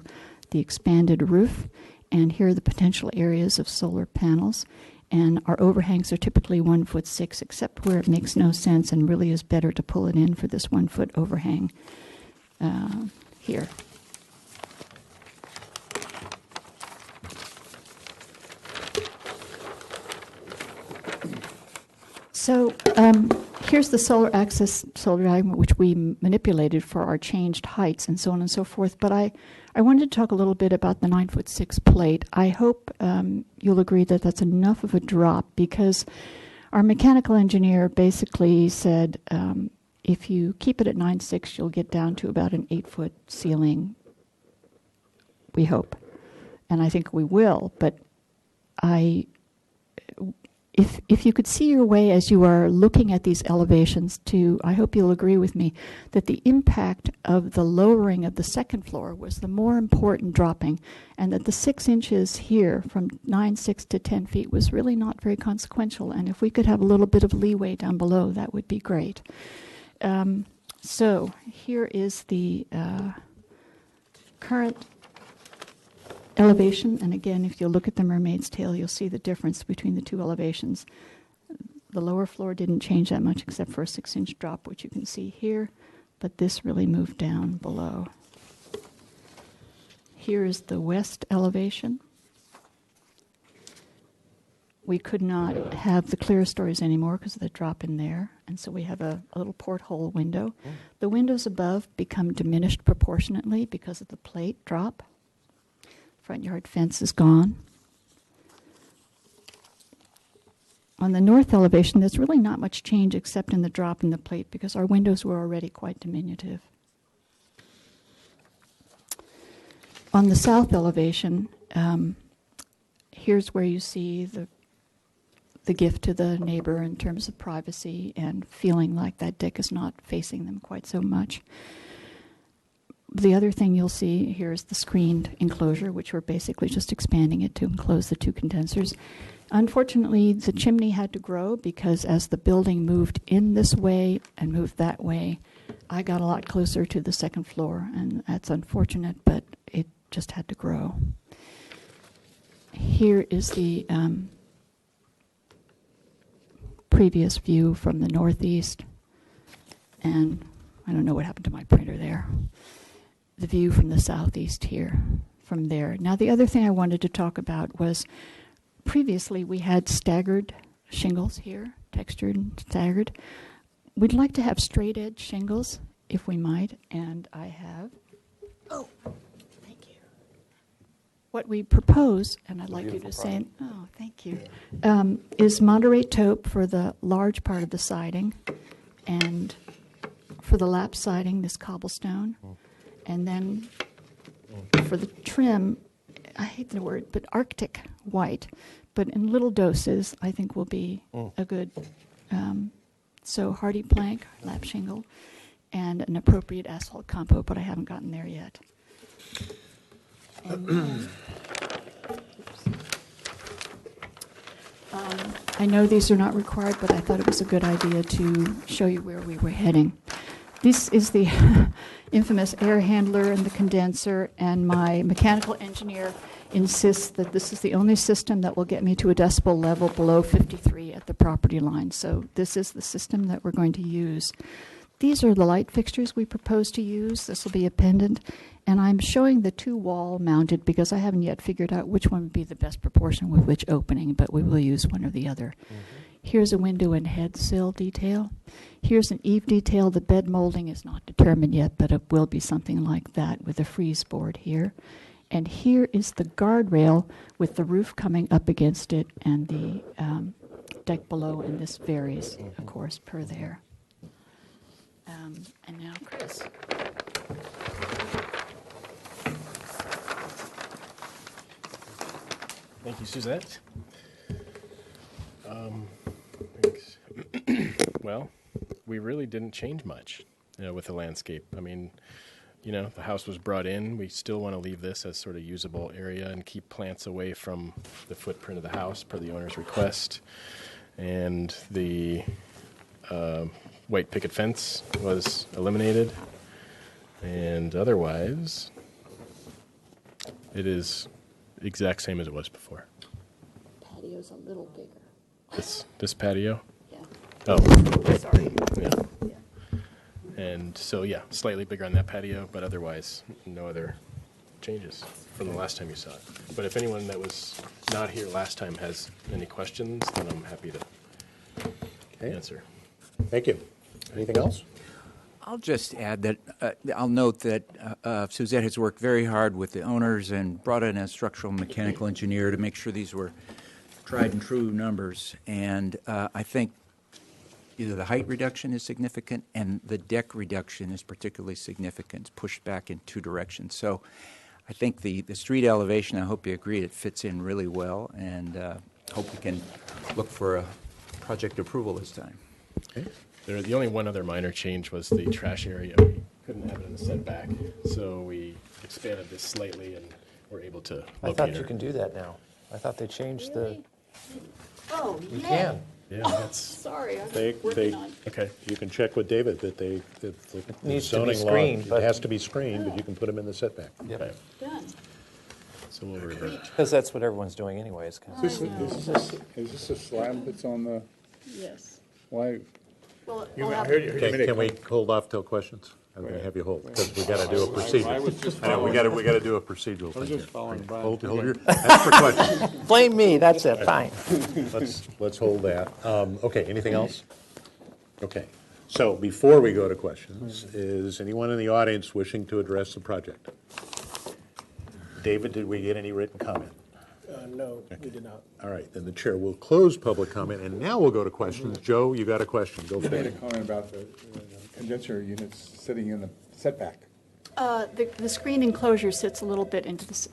the expanded roof. And here are the potential areas of solar panels. And our overhangs are typically 1'6", except where it makes no sense and really is better to pull it in for this 1 foot overhang here. So here's the solar axis solar diagram, which we manipulated for our changed heights and so on and so forth. But I wanted to talk a little bit about the 9'6" plate. I hope you'll agree that that's enough of a drop, because our mechanical engineer basically said if you keep it at 9'6", you'll get down to about an 8-foot ceiling, we hope. And I think we will, but if you could see your way as you are looking at these elevations to, I hope you'll agree with me, that the impact of the lowering of the second floor was the more important dropping, and that the 6 inches here from 9'6" to 10 feet was really not very consequential. And if we could have a little bit of leeway down below, that would be great. So here is the current elevation, and again, if you look at the mermaid's tail, you'll see the difference between the 2 elevations. The lower floor didn't change that much except for a 6-inch drop, which you can see here, but this really moved down below. Here is the west elevation. we could not have the clerestories anymore because of the drop in there, and so we have a little porthole window. The windows above become diminished proportionately because of the plate drop. Front yard fence is gone. On the north elevation, there's really not much change except in the drop in the plate because our windows were already quite diminutive. On the south elevation, here's where you see the gift to the neighbor in terms of privacy and feeling like that deck is not facing them quite so much. The other thing you'll see here is the screened enclosure, which we're basically just expanding it to enclose the two condensers. Unfortunately, the chimney had to grow because as the building moved in this way and moved that way, I got a lot closer to the second floor, and that's unfortunate, but it just had to grow. Here is the previous view from the northeast, and I don't know what happened to my printer there. The view from the southeast here, from there. Now, the other thing I wanted to talk about was previously we had staggered shingles here, textured and staggered. We'd like to have straight edge shingles, if we might, and I have. Oh, thank you. What we propose, and I'd like you to say, oh, thank you, is moderate taupe for the large part of the siding, and for the lap siding, this cobblestone, and then for the trim, I hate the word, but Arctic white, but in little doses, I think will be a good, so hardy plank, lap shingle, and an appropriate asphalt compo, but I haven't gotten there yet. I know these are not required, but I thought it was a good idea to show you where we were heading. This is the infamous air handler and the condenser, and my mechanical engineer insists that this is the only system that will get me to a decibel level below 53 at the property line. So this is the system that we're going to use. These are the light fixtures we propose to use. This will be a pendant, and I'm showing the two wall mounted because I haven't yet figured out which one would be the best proportion with which opening, but we will use one or the other. Here's a window and head sill detail. Here's an eave detail. The bed molding is not determined yet, but it will be something like that with a frieze board here. And here is the guardrail with the roof coming up against it and the deck below, and this varies, of course, per there. And now, Chris. Thank you, Suzette. Thanks. Well, we really didn't change much, with the landscape. I mean, the house was brought in. We still want to leave this as sort of usable area and keep plants away from the footprint of the house per the owner's request. And the white picket fence was eliminated. And otherwise, it is exact same as it was before. Patio's a little bigger. This patio? Yeah. Oh. Sorry. Yeah. And so, yeah, slightly bigger on that patio, but otherwise, no other changes from the last time you saw it. But if anyone that was not here last time has any questions, then I'm happy to answer. Thank you. Anything else? I'll just add that I'll note that Suzette has worked very hard with the owners and brought in a structural mechanical engineer to make sure these were tried and true numbers. And I think either the height reduction is significant and the deck reduction is particularly significant. It's pushed back in two directions. So I think the street elevation, I hope you agree, it fits in really well, and hope we can look for a project approval this time. Okay. The only one other minor change was the trash area. We couldn't have it in the setback, so we expanded this slightly and were able to locate her. I thought you can do that now. I thought they changed the... Oh, You can. Yeah, that's... Sorry, I'm They, working on. okay, you can check with David that the needs to be zoning law, screened, but- it has to be screened, but you can put them in the setback. Okay. Done. So we'll revert. Because that's what everyone's doing anyways. Is this a slab that's on the, Yes. why? Well, Can we hold off till questions? I'm going to have you hold, because we got to do a procedure. I was just I know, we got following- to do a procedural I thing was here. just following Brian. Hold your, that's for questions. Blame me, that's it, fine. Let's hold that. Okay, anything else? Okay, so before we go to questions, is anyone in the audience wishing to address the project? David, did we get any written comment? No, we did not. All right, then the chair will close public comment, and now we'll go to questions. Joe, you got a question, go You for made a it. comment about the condenser units sitting in the setback. The screened enclosure sits a little bit into the,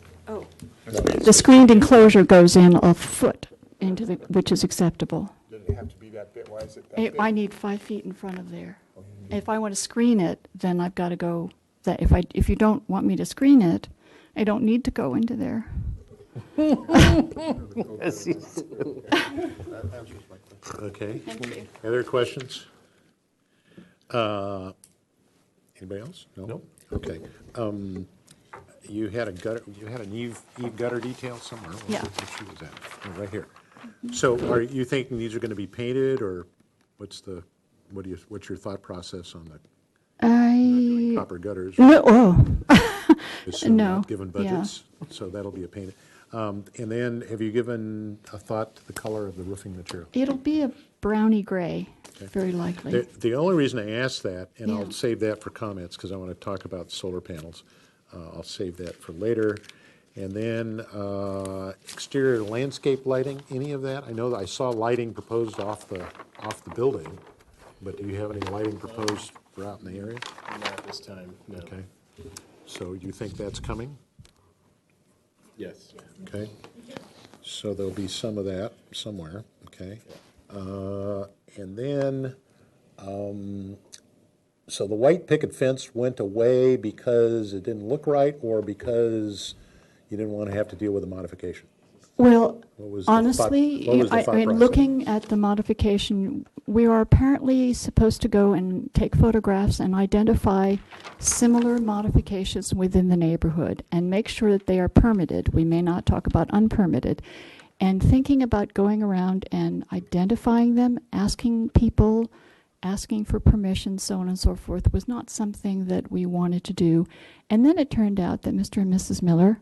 the screened enclosure goes in a foot into the, which is acceptable. Does it have to be that big? Why is it that big? I need 5 feet in front of there. If I want to screen it, then I've got to go, that if you don't want me to screen it, I don't need to go into there. Okay. Thank you. Other questions? Anybody else? No? Okay. You had a gutter, you had an eve gutter detail somewhere? Yeah. Where she was at? Oh, right here. So are you thinking these are going to be painted, or what's your thought process on the copper gutters? No, Assume no, not given budgets, so that'll be a painted. And then, have you given a thought to the color of the roofing material? it'll be a browny gray, very likely. The only reason I ask that, and Yeah. I'll save that for comments, because I want to talk about solar panels. I'll save that for later. And then exterior landscape lighting, any of that? I know that I saw lighting proposed off the building, but do you have any lighting proposed for out in the area? Not at this time, no. Okay. So you think that's coming? Yes. Okay. So there'll be some of that somewhere, okay? And then, so the white picket fence went away because it didn't look right, or because you didn't want to have to deal with the modification? Well, What was the thought- honestly, what was the I thought mean, process? looking at the modification, we are apparently supposed to go and take photographs and identify similar modifications within the neighborhood and make sure that they are permitted. We may not talk about unpermitted. And thinking about going around and identifying them, asking people, asking for permission, so on and so forth, was not something that we wanted to do. And then it turned out that Mr. and Mrs. Miller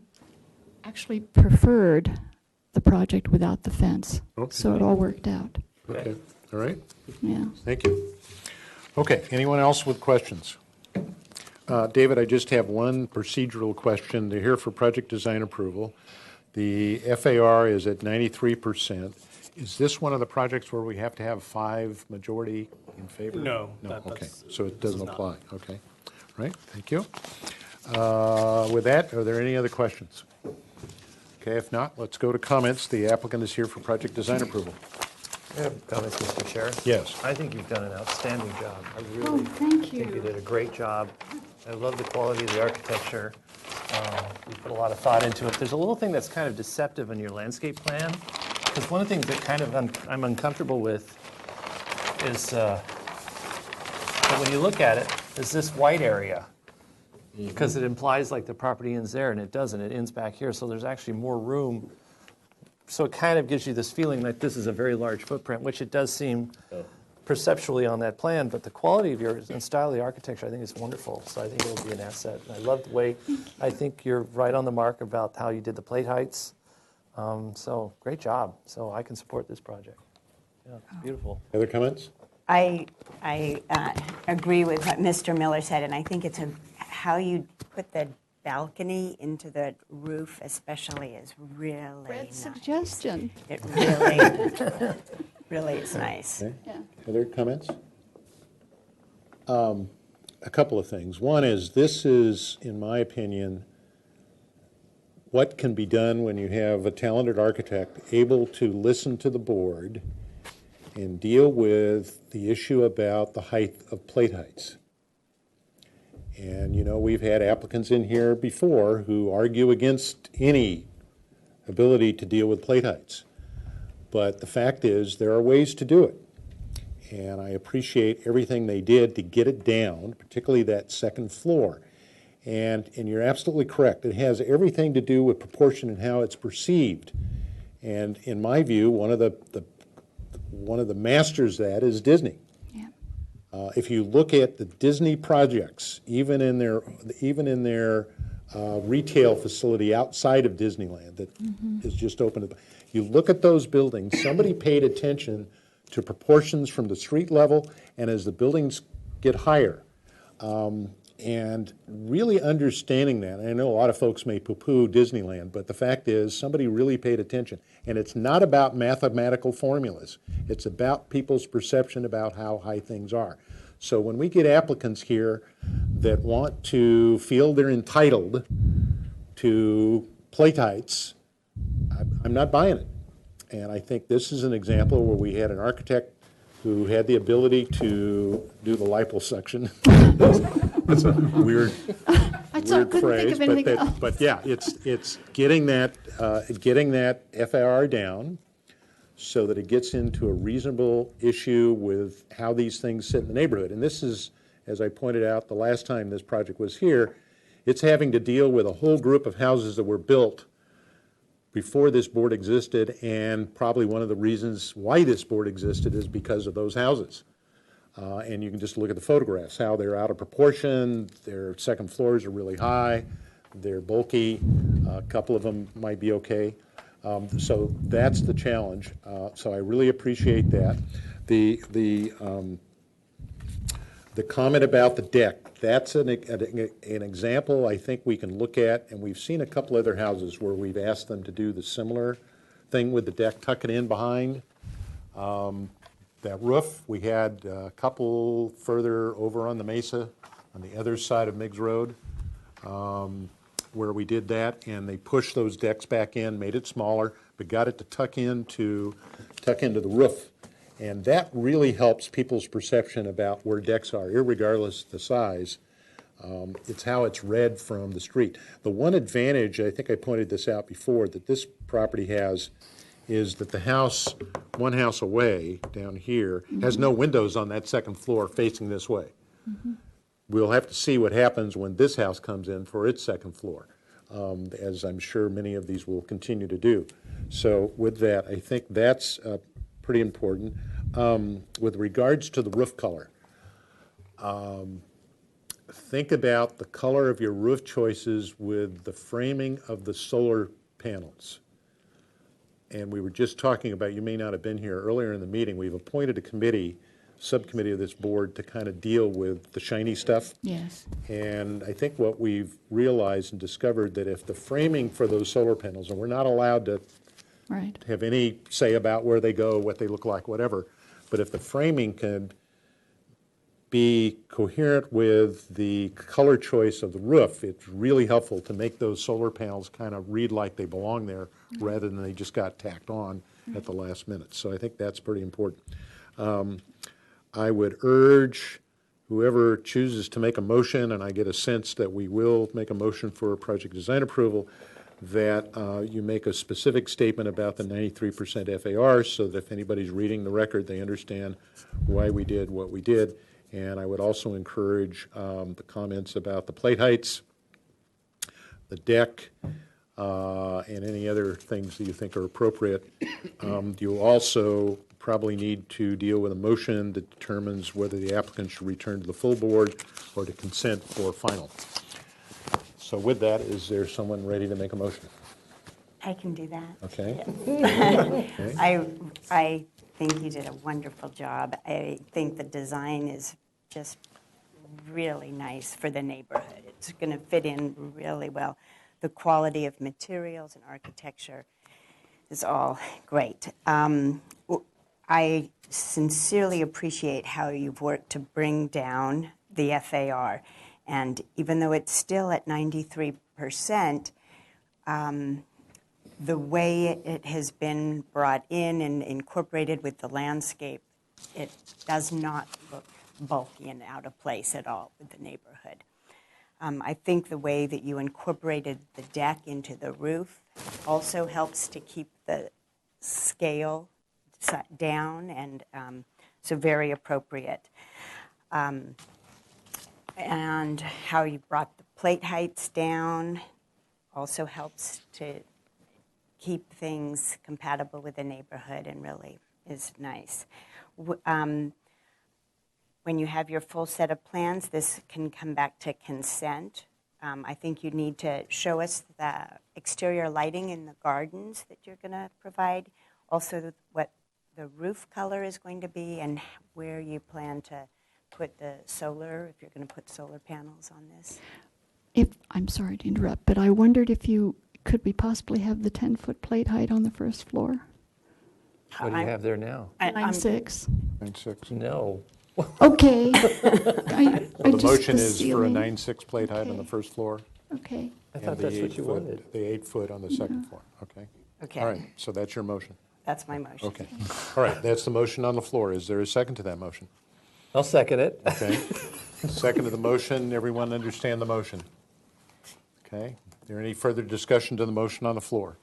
actually preferred the project without the fence. Okay. So it all worked out. Okay, all right. Yeah. Thank you. Okay, anyone else with questions? David, I just have one procedural question. They're here for project design approval. The FAR is at 93%. Is this one of the projects where we have to have 5 majority in favor? No, No, that- okay, that's- so it this doesn't is not. apply, okay. Right, thank you. With that, are there any other questions? Okay, if not, let's go to comments. The applicant is here for project design approval. I have comments, Mr. Chair. Yes. I think you've done an outstanding job. I Oh, really thank think you you. did a great job. I love the quality of the architecture. You put a lot of thought into it. There's a little thing that's kind of deceptive in your landscape plan, because one of the things that kind of I'm uncomfortable with is that when you look at it, is this white area. Because it implies like the property ends there, and it doesn't. It ends back here, so there's actually more room. So it kind of gives you this feeling like this is a very large footprint, which it does seem perceptually on that plan, but the quality of yours and style of the architecture, I think, is wonderful. So I think it'll be an asset. And I love the way, I think you're right on the mark about how you did the plate heights. So great job. So I can support this project. Yeah, it's beautiful. Other comments? I agree with what Mr. Miller said, and I think it's how you put the balcony into the roof especially is really Great nice. suggestion. It really, really is nice. Okay. Yeah. Other comments? A couple of things. One is, this is, in my opinion, what can be done when you have a talented architect able to listen to the board and deal with the issue about the height of plate heights. And, you know, we've had applicants in here before who argue against any ability to deal with plate heights. But the fact is, there are ways to do it. And I appreciate everything they did to get it down, particularly that second floor. And you're absolutely correct. It has everything to do with proportion and how it's perceived. And in my view, one of the masters of that is Disney. Yeah. If you look at the Disney projects, even in their retail facility outside of Disneyland that is just opened, you look at those buildings, somebody paid attention to proportions from the street level and as the buildings get higher. And really understanding that, and I know a lot of folks may poo-poo Disneyland, but the fact is somebody really paid attention. And it's not about mathematical formulas. It's about people's perception about how high things are. So when we get applicants here that want to feel they're entitled to plate heights, I'm not buying it. And I think this is an example where we had an architect who had the ability to do the liposuction. That's a weird phrase, but yeah, it's getting that FAR down so that it gets into a reasonable issue with how these things sit in the neighborhood. And this is, as I pointed out the last time this project was here, it's having to deal with a whole group of houses that were built before this board existed, and probably one of the reasons why this board existed is because of those houses. And you can just look at the photographs, how they're out of proportion, their second floors are really high, they're bulky, a couple of them might be okay. So that's the challenge. So I really appreciate that. The comment about the deck, that's an example I think we can look at, and we've seen a couple other houses where we've asked them to do the similar thing with the deck, tuck it in behind. That roof, we had a couple further over on the mesa, on the other side of Miggs Road, where we did that, and they pushed those decks back in, made it smaller, but got it to tuck into the roof. And that really helps people's perception about where decks are, irregardless of the size. It's how it's read from the street. The one advantage, I think I pointed this out before, that this property has is that the house, one house away down here, has no windows on that second floor facing this way. We'll have to see what happens when this house comes in for its second floor, as I'm sure many of these will continue to do. So with that, I think that's pretty important. With regards to the roof color, think about the color of your roof choices with the framing of the solar panels. And we were just talking about, you may not have been here earlier in the meeting, we've appointed a committee, subcommittee of this board to kind of deal with the shiny stuff. Yes. And I think what we've realized and discovered that if the framing for those solar panels, and we're not allowed to have any say about where they go, what they look like, whatever, but if the framing can be coherent with the color choice of the roof, it's really helpful to make those solar panels kind of read like they belong there rather than they just got tacked on at the last minute. So I think that's pretty important. I would urge whoever chooses to make a motion, and I get a sense that we will make a motion for project design approval, that you make a specific statement about the 93% FAR so that if anybody's reading the record, they understand why we did what we did. And I would also encourage the comments about the plate heights, the deck, and any other things that you think are appropriate. You'll also probably need to deal with a motion that determines whether the applicant should return to the full board or to consent for final. So with that, is there someone ready to make a motion? I can do that. Okay. I think you did a wonderful job. I think the design is just really nice for the neighborhood. It's going to fit in really well. The quality of materials and architecture is all great. I sincerely appreciate how you've worked to bring down the FAR. And even though it's still at 93%, the way it has been brought in and incorporated with the landscape, it does not look bulky and out of place at all with the neighborhood. I think the way that you incorporated the deck into the roof also helps to keep the scale down, and so very appropriate. And how you brought the plate heights down also helps to keep things compatible with the neighborhood and really is nice. When when you have your full set of plans, this can come back to consent. I think you need to show us the exterior lighting in the gardens that you're going to provide, also what the roof color is going to be, and where you plan to put the solar, if you're going to put solar panels on this. I'm sorry to interrupt, but I wondered if could we possibly have the 10-foot plate height on the first floor? What do you have there now? 9.6. 9.6. No. Okay. Well, the motion is for a 9.6 plate height on the first floor. Okay. I thought that's what you wanted. The 8 foot on the second floor, okay? Okay. All right, so that's your motion. That's my motion. Okay. All right, that's the motion on the floor. Is there a second to that motion? I'll second it. Okay. Second to the motion. Everyone understand the motion? Okay. Is there any further discussion to the motion on the floor?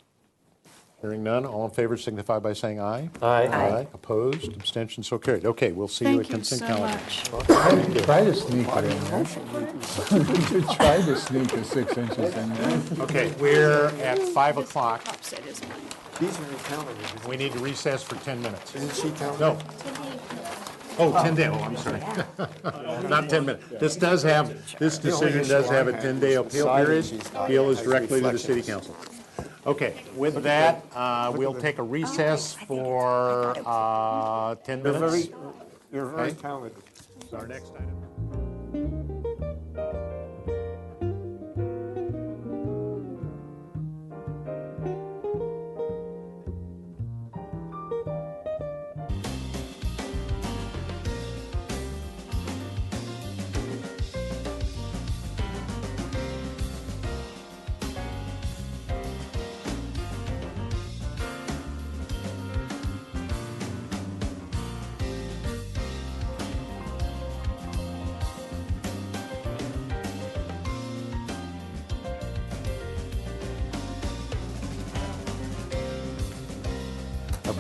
Hearing none, all in favor signify by saying aye. Aye. Aye. Opposed, abstention, so carried. Okay, we'll see you at Thank you consent so calendar. much. Try to sneak it in there. Try to sneak the 6 inches in there. Okay, we're at 5 o'clock. These are in calendar. We need to recess for 10 minutes. Isn't she calendar? No. Oh, 10 day, oh, I'm sorry. Not 10 minutes. This decision does have a 10-day appeal period. Appeal is directly to the city council. Okay, with that, we'll take a recess for 10 minutes. You're very talented. It's our next item.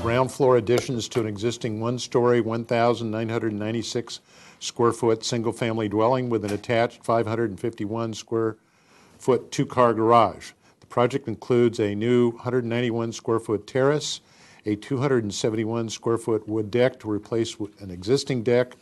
Ground floor additions to an existing one-story, 1,996 square foot single-family dwelling with an attached 551 square foot two-car garage. The project includes a new 191 square foot terrace, a 271 square foot wood deck to replace an existing deck,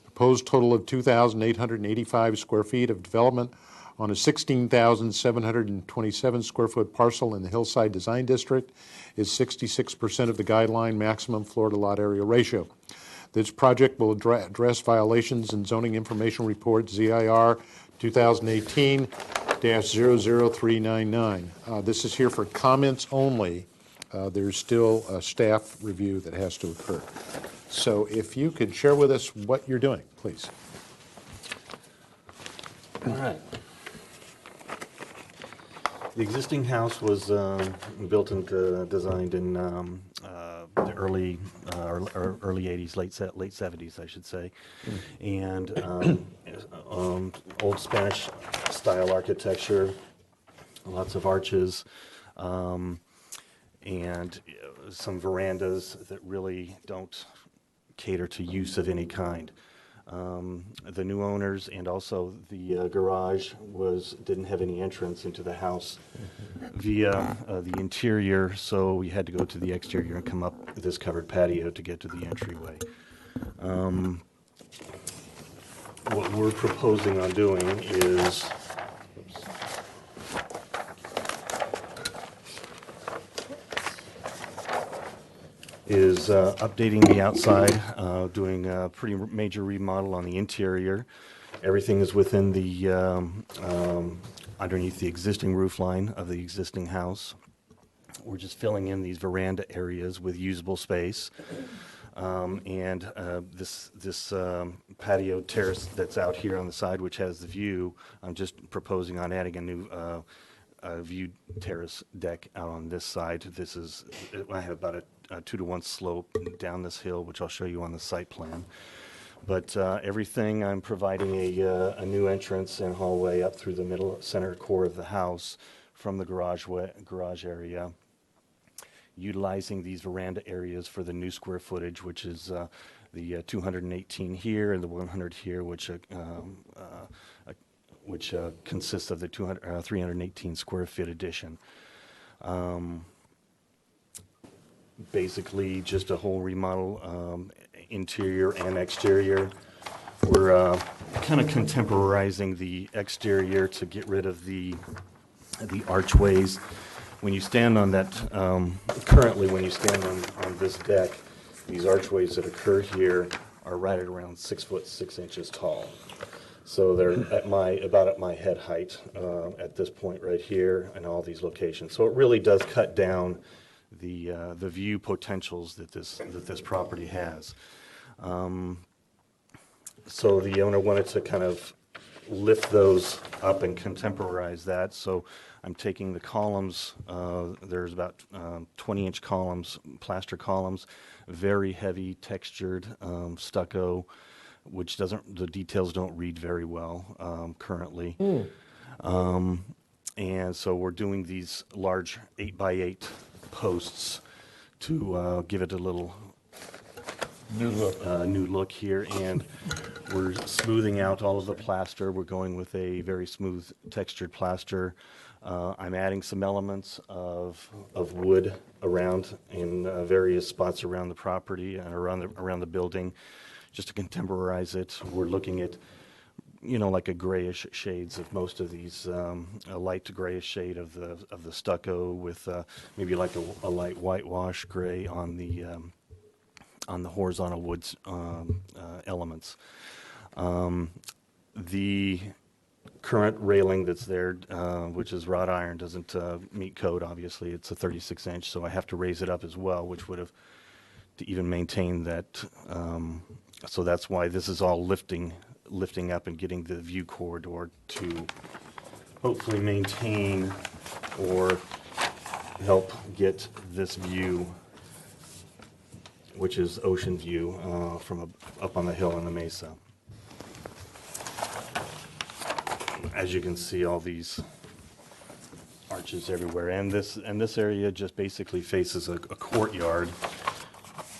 proposed total of 2,885 square feet of development on a 16,727 square foot parcel in the Hillside Design District, is 66% of the guideline maximum floor to lot area ratio. This project will address violations in Zoning Information Report ZIR 2018-00399. This is here for comments only. There's still a staff review that has to occur. So if you could share with us what you're doing, please. All right. The existing house was built and designed in the early 80s, late 70s, I should say, and old Spanish style architecture, lots of arches, and some verandas that really don't cater to use of any kind. The new owners and also the garage didn't have any entrance into the house via the interior, so we had to go to the exterior and come up this covered patio to get to the entryway. What we're proposing on doing is updating the outside, doing a pretty major remodel on the interior. Everything is within the underneath the existing roof line of the existing house. We're just filling in these veranda areas with usable space. This patio terrace that's out here on the side, which has the view, I'm just proposing on adding a new view terrace deck out on this side. I have about a 2-to-1 slope down this hill, which I'll show you on the site plan. But everything, I'm providing a new entrance and hallway up through the middle center core of the house from the garage area, utilizing these veranda areas for the new square footage, which is the 218 here and the 100 here, which consists of the 318 square foot addition. Basically, just a whole remodel, interior and exterior. we're kind of contemporizing the exterior to get rid of the archways. When you stand on that, currently when you stand on this deck, these archways that occur here are right at around 6 foot 6 inches tall. So they're about at my head height at this point right here and all these locations. So it really does cut down the view potentials that this property has. So the owner wanted to kind of lift those up and contemporize that. So I'm taking the columns, there's about 20-inch columns, plaster columns, very heavy textured stucco, which the details don't read very well currently. And so we're doing these large 8x8 posts to give it a little new look here, and we're smoothing out all of the plaster. We're going with a very smooth textured plaster. I'm adding some elements of wood around in various spots around the property and around the building, just to contemporize it. We're looking at, like a grayish shades of most of these, a light grayish shade of the stucco with maybe like a light whitewash gray on the horizontal woods elements. The current railing that's there, which is wrought iron, doesn't meet code, obviously. It's a 36-inch, so I have to raise it up as well, which would have to even maintain that. So that's why this is all lifting up and getting the view corridor to hopefully maintain or help get this view, which is ocean view from up on the hill in the mesa. As you can see, all these arches everywhere, and this area just basically faces a courtyard,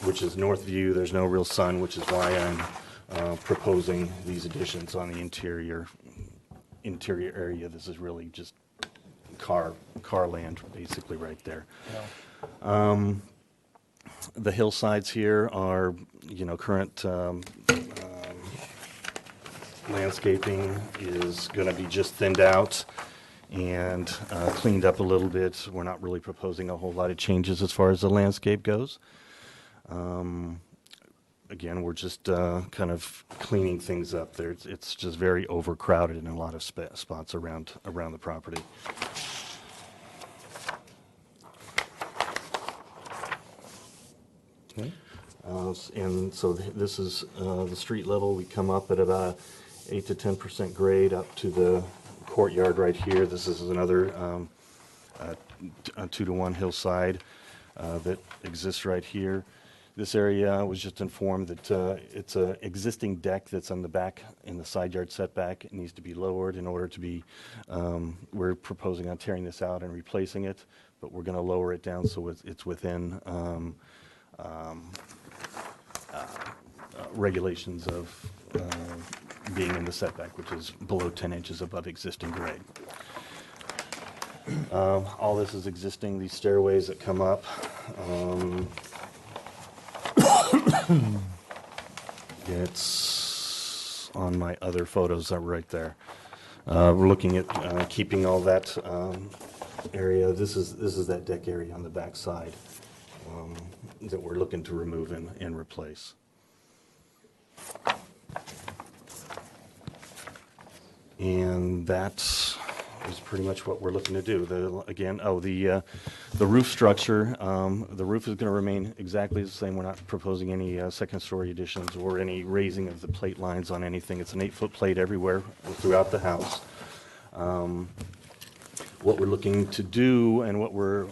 which is north view. There's no real sun, which is why I'm proposing these additions on the interior area. This is really just car land, basically, right there. Yeah. The hillsides here are, current landscaping is going to be just thinned out and cleaned up a little bit. We're not really proposing a whole lot of changes as far as the landscape goes. Again, we're just kind of cleaning things up there. It's just very overcrowded in a lot of spots around the property. Okay. And so this is the street level. We come up at about 8 to 10% grade up to the courtyard right here. This is another 2-to-1 hillside that exists right here. This area was just informed that it's an existing deck that's on the back in the side yard setback. It needs to be lowered in order to be, we're proposing on tearing this out and replacing it, but we're going to lower it down so it's within regulations of being in the setback, which is below 10 inches above existing grade. All this is existing, these stairways that come up. It's on my other photos right there. We're looking at keeping all that area. This is that deck area on the back side that we're looking to remove and replace. And that is pretty much what we're looking to do. The roof structure, the roof is going to remain exactly the same. We're not proposing any second-story additions or any raising of the plate lines on anything. It's an 8-foot plate everywhere throughout the house. What we're looking to do and what we're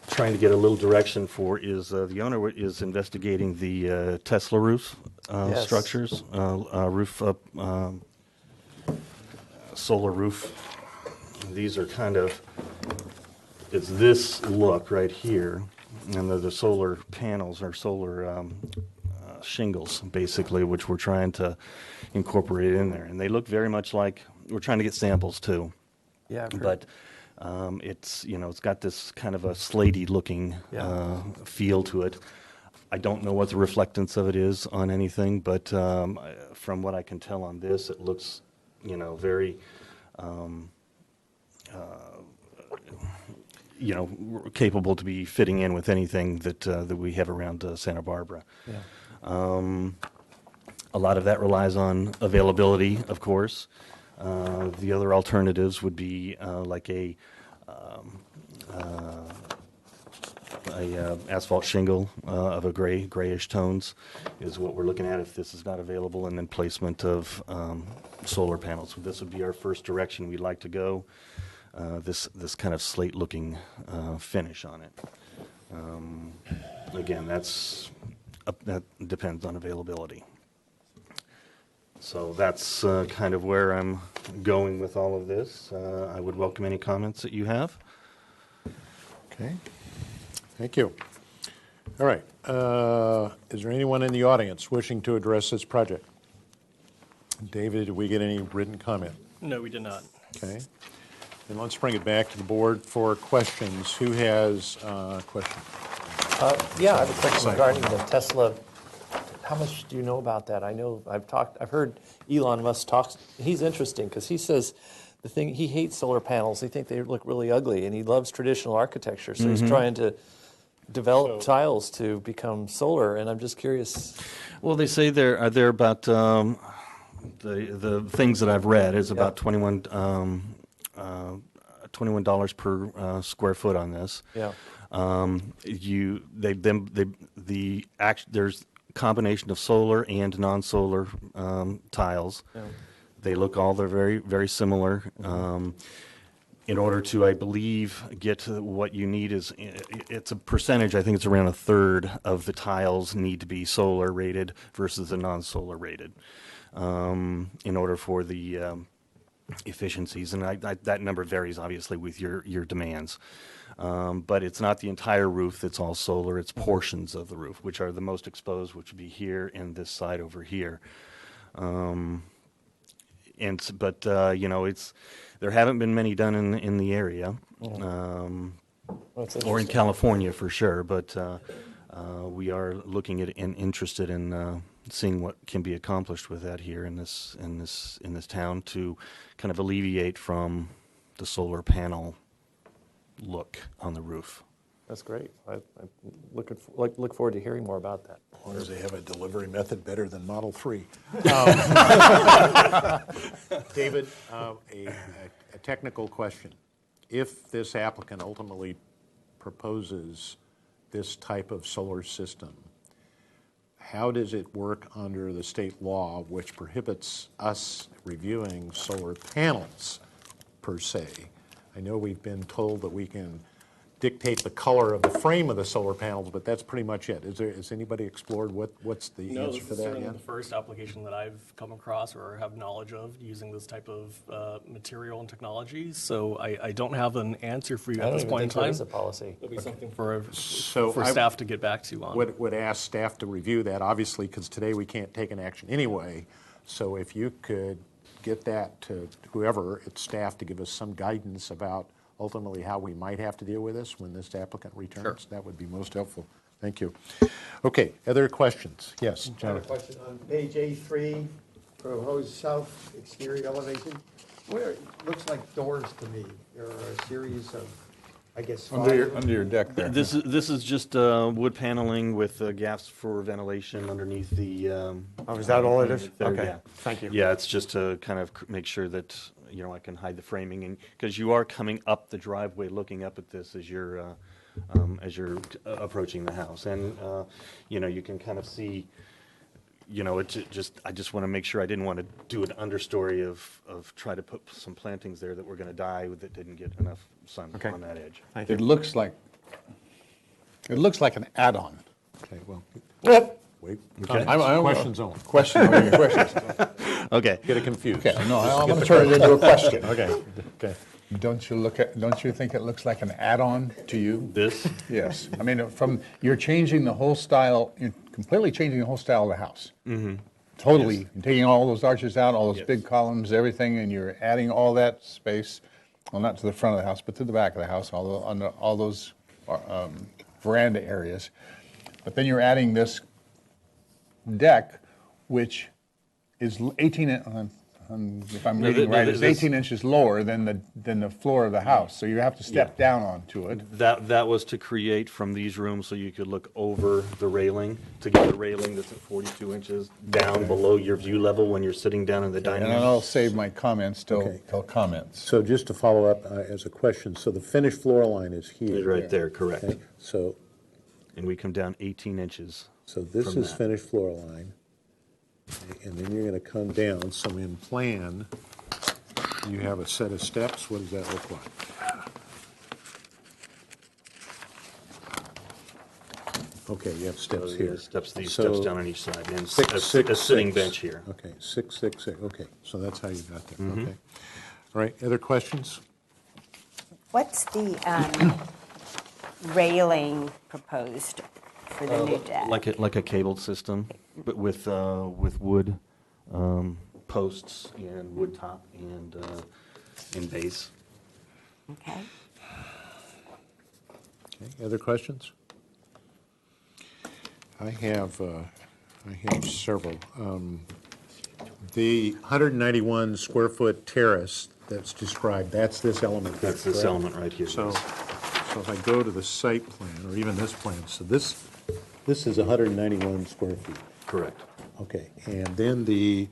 trying to get a little direction for is the owner is investigating the Tesla roof structures, roof up, solar roof. These are it's this look right here, and the solar panels are solar shingles, basically, which we're trying to incorporate in there. And they look very much like, we're trying to get samples too. Yeah. But it's got this kind of a slatey looking feel to it. I don't know what the reflectance of it is on anything, but from what I can tell on this, it looks, very, capable to be fitting in with anything that we have around Santa Barbara. Yeah. A lot of that relies on availability, of course. The other alternatives would be like a asphalt shingle of a grayish tones is what we're looking at if this is not available, and then placement of solar panels. So this would be our first direction we'd like to go. This kind of slate looking finish on it. Again, that depends on availability. So that's kind of where I'm going with all of this. I would welcome any comments that you have. Okay. Thank you. All right. Is there anyone in the audience wishing to address this project? David, did we get any written comment? No, we did not. Okay. Then let's bring it back to the board for questions. Who has questions? Yeah, I have a question regarding the Tesla. How much do you know about that? I know I've heard Elon Musk talk. He's interesting because he says he hates solar panels. He thinks they look really ugly, and he loves traditional architecture. So he's trying to develop tiles to become solar, and I'm just curious. Well, they say they're about the things that I've read is about $21 per square foot on this. Yeah. There's a combination of solar and non-solar tiles. Yeah. They look they're very, very similar. In order to, I believe, get to what you need it's a percentage. I think it's around a third of the tiles need to be solar rated versus the non-solar rated in order for the efficiencies. And that number varies, obviously, with your demands. But it's not the entire roof that's all solar. It's portions of the roof, which are the most exposed, which would be here and this side over here. There haven't been many done in the area, or in California for sure. But we are looking at and interested in seeing what can be accomplished with that here in this town to kind of alleviate from the solar panel look on the roof. That's great. I look forward to hearing more about that. As long as they have a delivery method better than Model 3. David, a technical question. If this applicant ultimately proposes this type of solar system, how does it work under the state law which prohibits us reviewing solar panels per se? I know we've been told that we can dictate the color of the frame of the solar panels, but that's pretty much it. Has anybody explored what's the answer No, this for is that certainly yet? the first application that I've come across or have knowledge of using this type of material and technology. So I don't have an answer for you I at don't this even point in think there time. is a policy. It'll be something for I staff to get back to on. Would ask staff to review that, obviously, because today we can't take an action anyway. So if you could get that to whoever at staff to give us some guidance about ultimately how we might have to deal with this when this applicant returns, that would be most helpful. Thank you. Okay, other questions? Yes, I have a Jonathan. question on page A3, proposed south exterior elevation. Where it looks like doors to me. There are a series of, I guess, five of them. Under your deck there. This is just wood paneling with gaps for ventilation underneath the. Oh, is that all it is? There, Okay, yeah. thank you. Yeah, it's just to kind of make sure that I can hide the framing, and because you are coming up the driveway, looking up at this as you're approaching the house, and you can kind of see. I just want to make sure I didn't want to do an understory of try to put some plantings there that were going to die that didn't get enough sun on that edge. It looks like an add-on. Okay, well. Wait. Okay. Questions only. Questions. Okay. Get it confused. Okay, no, I'm going to turn it into a question. Okay. Don't you think it looks like an add-on to you? This? Yes. I mean, you're changing the whole style, you're completely changing the whole style of the house. Mm-hmm. Totally. You're taking all those arches out, all those big columns, everything, and you're adding all that space, well, not to the front of the house, but to the back of the house, all those veranda areas. But then you're adding this deck, which is 18, if I'm reading right, is 18 inches lower than the floor of the house. So you have to step down onto it. That was to create from these rooms so you could look over the railing, to get the railing that's at 42 inches down below your view level when you're sitting down in the dining And room. I'll save my comments till comments. So just to follow up as a question, so the finished floor line is here. Is right there, correct. Okay, So, And we come down 18 inches. so this from is that. finished floor line. Okay, and then you're going to come down, so in plan, you have a set of steps. What does that look like? Okay, you have steps here. Steps, these So, steps down on each side, and six, a six, sitting six. bench here. Okay, 6, 6, 6, okay, so that's how you got there, Mhm. okay. All right, other questions? What's the railing proposed for the new deck? Like a cable system, but with wood posts and wood top and base. Okay. Okay, other questions? I have several. The 191 square foot terrace that's described, that's this element here, That's this correct? element right here. So if I go to the site plan, or even this plan, so this is 191 square feet. Correct. Okay, and then the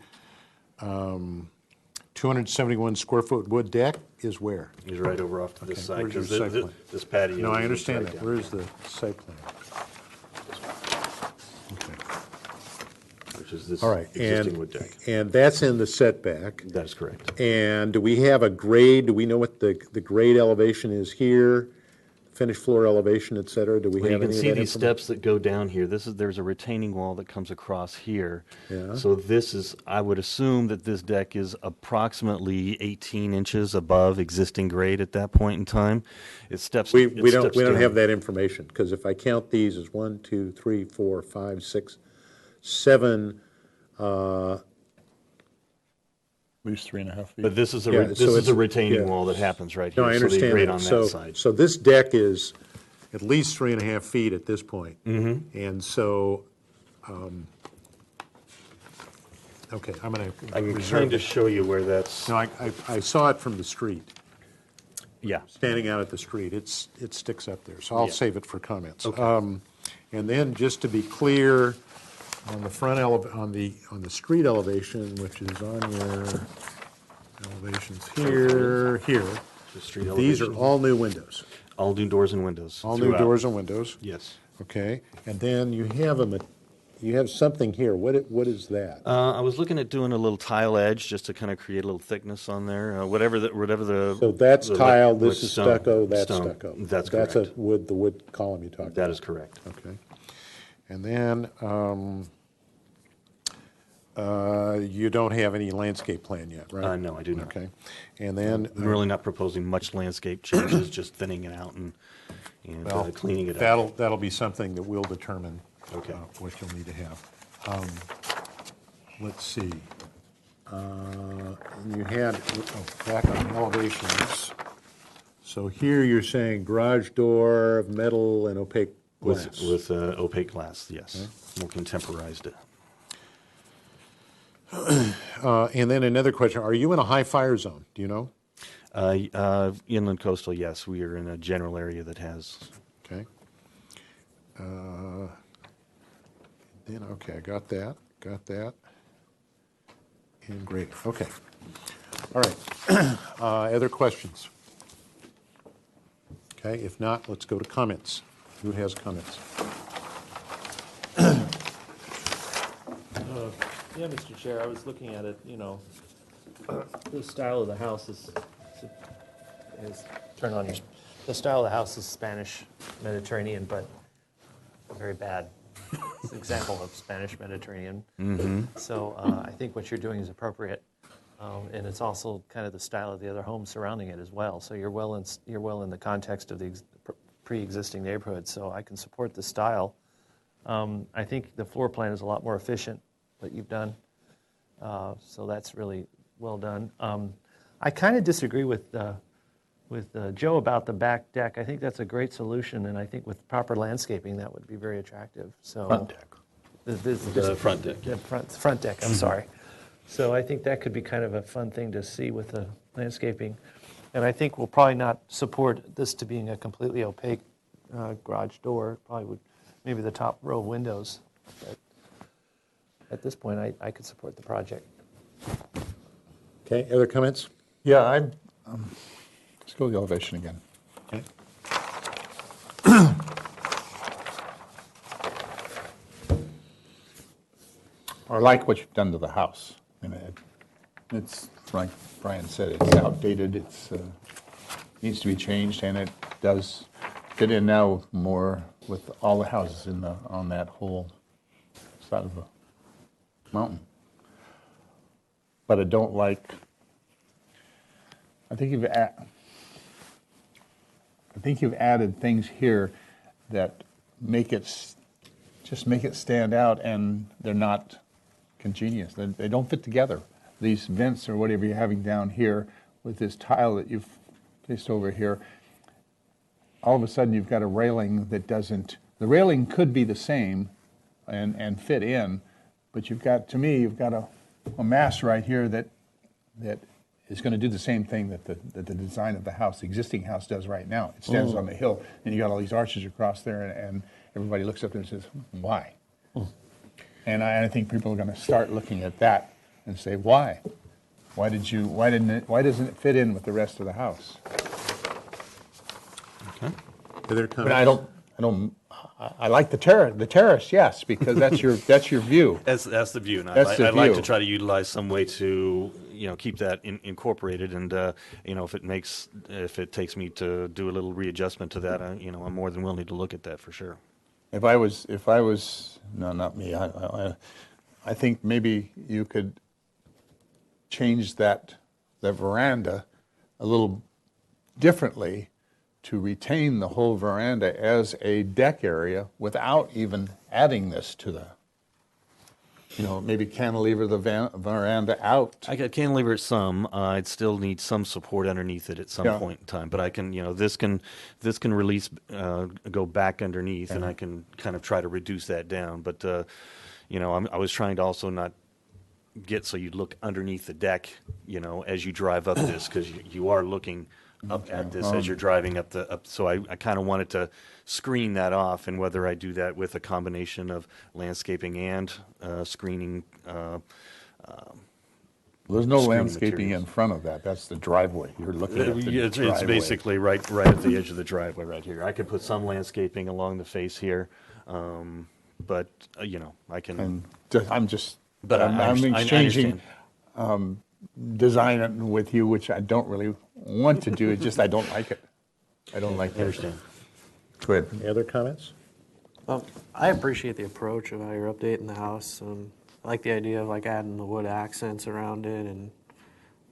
271 square foot wood deck is where? Is right over off to this side, Where's your 'cause site thi- plan? this patio No, I is understand right that. down. Where's the site plan? Okay. Which is this All right, existing wood deck. and that's in the setback. That is correct. And do we have a grade, do we know what the grade elevation is here? Finished floor elevation, et cetera? Do we Well, have you any can of see that these information? steps that go down here. There's a retaining wall that comes across here. Yeah. So this is, I would assume that this deck is approximately 18 inches above existing grade at that point in time. It steps. We it don't steps down. have that information, because if I count these as 1, 2, 3, 4, 5, 6, 7, At least 3.5 feet. But this is Yeah, this so is it's- a retaining yeah. wall that happens right here. No, I So they understand grade that. on So, that side. so this deck is at least 3.5 feet at this point. Mm-hmm. And so, okay, I'm going to I can reserve kind of it. show you where that's. No, I saw it from the street, Yeah. standing out at the street. It sticks up there, so I'll Yeah. save it for comments. Okay. And then, just to be clear, on the front on the street elevation, which is on your elevations here, The street these are elevation. all new windows. All new doors and windows. All new throughout. doors and windows. Yes. Okay, and then you have something here. What is that? I was looking at doing a little tile edge just to kind of create a little thickness on there. Whatever the. So that's the tile, wet this is stone- stucco, that's stone. stucco. That's That's correct. the wood column you talked about. That is correct. Okay. And then, you don't have any landscape plan yet, right? No, I do not. Okay. And then. I'm really not proposing much landscape changes, just thinning it out and Well, cleaning it up. that'll be something that we'll determine. Okay. What you'll need to have. Let's see. You had, back on elevations. So here you're saying garage door of metal and opaque glass. With opaque glass, yes. More contemporized it. And then another question, are you in a high fire zone? Do you know? Inland coastal, yes. We are in a general area that has. Okay. Then, okay, I got that. And great, okay. All right. Other questions? Okay, if not, let's go to comments. Who has comments? Yeah, Mr. Chair, I was looking at it, the style of the house is turn on your, the style of the house is Spanish Mediterranean, but very bad. It's an example of Spanish Mediterranean. Mhm. So I think what you're doing is appropriate. And it's also kind of the style of the other homes surrounding it as well. So you're well in the context of the pre-existing neighborhood. So I can support the style. I think the floor plan is a lot more efficient, what you've done. So that's really well done. I kind of disagree with Joe about the back deck. I think that's a great solution, and I think with proper landscaping, that would be very attractive. So Front deck. The front deck. The front deck, I'm sorry. So I think that could be kind of a fun thing to see with the landscaping. And I think we'll probably not support this to being a completely opaque garage door. Probably would, maybe the top row of windows. But at this point, I could support the project. Okay, other comments? Yeah, let's go to the elevation again. Okay. I like what you've done to the house. It's like Brian said, it's outdated, it's needs to be changed, and it does fit in now more with all the houses on that whole side of the mountain. But I don't like. I think you've added things here that make it stand out, and they're not congenious. They don't fit together. These vents or whatever you're having down here with this tile that you've placed over here, all of a sudden you've got a railing that doesn't. The railing could be the same and fit in, but you've got a mass right here that is going to do the same thing that the design of the house, the existing house, does right now. It stands on the hill, and you got all these arches across there, and everybody looks up there and says, "Why?" And I think people are going to start looking at that and say, "Why? Why doesn't it fit in with the rest of the house?" Okay. Other comments? But I like the terrace, yes, because that's your view. That's the view, and That's the I'd like view. to try to utilize some way to keep that incorporated, and if it takes me to do a little readjustment to that, I'm more than willing to look at that for sure. If I was, no, not me. I think maybe you could change the veranda a little differently to retain the whole veranda as a deck area without even adding this to maybe cantilever the veranda out. I could cantilever it some. I'd still need some support underneath it at some point in time. But I can, this can release, go back underneath, and I can kind of try to reduce that down. But I was trying to also not get so you'd look underneath the deck, as you drive up this, because you are looking up at this as you're driving up so I kind of wanted to screen that off, and whether I do that with a combination of landscaping and screening. There's no screening landscaping materials. in front of that. That's the driveway. You're looking at the It's driveway. basically right at the edge of the driveway right here. I could put some landscaping along the face here, but I can. But I'm I exchanging understand. design with you, which I don't really want to do. It's just I don't like it. I don't like it. I understand. Go ahead. Any other comments? I appreciate the approach of how you're updating the house. I like the idea of adding the wood accents around it, and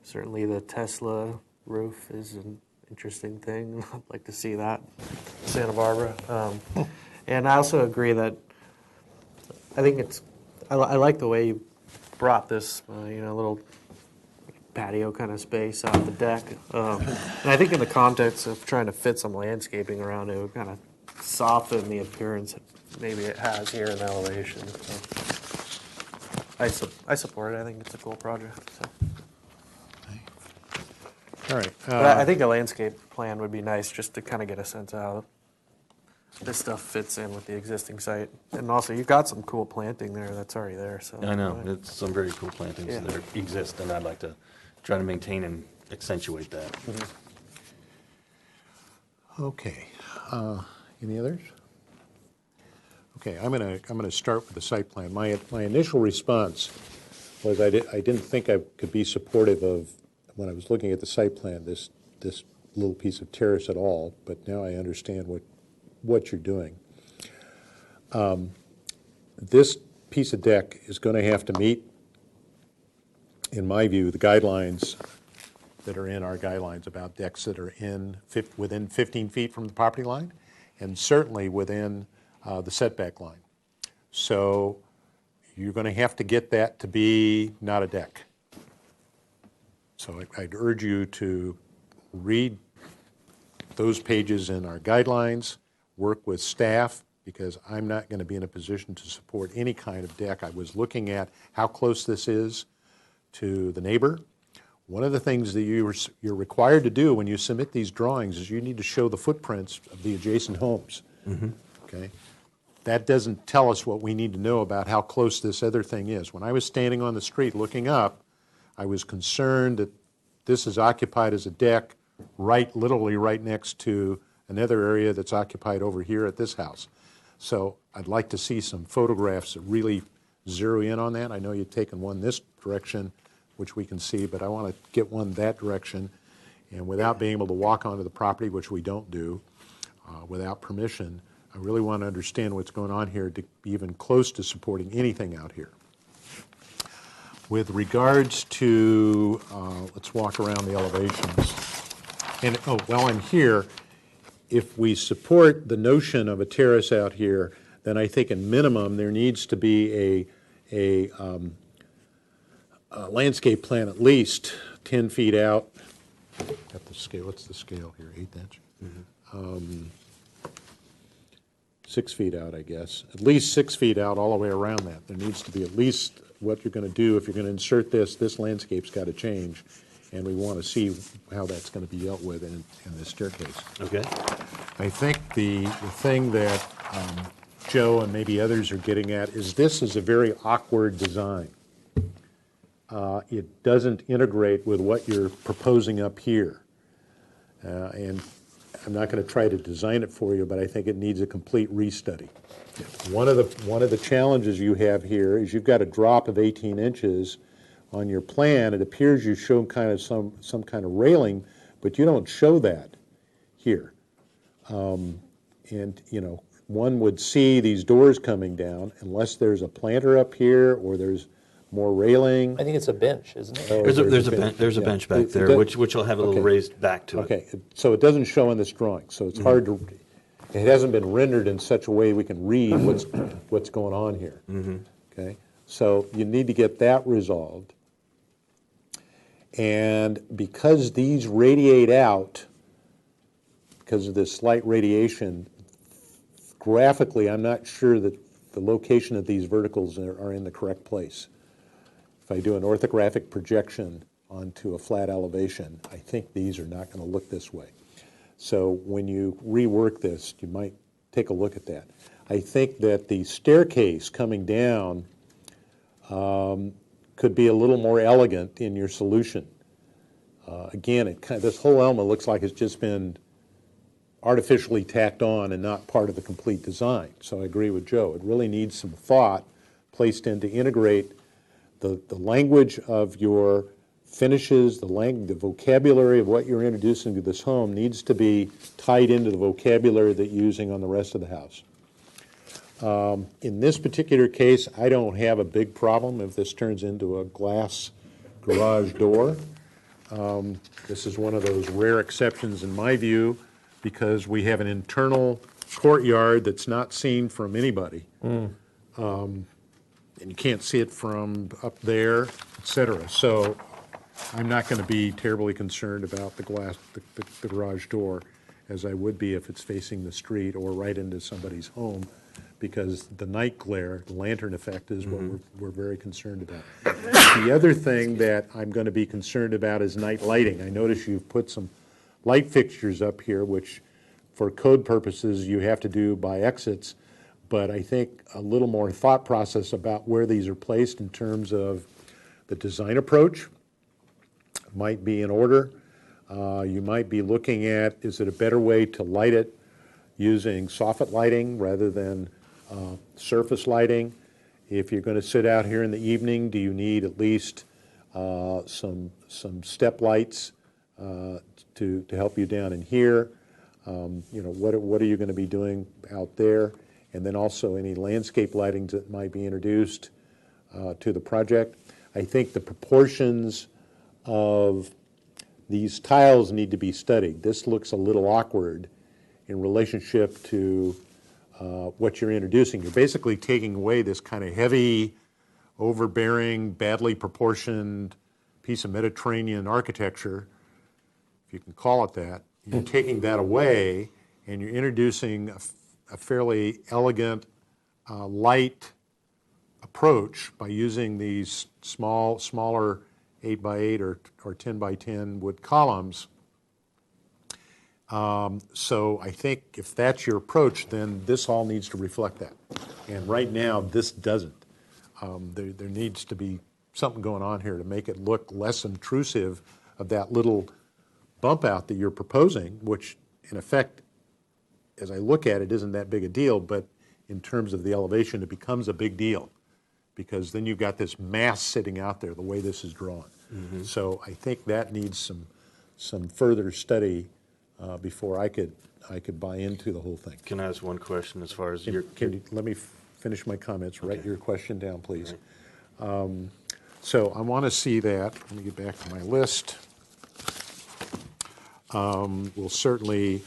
certainly the Tesla roof is an interesting thing. I'd like to see that in Santa Barbara. And I also agree that I think I like the way you brought this little patio kind of space out the deck. And I think in the context of trying to fit some landscaping around it would kind of soften the appearance that maybe it has here in the elevation. So I support it. I think it's a cool project. So. All right. But I think a landscape plan would be nice just to kind of get a sense of how this stuff fits in with the existing site. And also, you've got some cool planting there that's already there. So I know. It's some very cool plantings Yeah. that exist, and I'd like to try to maintain and accentuate that. Okay. Any others? Okay, I'm gonna start with the site plan. My initial response was I didn't think I could be supportive of, when I was looking at the site plan, this little piece of terrace at all, but now I understand what you're doing. This piece of deck is going to have to meet, in my view, the guidelines that are in our guidelines about decks that are within 15 feet from the property line, and certainly within the setback line. So you're going to have to get that to be not a deck. So I'd urge you to read those pages in our guidelines, work with staff, because I'm not going to be in a position to support any kind of deck. I was looking at how close this is to the neighbor. One of the things that you're required to do when you submit these drawings is you need to show the footprints of the adjacent homes. Okay? That doesn't tell us what we need to know about how close this other thing is. When I was standing on the street looking up, I was concerned that this is occupied as a deck literally right next to another area that's occupied over here at this house. So I'd like to see some photographs that really zero in on that. I know you've taken one this direction, which we can see, but I want to get one that direction. And without being able to walk onto the property, which we don't do, without permission, I really want to understand what's going on here to be even close to supporting anything out here. With regards to, let's walk around the elevations. And, while I'm here, if we support the notion of a terrace out here, then I think at minimum there needs to be a landscape plan at least 10 feet out. Got the scale. What's the scale here? 1/8 inch? 6 feet out, I guess. At least 6 feet out all the way around that. There needs to be at least what you're going to do. If you're going to insert this landscape's got to change. And we want to see how that's going to be dealt with in this staircase. Okay. I think the thing that Joe and maybe others are getting at is this is a very awkward design. It doesn't integrate with what you're proposing up here. And I'm not going to try to design it for you, but I think it needs a complete restudy. One of the challenges you have here is you've got a drop of 18 inches on your plan. It appears you show kind of some kind of railing, but you don't show that here. And you know, one would see these doors coming down unless there's a planter up here or there's more railing. I think it's a bench, isn't it? There's a bench back there, which will have a little raised back to it. Okay, so it doesn't show in this drawing, so it's hard to, it hasn't been rendered in such a way we can read what's going on here. Okay, so you need to get that resolved. And because these radiate out, because of this slight radiation, graphically I'm not sure that the location of these verticals are in the correct place. If I do an orthographic projection onto a flat elevation, I think these are not going to look this way. So when you rework this, you might take a look at that. I think that the staircase coming down could be a little more elegant in your solution. Again, this whole element looks like it's just been artificially tacked on and not part of the complete design. So I agree with Joe. It really needs some thought placed in to integrate the language of your finishes, the vocabulary of what you're introducing to this home needs to be tied into the vocabulary that you're using on the rest of the house. In this particular case, I don't have a big problem if this turns into a glass garage door. This is one of those rare exceptions in my view because we have an internal courtyard that's not seen from anybody. And you can't see it from up there, et cetera. So I'm not going to be terribly concerned about the glass, the garage door, as I would be if it's facing the street or right into somebody's home, because the night glare, the lantern effect is what we're very concerned about. The other thing that I'm going to be concerned about is night lighting. I notice you've put some light fixtures up here, which for code purposes you have to do by exits, but I think a little more thought process about where these are placed in terms of the design approach might be in order. You might be looking at, is it a better way to light it using soffit lighting rather than surface lighting? If you're going to sit out here in the evening, do you need at least some step lights to help you down in here? You know, what are you going to be doing out there? And then also any landscape lightings that might be introduced to the project. I think the proportions of these tiles need to be studied. This looks a little awkward in relationship to what you're introducing. You're basically taking away this kind of heavy, overbearing, badly proportioned piece of Mediterranean architecture, if you can call it that, you're taking that away and you're introducing a fairly elegant, light approach by using these smaller 8x8 or 10x10 wood columns. So I think if that's your approach, then this all needs to reflect that. And right now, this doesn't. There needs to be something going on here to make it look less intrusive of that little bump out that you're proposing, which in effect, as I look at it, isn't that big a deal, but in terms of the elevation, it becomes a big deal because then you've got this mass sitting out there the way this is drawn. Mm-hmm. So I think that needs some further study before I could buy into the whole thing. Can I ask one question as far as Let me finish my comments. Write your question down, please. So I want to see that. Let me get back to my list. We'll certainly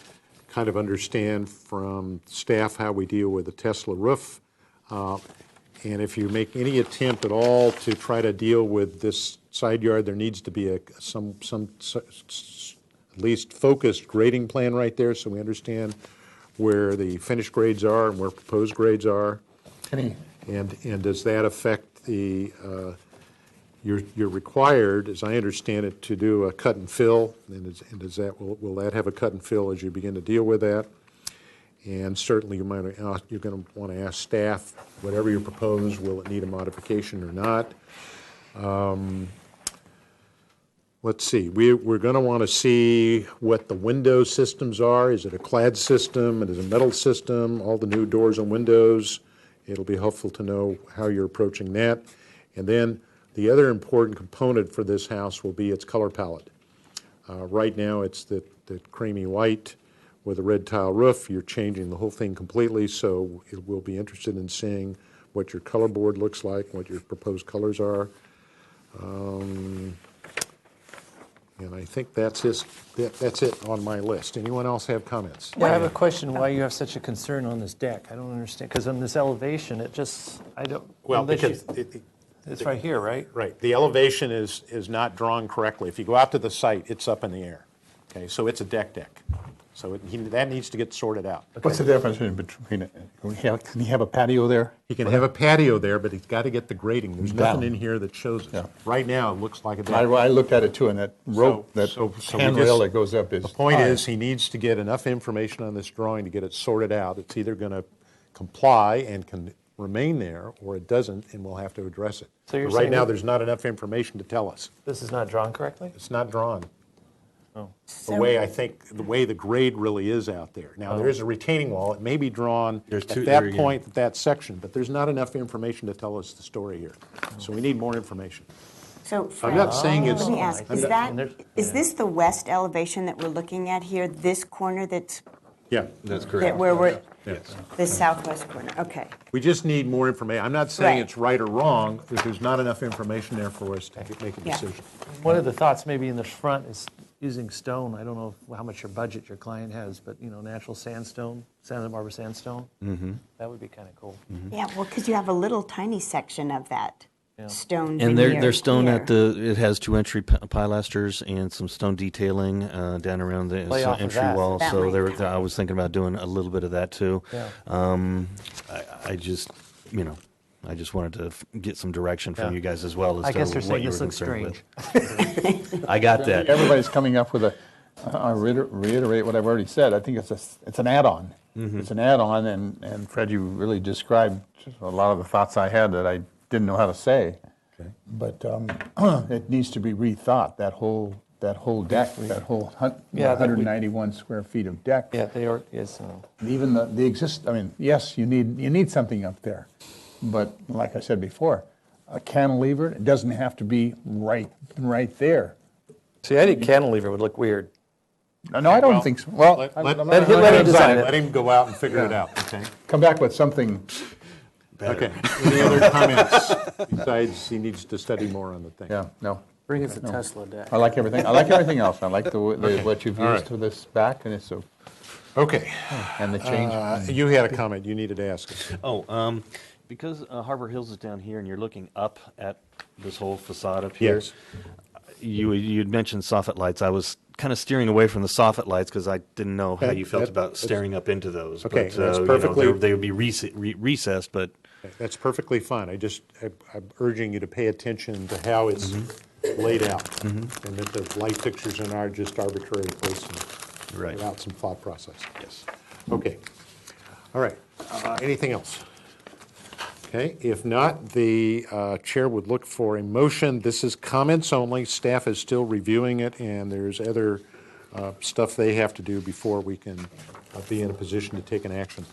kind of understand from staff how we deal with the Tesla roof. And if you make any attempt at all to try to deal with this side yard, there needs to be some at least focused grading plan right there so we understand where the finished grades are and where proposed grades are. And does that affect the, you're required, as I understand it, to do a cut and fill, and does that, will that have a cut and fill as you begin to deal with that? And certainly you're going to want to ask staff, whatever you propose, will it need a modification or not? Let's see, we're going to want to see what the window systems are. Is it a clad system? Is it a metal system? All the new doors and windows. It'll be helpful to know how you're approaching that. And then the other important component for this house will be its color palette. Right now it's the creamy white with a red tile roof. You're changing the whole thing completely, so we'll be interested in seeing what your color board looks like, what your proposed colors are. And I think that's it on my list. Anyone else have comments? Yeah, I have a question why you have such a concern on this deck. I don't understand, because on this elevation, it just, I don't. Well, because it's right here, right? Right. The elevation is not drawn correctly. If you go out to the site, it's up in the air. Okay, so it's a deck. So that needs to get sorted out. What's the difference between it? Can he have a patio there? He can have a patio there, but he's got to get the grading. There's nothing in here that shows it. Yeah. Right now, it looks like a deck. I looked at it too, and that rope, handrail that goes up is The point high. is, he needs to get enough information on this drawing to get it sorted out. It's either going to comply and can remain there, or it doesn't, and we'll have to address it. So you're But right saying now, that- there's not enough information to tell us. This is not drawn correctly? It's not drawn. Oh. The way the grade really is out there. Now, there is a retaining wall. It may be drawn at that point, at that section, but there's not enough information to tell us the story here. So we need more information. So, I'm Fred, not saying it's. let me ask, is this the west elevation that we're looking at here, this corner that's, Yeah, that's that where we're, Yes. the southwest corner? Okay. We just need more information. I'm not saying Right. it's right or wrong, if there's not enough information there for us to make a Yeah. decision. One of the thoughts maybe in the front is using stone. I don't know how much your budget your client has, but natural sandstone, Santa Barbara sandstone. Mm-hmm. That would be kind of cool. Yeah, well, because you have a little tiny section of that stone And veneer they're stone here. it has 2 entry pilasters and some stone detailing down around the Play off of entry that. wall. That So might I was thinking about doing a little bit of that too. Yeah. I just, I just wanted to get some direction from Yeah. you guys as well as I to guess they're what saying you this were looks concerned strange. with. I got that. Everybody's coming up with I'll reiterate what I've already said. I think it's an add-on. Mm-hmm. It's an add-on, and Fred, you really described a lot of the thoughts I had that I didn't know how to say. Okay. But it needs to be rethought, that whole deck, that whole 191 square feet of deck. Yeah, they are. Yes. Even yes, you need something up there. But like I said before, a cantilever, it doesn't have to be right there. See, I think cantilever would look weird. No, I don't think so. Well, Let him design it. Let him go out and figure it out, okay? come back with something. Okay. Any other comments besides he needs to study more on the thing? Yeah, no. Bring us a Tesla deck. I like everything. I like everything else. I like what you've All used right. for this back, and it's so. Okay. And the change. You had a comment you needed to ask us. Because Harbor Hills is down here and you're looking up at this whole facade up here. Yes. You'd mentioned soffit lights. I was kind of steering away from the soffit lights because I didn't know how Okay, you felt about that's- staring up into those. Okay, but, that's you know, perfectly- they would be recessed, but That's perfectly fine. I'm urging you to pay attention to how it's laid out. And that the light fixtures are not just arbitrary placement. Right. Without some thought process. yes. Okay. All right. Anything else? Okay, if not, the chair would look for a motion. This is comments only. Staff is still reviewing it, and there's other stuff they have to do before we can be in a position to take an action.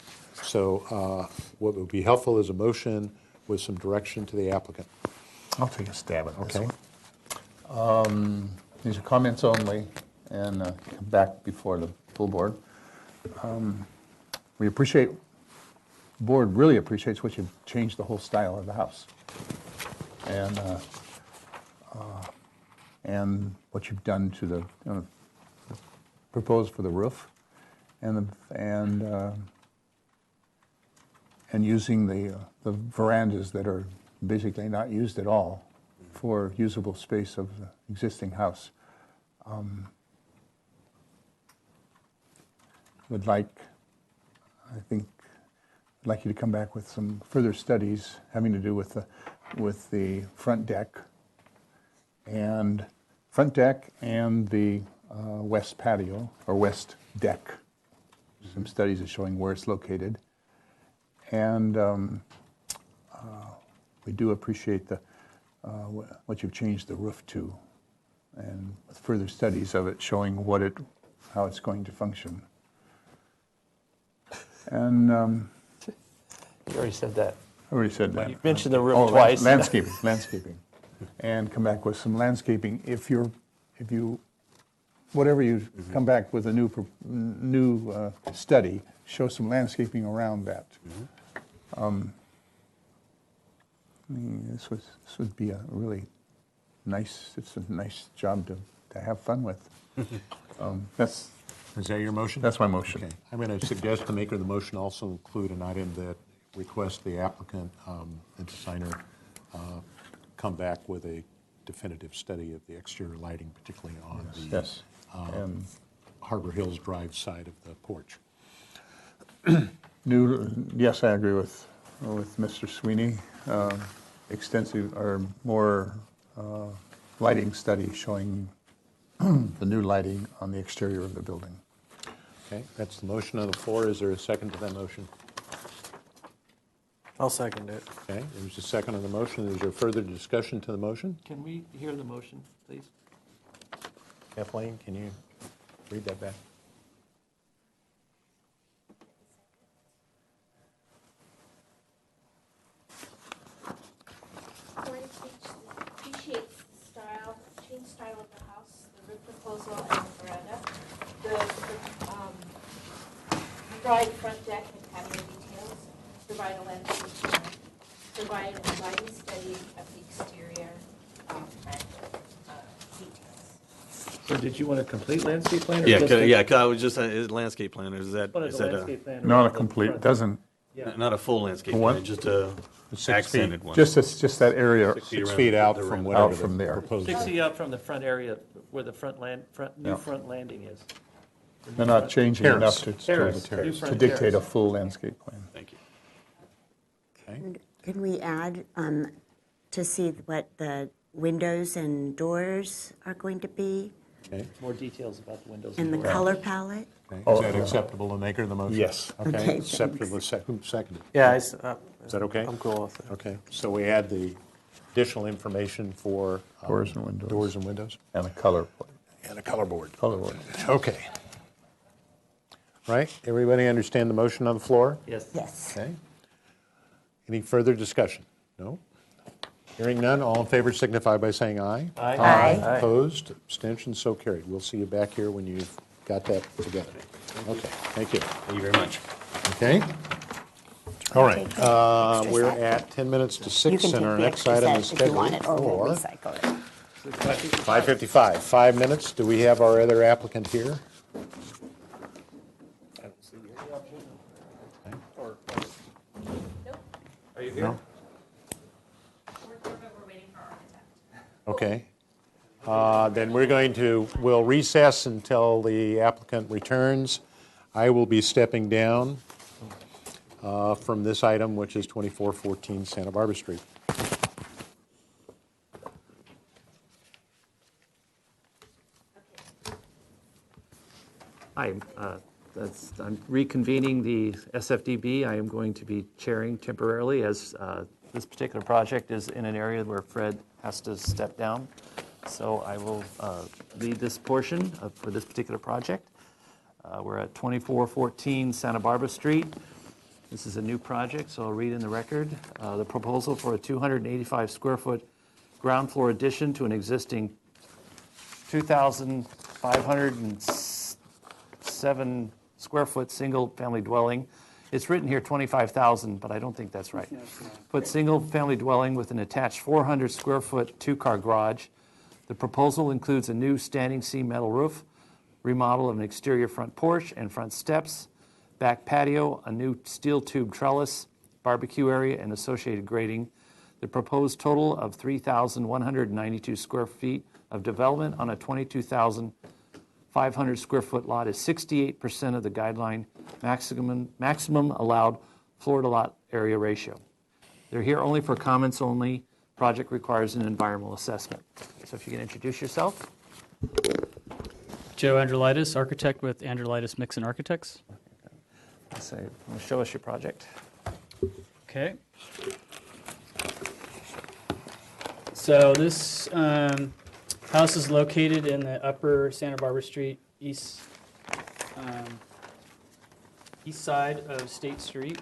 So what would be helpful is a motion with some direction to the applicant. I'll take a stab at this Okay. one. These are comments only, and come back before the full board. We appreciate, the board really appreciates what you've changed the whole style of the house. And what you've done to the, proposed for the roof, and using the verandas that are basically not used at all for usable space of the existing house. I think, I'd like you to come back with some further studies having to do with the front deck and the west patio, or west deck. Some studies are showing where it's located. And we do appreciate what you've changed the roof to, and with further studies of it showing how it's going to function. And You already said that. I already said that. You mentioned the roof Oh, twice. landscaping, and come back with some landscaping. Whatever you come back with a new study, show some landscaping around that. This would be a really nice. It's a nice job to have fun with. Is that your motion? That's my motion. Okay. I'm going to suggest the maker of the motion also include an item that requests the applicant and designer come back with a definitive study of the exterior lighting, particularly on the Harbor Hills Drive side of the porch. Yes, I agree with Mr. Sweeney. Extensive or more lighting study showing the new lighting on the exterior of the building. Okay, that's the motion on the floor. Is there a second to that motion? I'll second it. Okay, there's a second on the motion. Is there further discussion to the motion? Can we hear the motion, please? Kathleen, can you read that back? Appreciates the change style of the house, the roof proposal, and the veranda. The provide front deck and patio details, provide a landscape plan, provide a lighting study of the exterior and details. So did you want a complete landscape plan? Or Yeah, just a- I was just landscape plan. Is that Wanted is a that landscape plan Not a around the complete, front. doesn't, Yeah. not a full landscape One? plan, just a 6 accented feet. one? just that area 6 feet out from whatever out from the there. proposed. 6 feet up from the front area where the new Yeah. front landing is. They're not changing enough to Terrace. New to front dictate a terrace. full landscape plan. Thank you. Okay. Can we add to see what the windows and doors are going to be Okay. More details about the windows and the doors. color palette? Okay. Is that acceptable to the maker of the motion? Yes. Okay, Okay, acceptable, who seconded? Yeah, Is that okay? I'm cool with it. Okay, so we add the additional information for Doors and windows. Doors and windows, And a color, and a color board. color board. Okay. Right, everybody understand the motion on the floor? Yes. Yes. Okay. Any further discussion? No? Hearing none, all in favor signify by saying aye. Aye. Aye. Opposed, abstentions, so carried. We'll see you back here when you've got that together. Okay, thank you. Thank you very much. Okay? All right, Take the extra we're set. at 10 minutes to You 6, can and take our the next extra item is set if you want scheduled it, or we'll for recycle it. 5:55. 5 minutes. Do we have our other applicant here? Are you here? No? Okay. Then we'll recess until the applicant returns. I will be stepping down from this item, which is 2414 Santa Barbara Street. Hi, I'm reconvening the SFDB. I am going to be chairing temporarily as this particular project is in an area where Fred has to step down. So I will lead this portion for this particular project. We're at 2414 Santa Barbara Street. This is a new project, so I'll read in the record. The proposal for a 285 square foot ground floor addition to an existing 2,507 square foot single family dwelling. It's written here 25,000, but I don't think that's right. Put single family dwelling with an attached 400 square foot 2-car garage. The proposal includes a new standing seam metal roof, remodel of an exterior front porch and front steps, back patio, a new steel tube trellis, barbecue area, and associated grading. The proposed total of 3,192 square feet of development on a 22,500 square foot lot is 68% of the guideline maximum allowed floor to lot area ratio. They're here only for comments only. Project requires an environmental assessment. So if you can introduce yourself. Joe Androlitis, architect with Androlitis Mixon Architects. So show us your project. Okay. So this house is located in the upper Santa Barbara Street east side of State Street.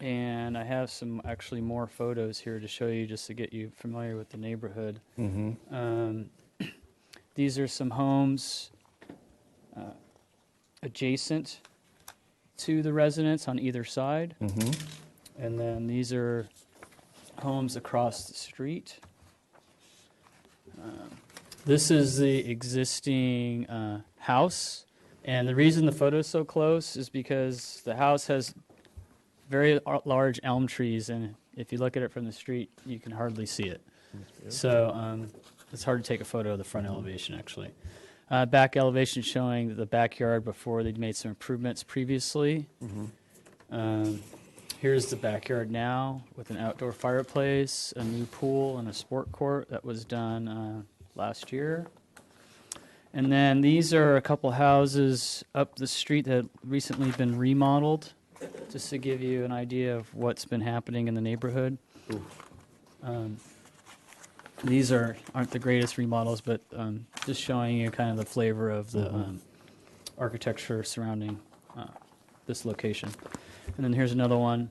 And I have some actually more photos here to show you just to get you familiar with the neighborhood. These are some homes adjacent to the residence on either side. And then these are homes across the street. This is the existing house. And the reason the photo is so close is because the house has very large elm trees, and if you look at it from the street, you can hardly see it. So it's hard to take a photo of the front elevation, actually. Back elevation showing the backyard before they'd made some improvements previously. Here's the backyard now with an outdoor fireplace, a new pool, and a sport court that was done last year. And then these are a couple houses up the street that have recently been remodeled, just to give you an idea of what's been happening in the neighborhood. These aren't the greatest remodels, but just showing you kind of the flavor of the architecture surrounding this location. And then here's another one,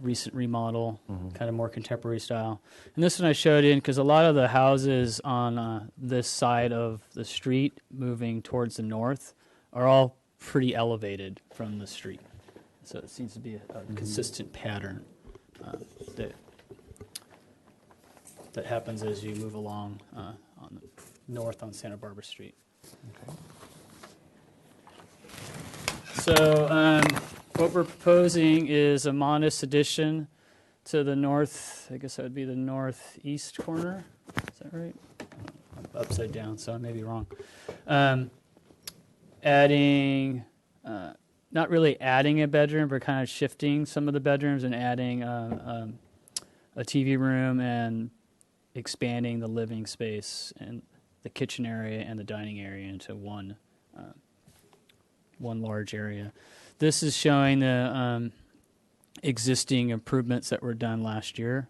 recent remodel, kind of more contemporary style. And this one I showed in because a lot of the houses on this side of the street moving towards the north are all pretty elevated from the street. So it seems to be a consistent pattern that happens as you move along on the north on Santa Barbara Street. So what we're proposing is a modest addition to the north, I guess that would be the northeast corner. Is that right? I'm upside down, so I may be wrong. Adding, not really adding a bedroom, but kind of shifting some of the bedrooms and adding a TV room and expanding the living space and the kitchen area and the dining area into one large area. This is showing the existing improvements that were done last year.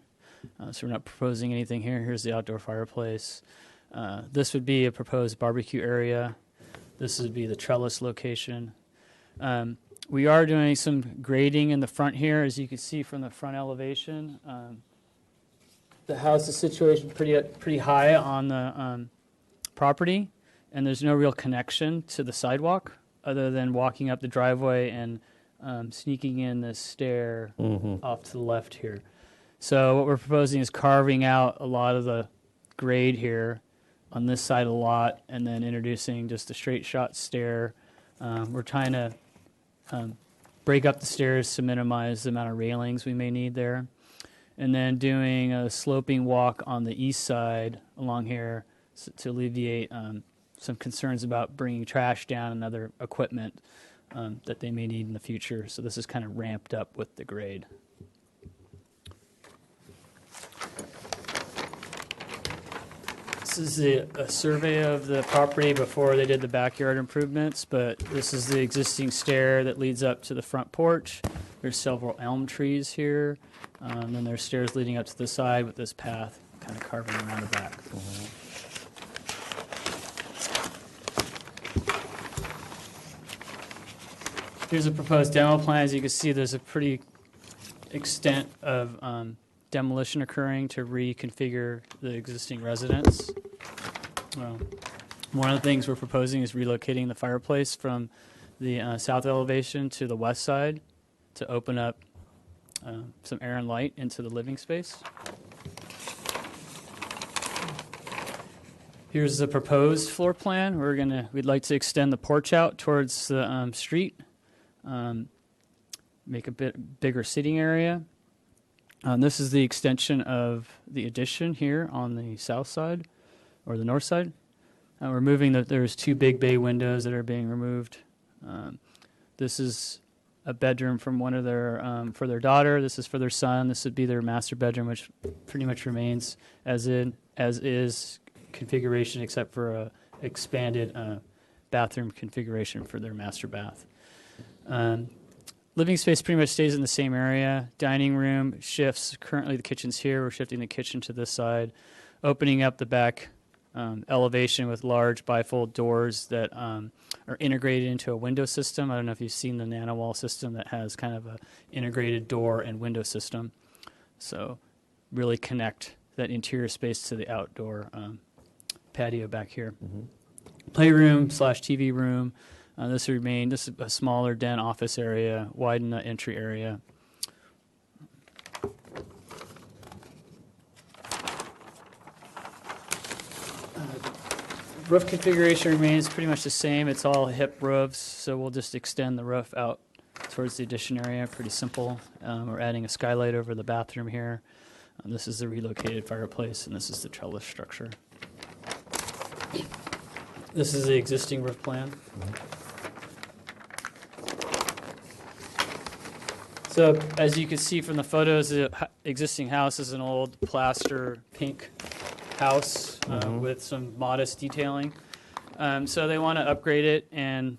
So we're not proposing anything here. Here's the outdoor fireplace. This would be a proposed barbecue area. This would be the trellis location. We are doing some grading in the front here, as you can see from the front elevation. The house is situated pretty high on the property, and there's no real connection to the sidewalk other than walking up the driveway and sneaking in the stair off to the left here. So what we're proposing is carving out a lot of the grade here on this side of the lot and then introducing just a straight shot stair. We're trying to break up the stairs to minimize the amount of railings we may need there. and then doing a sloping walk on the east side along here to alleviate some concerns about bringing trash down and other equipment that they may need in the future. So this is kind of ramped up with the grade. This is a survey of the property before they did the backyard improvements, but this is the existing stair that leads up to the front porch. There's several elm trees here, and then there's stairs leading up to the side with this path kind of carving around the back. Here's a proposed demo plan. As you can see, there's a pretty extent of demolition occurring to reconfigure the existing residence. One of the things we're proposing is relocating the fireplace from the south elevation to the west side to open up some air and light into the living space. Here's the proposed floor plan. We'd like to extend the porch out towards the street, make a bit bigger seating area. This is the extension of the addition here on the south side or the north side. We're moving there's two big bay windows that are being removed. This is a bedroom from one of their for their daughter. This is for their son. This would be their master bedroom, which pretty much remains as is configuration, except for a expanded bathroom configuration for their master bath. Living space pretty much stays in the same area. Dining room shifts. Currently the kitchen's here. We're shifting the kitchen to this side, opening up the back elevation with large bifold doors that are integrated into a window system. I don't know if you've seen the NanoWall system that has kind of an integrated door and window system. So really connect that interior space to the outdoor patio back here. Playroom / TV room. This is a smaller den office area, widen the entry area. Roof configuration remains pretty much the same. It's all hip roofs, so we'll just extend the roof out towards the addition area. Pretty simple. We're adding a skylight over the bathroom here. This is the relocated fireplace, and this is the trellis structure. This is the existing roof plan. So as you can see from the photos, the existing house is an old plaster pink house with some modest detailing. So they want to upgrade it and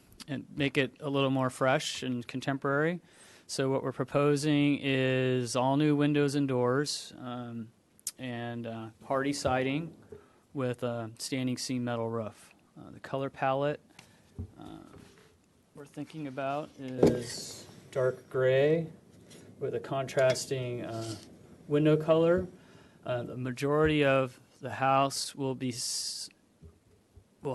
make it a little more fresh and contemporary. So what we're proposing is all new windows and doors and hardy siding with a standing seam metal roof. The color palette we're thinking about is dark gray with a contrasting window color. The majority of the house will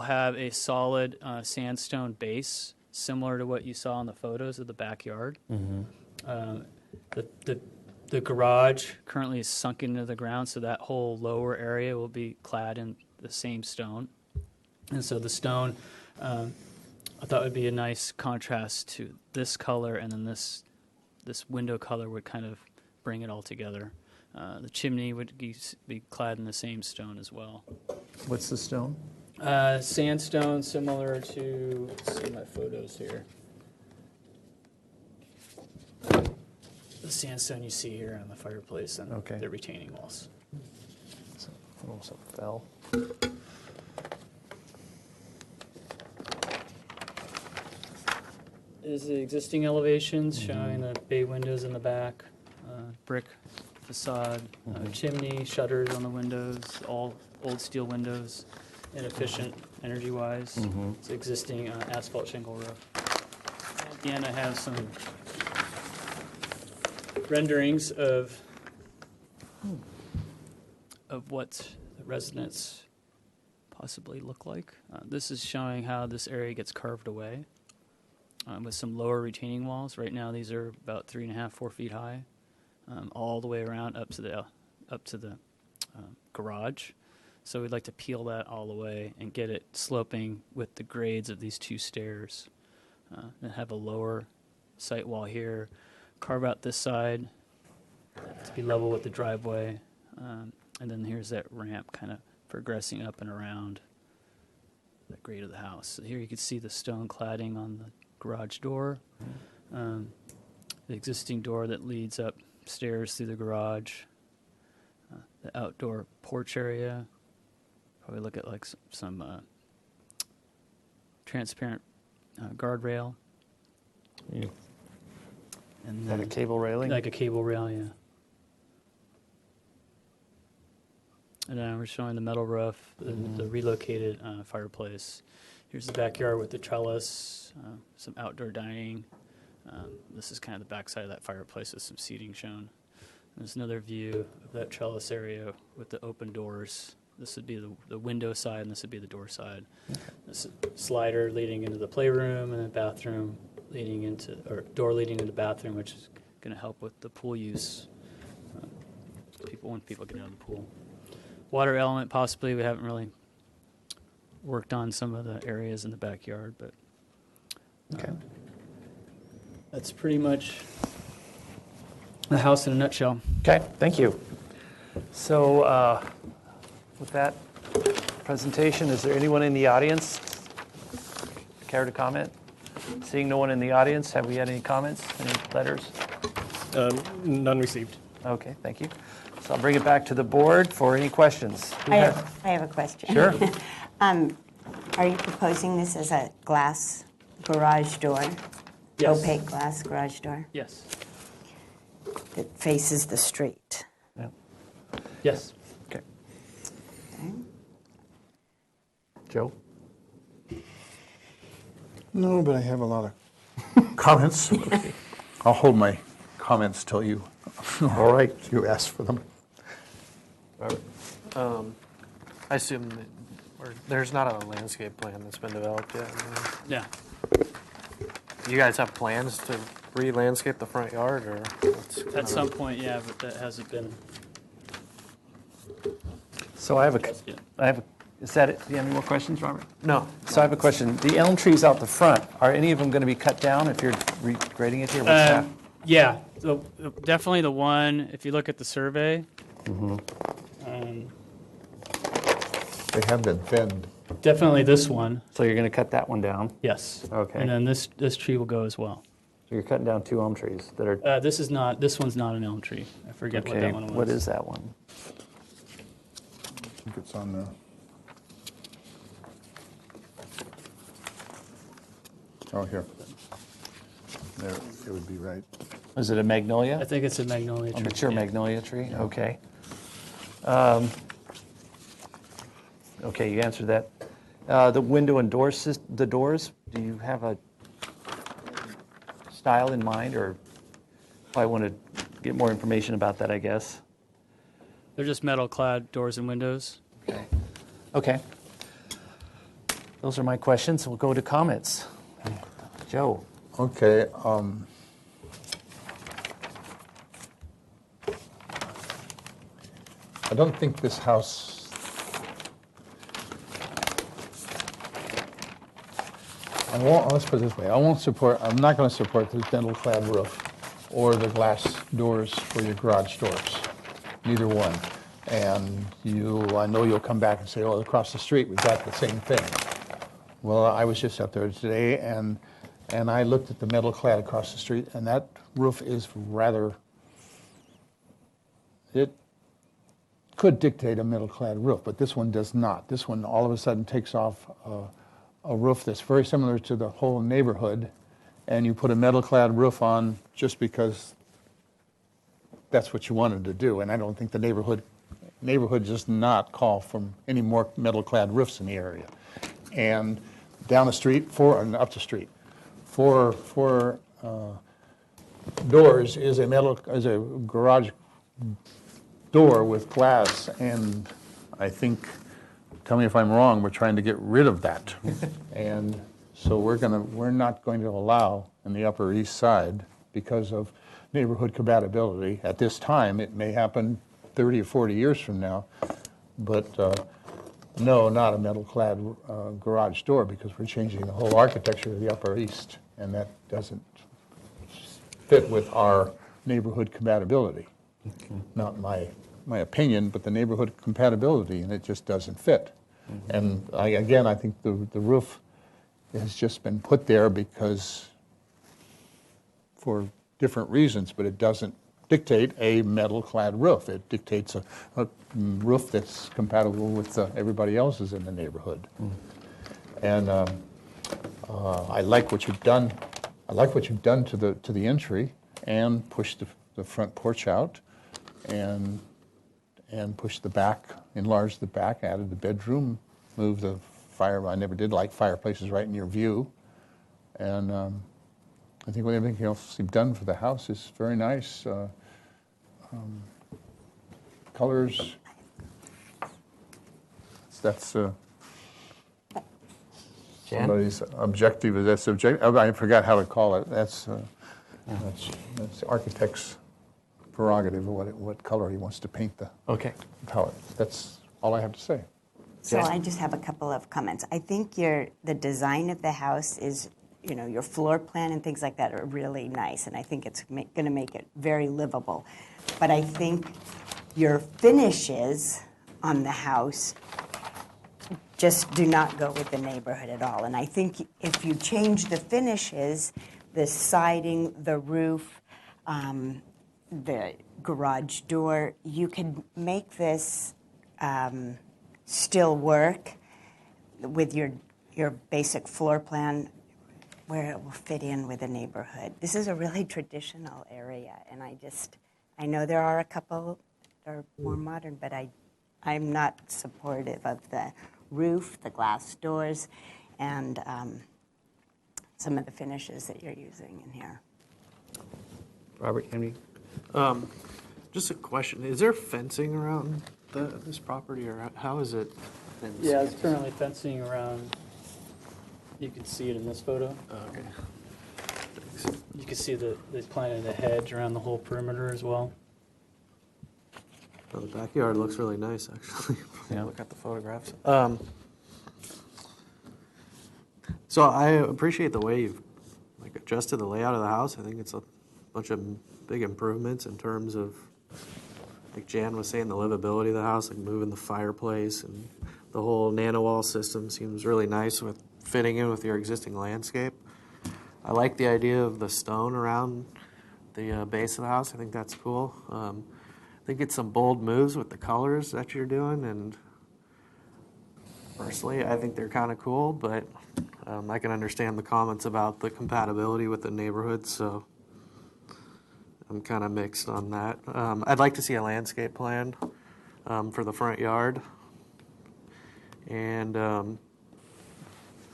have a solid sandstone base, similar to what you saw in the photos of the backyard. The garage currently is sunk into the ground, so that whole lower area will be clad in the same stone. And so the stone, I thought would be a nice contrast to this color, and then this window color would kind of bring it all together. The chimney would be clad in the same stone as well. What's the stone? Sandstone, similar to, let's see my photos here. The sandstone you see here on the fireplace and the retaining walls. So, almost fell. Is the existing elevations showing the bay windows in the back, brick facade, chimney, shutters on the windows, all old steel windows, inefficient energy-wise. It's existing asphalt shingle roof. At the end, I have some renderings of what the residents possibly look like. This is showing how this area gets carved away with some lower retaining walls. Right now, these are about 3.5, 4 feet high, all the way around up to the garage. So we'd like to peel that all the way and get it sloping with the grades of these two stairs, and have a lower site wall here, carve out this side, to be level with the driveway. And then here's that ramp kind of progressing up and around the grade of the house. So here you can see the stone cladding on the garage door. The existing door that leads upstairs through the garage. The outdoor porch area. Probably look at like some transparent guardrail. Yeah. And Like a cable railing? Like a cable rail, yeah. And then we're showing the metal roof, the relocated fireplace. Here's the backyard with the trellis, some outdoor dining. This is kind of the backside of that fireplace with some seating shown. There's another view of that trellis area with the open doors. This would be the window side, and this would be the door side. Okay. This slider leading into the playroom, and a bathroom leading into, or door leading into the bathroom, which is going to help with the pool use. When people get out of the pool. Water element, possibly. We haven't really worked on some of the areas in the backyard, but that's pretty much the house in a nutshell. Okay, thank you. So with that presentation, is there anyone in the audience care to comment? Seeing no one in the audience, have we had any comments, any letters? None received. Okay, thank you. So I'll bring it back to the board for any questions. I have a question. Sure. Are you proposing this as a glass garage door? Yes. Opaque glass garage door? Yes. That faces the street? Yeah. Yes. Okay. Joe? No, but I have a lot of comments. I'll hold my comments till you. All right, you asked for them. I assume that there's not a landscape plan that's been developed yet. Yeah. Do you guys have plans to re-landscape the front yard, or At some point, yeah, but that hasn't been. So I have a, is that it? Do you have any more questions, Robert? No. So I have a question. The elm trees out the front, are any of them going to be cut down if you're regrading it here with staff? Yeah, so definitely the one, if you look at the survey. They have been thinned. Definitely this one. So you're going to cut that one down? Yes. Okay. And then this tree will go as well. So you're cutting down 2 elm trees that are... This one's not an elm tree. I forget what that one was. What is that one? I think it's on the... Oh, here. There, it would be right. Is it a magnolia? I think it's a magnolia A tree. mature yeah. magnolia tree? Okay. Okay, you answered that. The window and doors, do you have a style in mind, or I want to get more information about that, I guess? They're just metal-clad doors and windows. Okay. Okay. Those are my questions. We'll go to comments. Joe. Okay. I don't think this house... let's put it this way. I'm not going to support the metal clad roof or the glass doors for your garage doors. Neither one. And I know you'll come back and say, oh, across the street we've got the same thing. Well, I was just up there today, and I looked at the metal clad across the street, and that roof is rather... It could dictate a metal clad roof, but this one does not. This one all of a sudden takes off a roof that's very similar to the whole neighborhood, and you put a metal clad roof on just because that's what you wanted to do. And I don't think the neighborhood does not call for any more metal clad roofs in the area. And down the street, and up the street, four doors is a garage door with glass, and I think, tell me if I'm wrong, we're trying to get rid of that. And so we're not going to allow in the Upper East Side, because of neighborhood compatibility. At this time, it may happen 30 or 40 years from now, but no, not a metal-clad garage door, because we're changing the whole architecture of the Upper East, and that doesn't fit with our neighborhood compatibility. Not my opinion, but the neighborhood compatibility, and it just doesn't fit. And I think the roof has just been put there because for different reasons, but it doesn't dictate a metal-clad roof. It dictates a roof that's compatible with everybody else's in the neighborhood. And I like what you've done. I like what you've done to the entry and pushed the front porch out, and pushed the back, enlarged the back, added the bedroom, moved the fire. I never did like fireplaces right in your view, and I think everything else you've done for the house is very nice. Colors. That's somebody's objective. That's objective. I forgot how to call it. That's the architect's prerogative of what color he wants to paint the palette. That's all I have to say. So I just have a couple of comments. I think the design of the house is, your floor plan and things like that are really nice, and I think it's going to make it very livable. But I think your finishes on the house just do not go with the neighborhood at all. And I think if you change the finishes, the siding, the roof, the garage door, you can make this still work with your basic floor plan where it will fit in with the neighborhood. This is a really traditional area, and I know there are a couple that are more modern, but I'm not supportive of the roof, the glass doors, and some of the finishes that you're using in here. Robert, any? Just a question. Is there fencing around this property, or how is it fenced? Yeah, it's currently fencing around. You can see it in this photo. Oh, okay. You can see they planted a hedge around the whole perimeter as well. Oh, the backyard looks really nice, actually. Yeah. Look at the photographs. So I appreciate the way you've adjusted the layout of the house. I think it's a bunch of big improvements in terms of, like Jan was saying, the livability of the house, like moving the fireplace, and the whole nano-wall system seems really nice with fitting in with your existing landscape. I like the idea of the stone around the base of the house. I think that's cool. I think it's some bold moves with the colors that you're doing, and personally, I think they're kind of cool, but I can understand the comments about the compatibility with the neighborhood, so I'm kind of mixed on that. I'd like to see a landscape plan for the front yard, and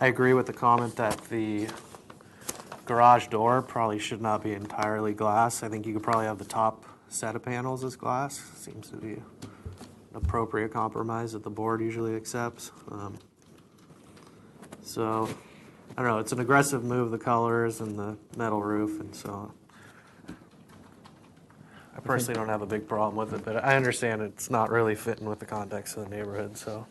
I agree with the comment that the garage door probably should not be entirely glass. I think you could probably have the top set of panels as glass. Seems to be an appropriate compromise that the board usually accepts. So, I don't know, it's an aggressive move, the colors and the metal roof, and so I personally don't have a big problem with it, but I understand it's not really fitting with the context of the neighborhood, so.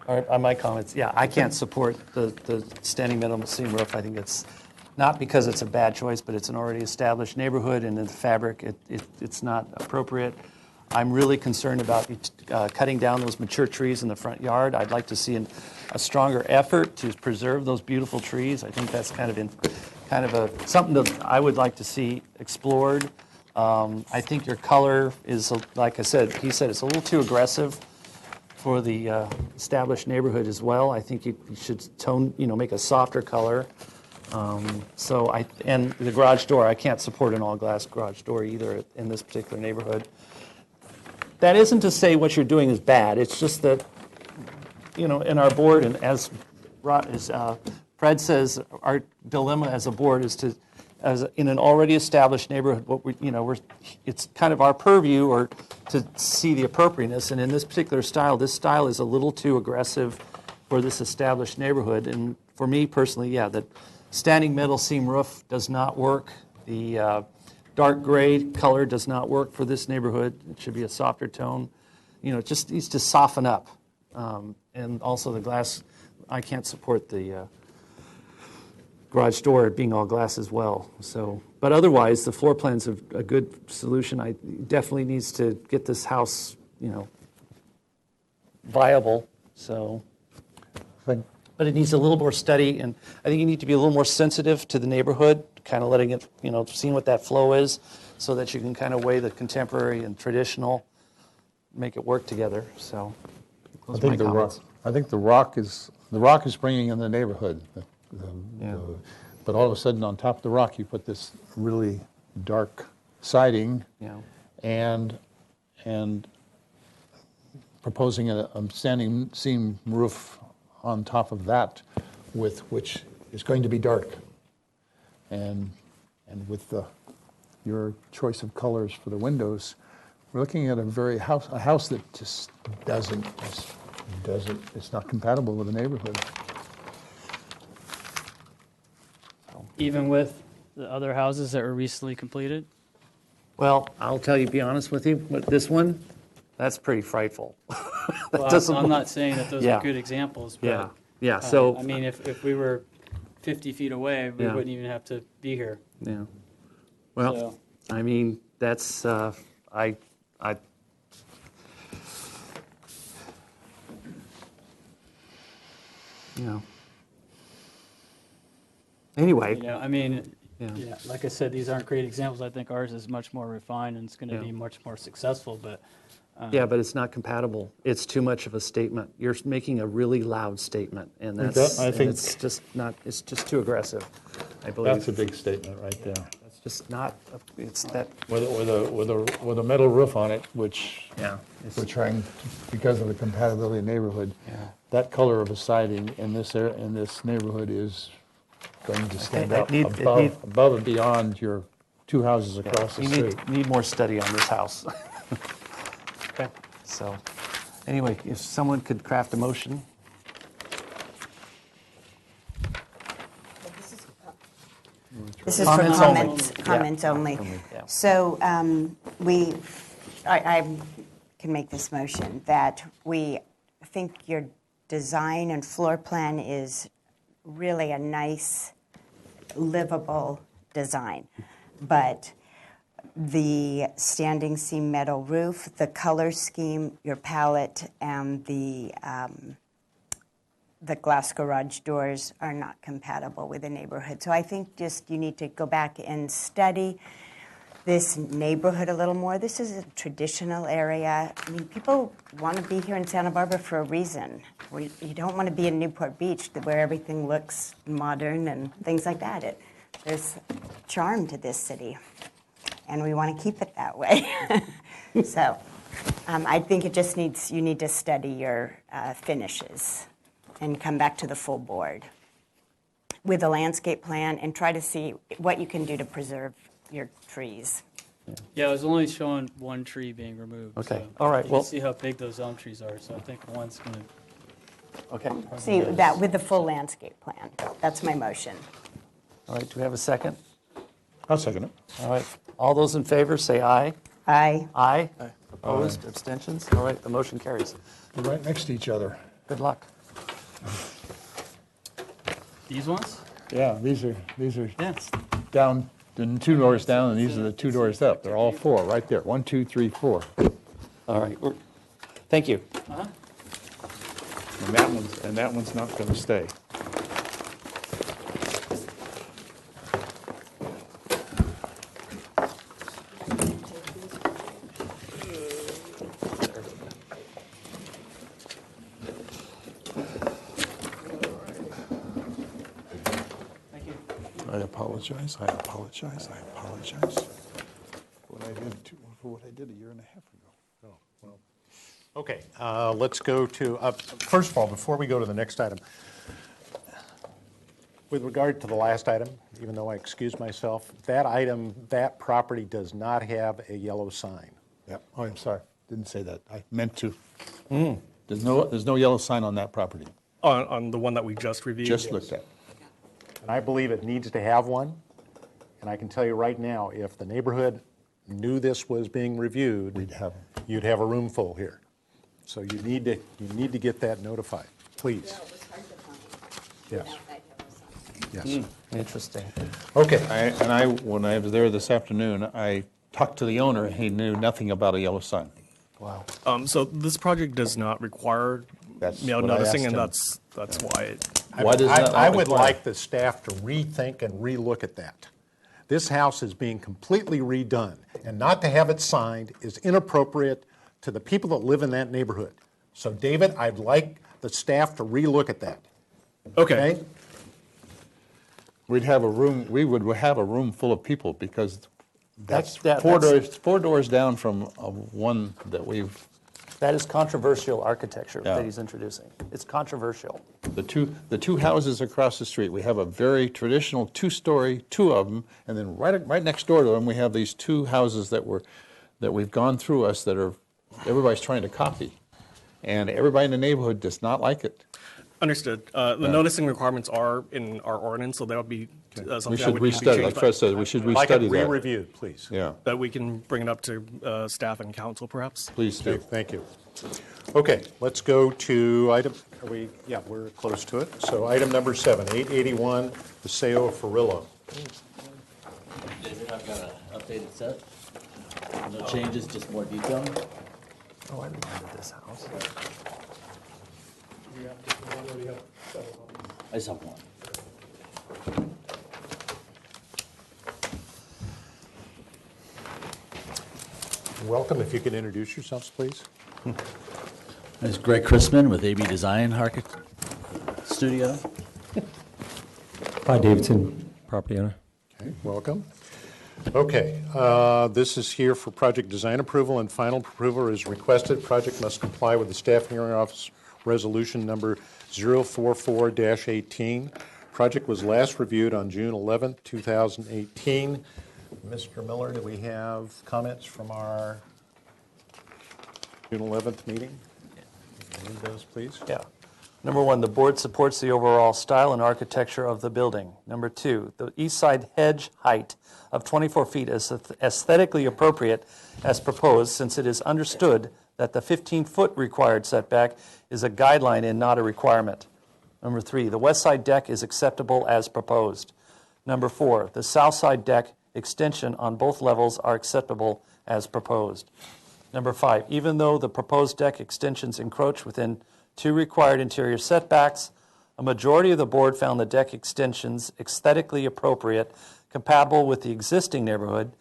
All right, on my comments, yeah, I can't support the standing metal seam roof. I think it's not because it's a bad choice, but it's an already established neighborhood, and in the fabric, it's not appropriate. I'm really concerned about cutting down those mature trees in the front yard. I'd like to see a stronger effort to preserve those beautiful trees. I think that's something that I would like to see explored. I think your color is, like I said, he said it's a little too aggressive for the established neighborhood as well. I think you should make a softer color. And the garage door, I can't support an all-glass garage door either in this particular neighborhood. That isn't to say what you're doing is bad. It's just that, in our board, and as Fred says, our dilemma as a board is to, in an already established neighborhood, it's kind of our purview or to see the appropriateness. And in this particular style, this style is a little too aggressive for this established neighborhood. And for me personally, yeah, the standing metal seam roof does not work. The dark gray color does not work for this neighborhood. It should be a softer tone. It just needs to soften up. And also the glass, I can't support the garage door being all glass as well. So, but otherwise, the floor plan's a good solution. I definitely needs to get this house, viable. So, but it needs a little more study, and I think you need to be a little more sensitive to the neighborhood, kind of letting it, seeing what that flow is, so that you can kind of weigh the contemporary and traditional, make it work together. So, I think the rock is bringing in the neighborhood. But all of a sudden, on top of the rock, you put this really dark siding, and proposing a standing seam roof on top of that, which is going to be dark, and with your choice of colors for the windows, we're looking at a house that just doesn't. It's not compatible with the neighborhood. Even with the other houses that were recently completed? Well, I'll tell you, be honest with you, but this one, that's pretty frightful. Well, I'm not saying that those are good examples, but So I mean, if we were 50 feet away, we Yeah. wouldn't even have to be here. Yeah. Well, So- I mean, that's I. Anyway. I mean, Yeah. like I said, these aren't great examples. I think ours is much more refined and it's going to be much more successful. But Yeah, but it's not compatible. It's too much of a statement. You're making a really loud statement, and that's I think it's just not. It's just too aggressive. I believe That's a big statement right there. That's just not. It's that. With a metal roof on it, which it's- we're trying because of the compatibility of neighborhood. That color of a siding in this neighborhood is going to stand out above and beyond your two houses across the street. You need more study on this house. Okay. So, anyway, if someone could craft a motion. This is for comments only. Yeah. So I can make this motion that we think your design and floor plan is really a nice, livable design. But the standing seam metal roof, the color scheme, your palette, and the glass garage doors are not compatible with the neighborhood. So I think just you need to go back and study this neighborhood a little more. This is a traditional area. I mean, people want to be here in Santa Barbara for a reason. You don't want to be in Newport Beach where everything looks modern and things like that. There's charm to this city, and we want to keep it that way. So I think you need to study your finishes and come back to the full board with a landscape plan and try to see what you can do to preserve your trees. Yeah, I was only showing one tree being removed. Okay. So All right. You Well, can see how big those elm trees are. So I think one's going to. Okay. See that with the full landscape plan. That's my motion. All right. Do we have a second? I'll second it. All right. All those in favor say aye. Aye. Aye. Opposed? Abstentions? All right. The motion carries. They're right next to each other. Good luck. These ones? Yeah, these are down, the 2 doors down, and these are the 2 doors up. They're all 4 right there. 1, 2, 3, 4. All right. Thank you. Uh-huh. And that one's not going to stay. I apologize. For what I did a year and a half ago. Oh, well. Okay, let's go to, first of all, before we go to the next item, with regard to the last item, even though I excused myself, that property does not have a yellow sign. Yep. Oh, I'm sorry. Didn't say that. I meant to. There's no yellow sign on that property. On the one that we just reviewed? Just looked at. And I believe it needs to have one. And I can tell you right now, if the neighborhood knew this was being reviewed, you'd have a room full here. So you need to get that notified, please. Yes. Yes. Interesting. Okay. When I was there this afternoon, I talked to the owner, and he knew nothing about a yellow sign. Wow. So this project does not require mail what I noticing, asked and him. that's why it. Why does that not I would require? like the staff to rethink and relook at that. This house is being completely redone, and not to have it signed is inappropriate to the people that live in that neighborhood. So, David, I'd like the staff to relook at that. Okay. We would have a room full of people because that's that's- four doors down from one that we've. That is controversial architecture Yeah. that he's introducing. It's controversial. The two houses across the street, we have a very traditional two-story, two of them, and then right next door to them, we have these two houses that we've gone through us that are everybody's trying to copy, and everybody in the neighborhood does not like it. Understood. The noticing requirements are in our ordinance, so that would be something that would need to be restudy. changed. Like Fred said, we should Like it restudy that. re-reviewed, please. Yeah, That we can bring it up to staff and council, perhaps. please do. Okay, thank you. Okay, let's go to item, we're close to it. So item number 7, 881 Paseo Ferrillo. David, I've got an updated set. No changes, just more detail. Oh, I remember this house. I just have one. Welcome, if you could introduce yourselves, please. It's Greg Chrisman with AB Design Studio. Hi, Davidson, property owner. Okay, welcome. Okay, this is here for project design approval, and final approval is requested. Project must comply with the staff hearing office resolution number 044-18. Project was last reviewed on June 11th, 2018. Mr. Miller, do we have comments from our June 11th meeting? Read those, please. Yeah. Number 1, the board supports the overall style and architecture of the building. Number 2, the east side hedge height of 24 feet is aesthetically appropriate as proposed, since it is understood that the 15-foot required setback is a guideline and not a requirement. Number 3, the west side deck is acceptable as proposed. Number 4, the south side deck extension on both levels are acceptable as proposed. Number 5, even though the proposed deck extensions encroach within 2 required interior setbacks, a majority of the board found the deck extensions aesthetically appropriate, compatible with the existing neighborhood,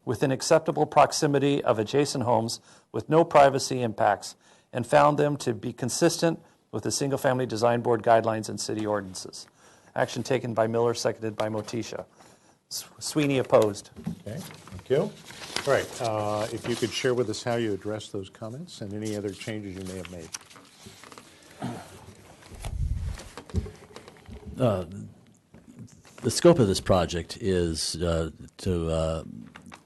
within acceptable proximity of adjacent homes with no privacy impacts, and found them to be consistent with the Single-Family Design Board guidelines and city ordinances. Action taken by Miller, seconded by Motisha. Sweeney opposed. Okay, thank you. All right, if you could share with us how you address those comments and any other changes you may have made. The scope of this project is to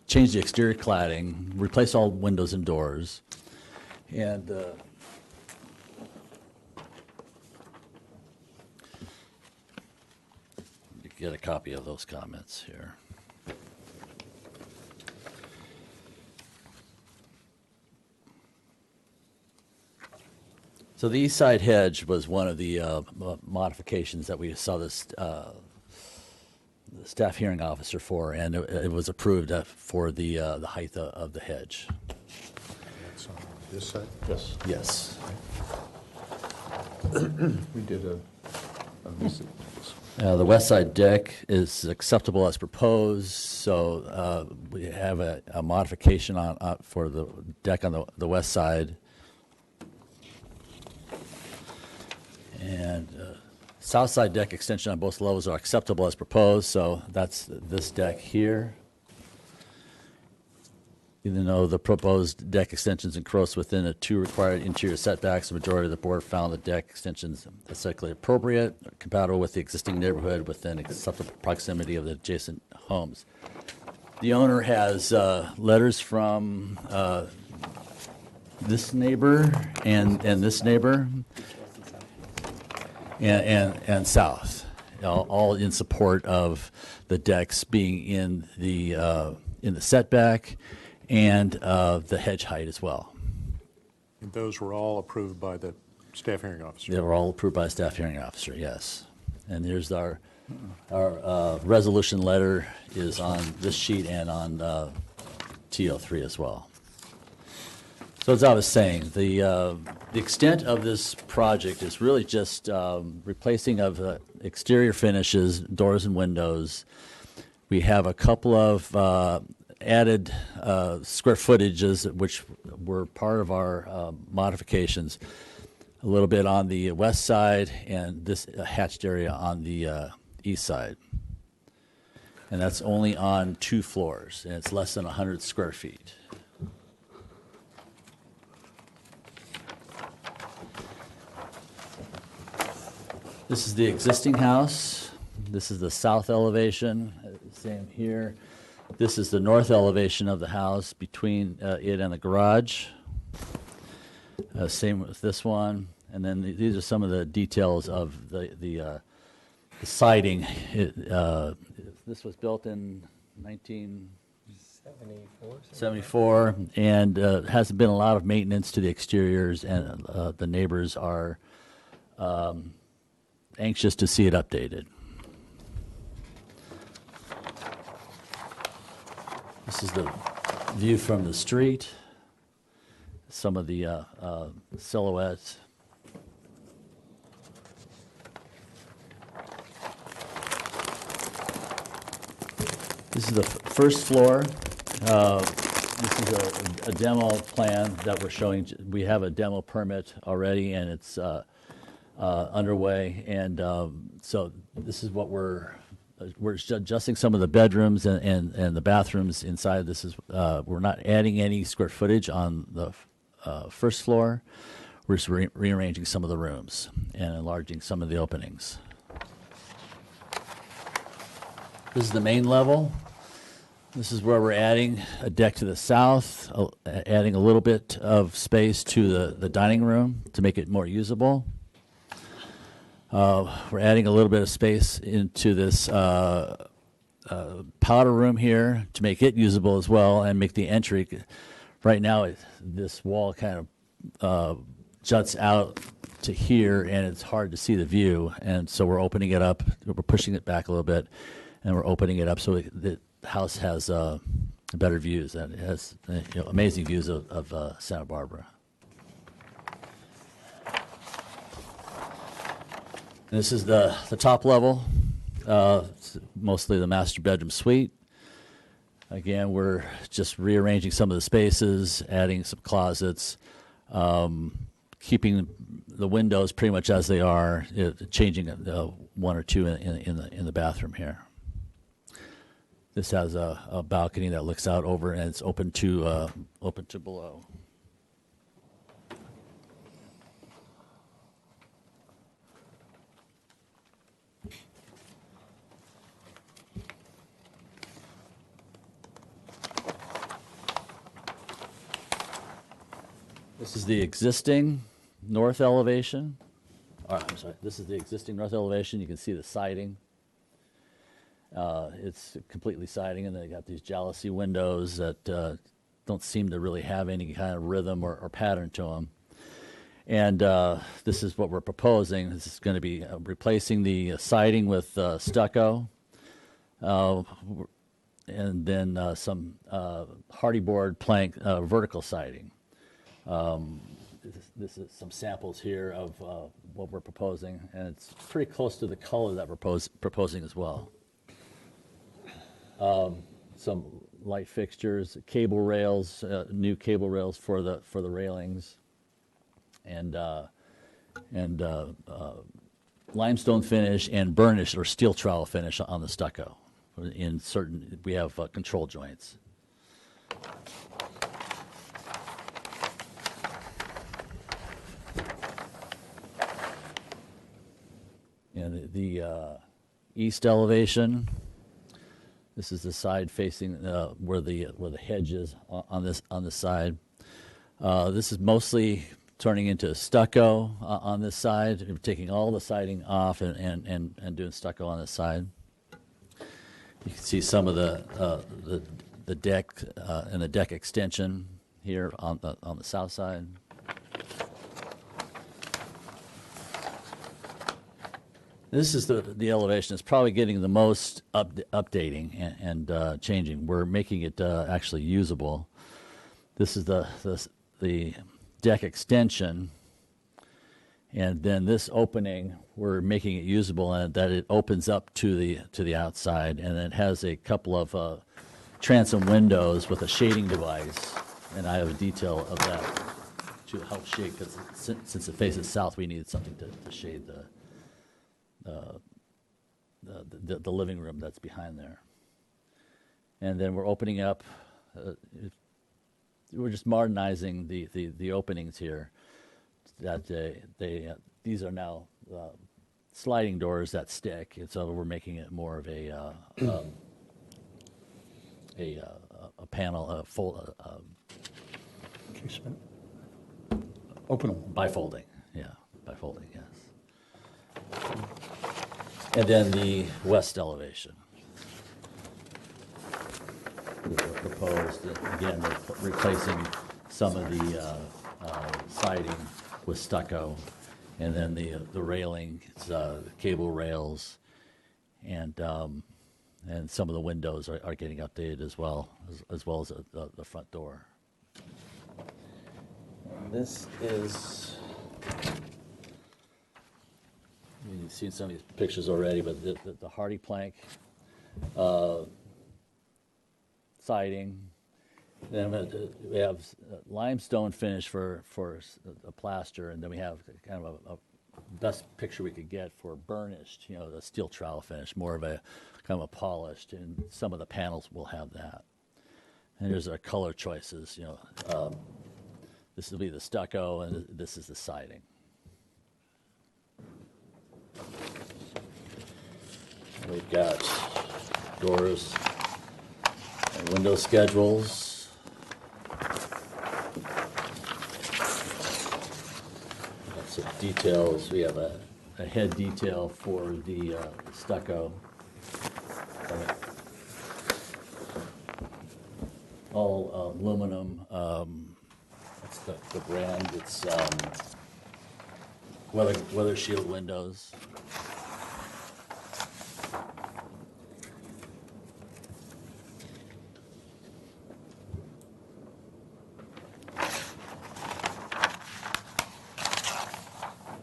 change the exterior cladding, replace all windows and doors, and get a copy of those comments here. So the east side hedge was one of the modifications that we saw this the staff hearing officer for, and it was approved for the height of the hedge. That's on this side? Yes. Yes. We did a visit. The west side deck is acceptable as proposed, so we have a modification on for the deck on the west side. And south side deck extension on both levels are acceptable as proposed, so that's this deck here. Even though the proposed deck extensions encroach within the 2 required interior setbacks, the majority of the board found the deck extensions aesthetically appropriate, compatible with the existing neighborhood within acceptable proximity of the adjacent homes. The owner has letters from this neighbor and this neighbor and south, all in support of the decks being in the setback and the hedge height as well. And those were all approved by the staff hearing officer? They were all approved by the staff hearing officer, yes. And there's Our resolution letter is on this sheet and on TO3 as well. So as I was saying, the extent of this project is really just replacing of exterior finishes, doors and windows. We have a couple of added square footages which were part of our modifications. A little bit on the west side and this hatched area on the east side. And that's only on 2 floors, and it's less than 100 square feet. This is the existing house. This is the south elevation, same here. This is the north elevation of the house between it and the garage. Same with this one. And then these are some of the details of the siding. This was built in 1974, and hasn't been a lot of maintenance to the exteriors, and the neighbors are anxious to see it updated. This is the view from the street, some of the silhouettes. This is the first floor. This is a demo plan that we're showing. We have a demo permit already, and it's underway. And so this is what we're adjusting some of the bedrooms and the bathrooms inside. This is we're not adding any square footage on the first floor. We're just rearranging some of the rooms and enlarging some of the openings. This is the main level. This is where we're adding a deck to the south, adding a little bit of space to the dining room to make it more usable. We're adding a little bit of space into this powder room here to make it usable as well and make the entry. Right now, this wall kind of juts out to here, and it's hard to see the view. And so we're opening it up. We're pushing it back a little bit, and we're opening it up so the house has better views. And it has amazing views of Santa Barbara. And this is the top level, mostly the master bedroom suite. Again, we're just rearranging some of the spaces, adding some closets, keeping the windows pretty much as they are, changing one or two in the bathroom here. This has a balcony that looks out over, and it's open to below. This is the existing north elevation. I'm sorry, this is the existing north elevation. You can see the siding. It's completely siding, and they got these jalousie windows that don't seem to really have any kind of rhythm or pattern to them. And this is what we're proposing. This is going to be replacing the siding with stucco, and then some hardy board plank vertical siding. This is some samples here of what we're proposing, and it's pretty close to the color that we're proposing as well. Some light fixtures, cable rails, new cable rails for the railings, and limestone finish and burnish or steel trowel finish on the stucco. In certain, we have control joints. And the east elevation. This is the side facing where the hedge is on this side. This is mostly turning into stucco on this side. We're taking all the siding off and doing stucco on this side. You can see some of the deck and the deck extension here on the south side. This is the elevation. It's probably getting the most updating and changing. We're making it actually usable. This is the deck extension, and then this opening we're making it usable, and that it opens up to the outside, and it has a couple of transom windows with a shading device, and I have a detail of that to help shade, because since it faces south, we needed something to shade the living room that's behind there. And then we're opening up, we're just modernizing the openings here. That these are now sliding doors that stick, and so we're making it more of a panel, a full Casement. Openable. bifolding. Yeah, bifolding. Yes. And then the west elevation. We proposed, again, we're replacing some of the siding with stucco, and then the railing, it's cable rails, and some of the windows are getting updated as well as the front door. And this is, you've seen some of these pictures already, but the hardy plank siding. Then we have limestone finish for a plaster, and then we have kind of a best picture we could get for burnished, the steel trowel finish, more of a kind of a polished, and some of the panels will have that. And here's our color choices. This will be the stucco, and this is the siding. We've got doors and window schedules. Lots of details. We have a head detail for the stucco. All aluminum. That's the brand. It's weather shield windows.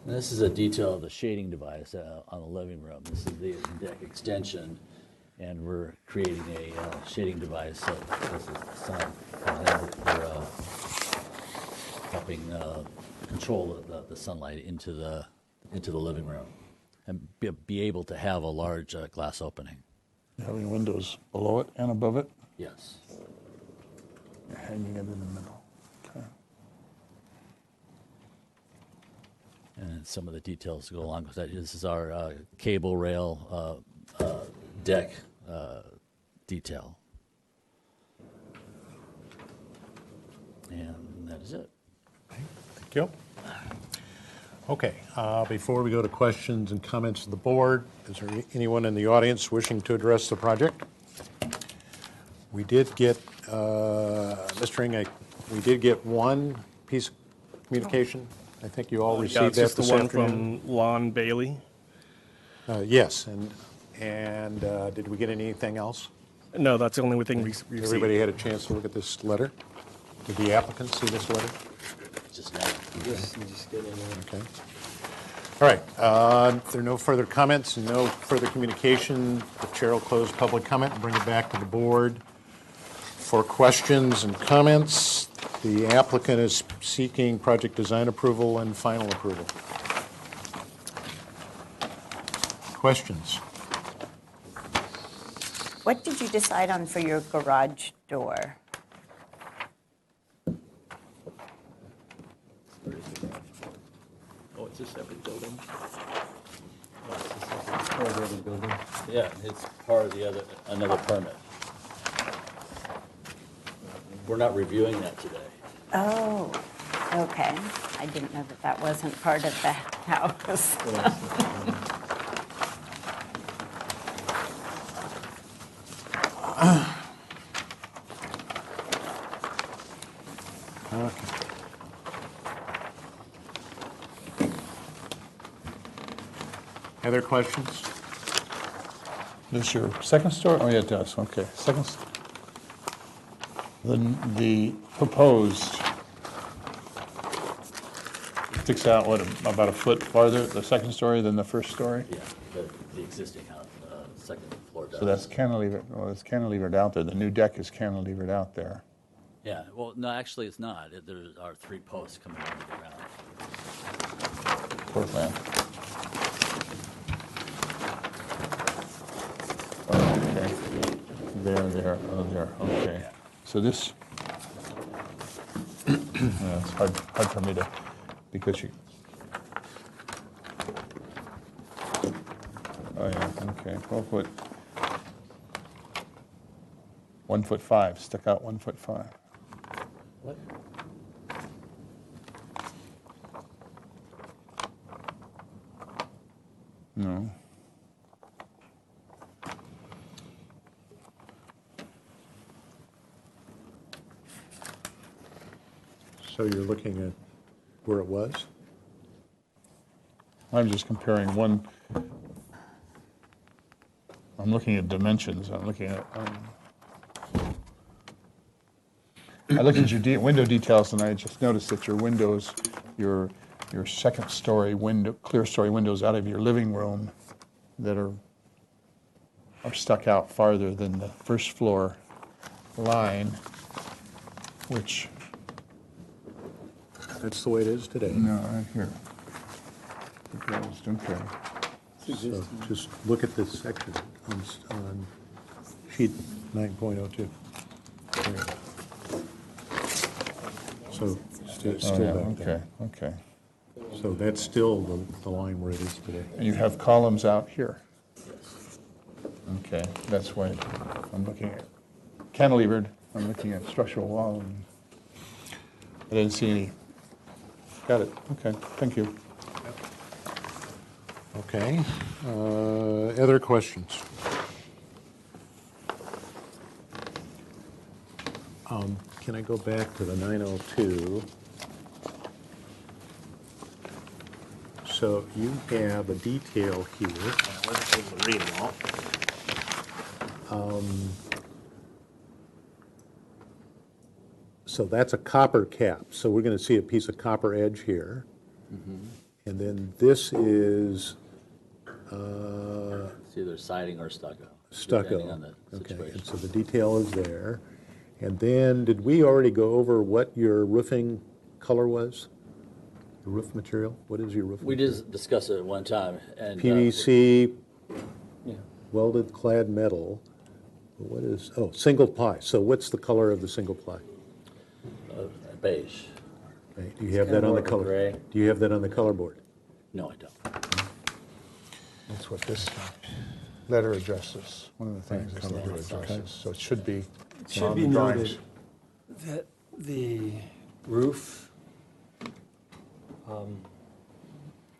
And this is a detail of the shading device on the living room. This is the deck extension, and we're creating a shading device. So this is the sun. We're helping control the sunlight into the living room, and be able to have a large glass opening. Having windows below it and above it? Yes. You're hanging it in the middle. Okay. And some of the details to go along with that. This is our cable rail deck detail. And that is it. Thank you. Okay, before we go to questions and comments of the board, is there anyone in the audience wishing to address the project? We did get, Mr. Ing, we did get one piece of communication. I think you all received that it's this just the one afternoon. from Lon Bailey. Yes, and did we get anything else? No, that's the only thing we received. Everybody had a chance to look at this letter? Did the applicant see this letter? Just now. Yes, you just get in there. Okay. All right, if there are no further comments and no further communication, the chair will close public comment and bring it back to the board for questions and comments. The applicant is seeking project design approval and final approval. Questions? What did you decide on for your garage door? Oh, it's a separate building. Part of the other building. Yeah, it's part of another permit. We're not reviewing that today. Oh, okay. I didn't know that that wasn't part of the house. Okay. Other questions? This your second story? Oh, yeah, it does, okay. The proposed sticks out, what, about a foot farther, the second story than the first story? Yeah, the existing house, second floor does. So that's cantilevered, well, it's cantilevered out there. The new deck is cantilevered out there. Yeah, well, no, actually, it's not. There are 3 posts coming out of the ground. Floor plan. Okay. There, okay. So this, it's hard for me to, because you, oh yeah, okay, 12 foot, 1'5", stuck out 1'5". What? No. So you're looking at where it was? I'm just comparing one, I'm looking at dimensions, I'm looking at, I looked at your window details and I just noticed that your windows, your second story window, clear story windows out of your living room that are stuck out farther than the first floor line, which. That's the way it is today. No, right here. Okay. So just look at this section on sheet 9.02. So still back there. Okay. So that's still the line where it is today. And you have columns out here. Okay, that's why I'm looking at cantilevered, I'm looking at structural wall, and I didn't see any. Got it, okay, thank you. Okay, other questions? Can I go back to the 902? So you have a detail here. I wasn't able to read them all. So that's a copper cap. So we're going to see a piece of copper edge here. And then this is It's either siding or stucco. stucco. Depending on the Okay, situation. and so the detail is there. And then, did we already go over what your roofing color was? The roof material? What is your roof We material? just discussed it at one time, and PVC, yeah. welded clad metal. What is, single ply. So what's the color of the single ply? Beige. Okay, do you have that on the color? Gray. Do you have that on the color board? No, I don't. That's what this letter addresses. One of the things this letter addresses, so it should be It should on be the drawings. noted that the roof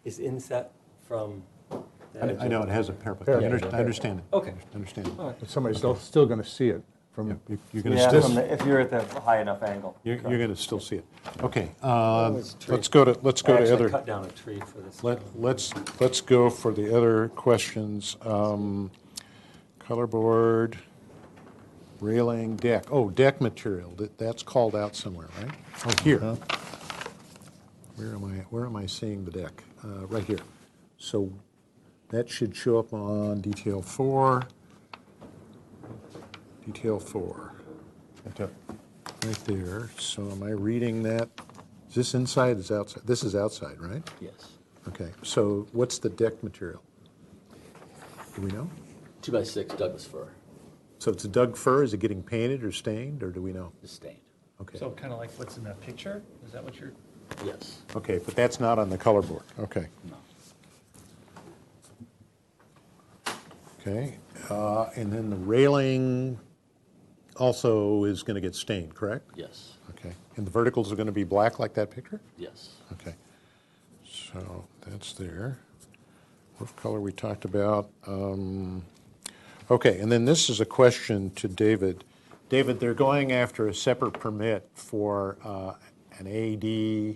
is inset from the edge I know of- it has a parapet. Yeah, I yeah, understand it. Okay. I understand it. All right. But somebody's still going to see it from. You're going Yeah, to from if you're at the high enough angle. You're going to still see it. Okay, it's a tree. let's go to I actually other. cut down a tree for this. Let's go for the other questions. Color board, railing, deck. Oh, deck material. That's called out somewhere, right? Oh, here. Where am I seeing the deck? Right here. So that should show up on detail 4. Detail 4. Right there. So am I reading that? Is this inside? Is outside? This is outside, right? Yes. Okay. So what's the deck material? Do we know? 2x6 Douglas fir. So it's a Doug fir. Is it getting painted or stained, or do we know? It's stained. Okay. So kind of like what's in that picture? Is that what you're? Yes. Okay, but that's not on the color board. Okay. No. Okay. And then the railing also is going to get stained, correct? Yes. Okay. And the verticals are going to be black like that picture? Yes. Okay. So that's there. Roof color we talked about. Okay, and then this is a question to David. David, they're going after a separate permit for an AD,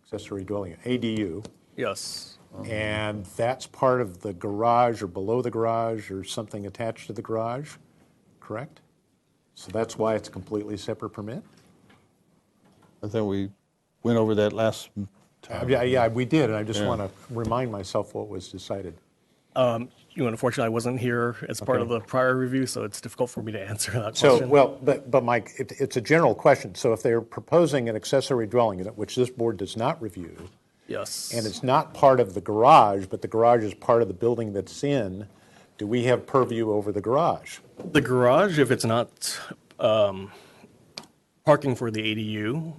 accessory dwelling, ADU. Yes. And that's part of the garage or below the garage or something attached to the garage, correct? So that's why it's a completely separate permit? I think we went over that last time. Yeah, we did, and I just Yeah. want to remind myself what was decided. Unfortunately, I wasn't here as part of Okay. the prior review, so it's difficult for me to answer that So, question. well, but Mike, it's a general question. So if they're proposing an accessory dwelling unit, which this board does not review, Yes. and it's not part of the garage, but the garage is part of the building that's in, do we have purview over the garage? The garage, if it's not parking for the ADU,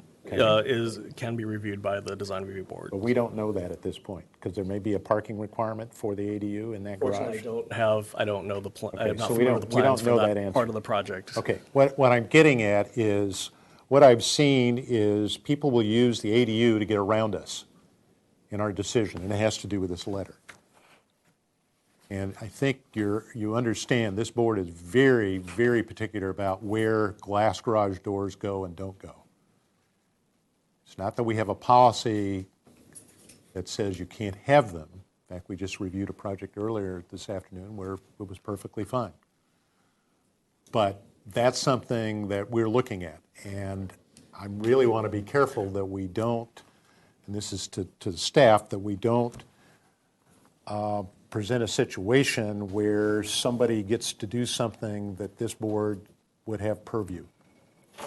can be reviewed by the design review board. But we don't know that at this point, because there may be a parking requirement for the ADU in that garage. Unfortunately, I don't know the plan. Okay, I'm not so we familiar with the don't plans know for that answer. part of the project. Okay, what I'm getting at is, what I've seen is people will use the ADU to get around us in our decision, and it has to do with this letter. And I think you understand, this board is very, very particular about where glass garage doors go and don't go. It's not that we have a policy that says you can't have them. In fact, we just reviewed a project earlier this afternoon where it was perfectly fine. But that's something that we're looking at. And I really want to be careful that we don't, and this is to the staff, that we don't present a situation where somebody gets to do something that this board would have purview.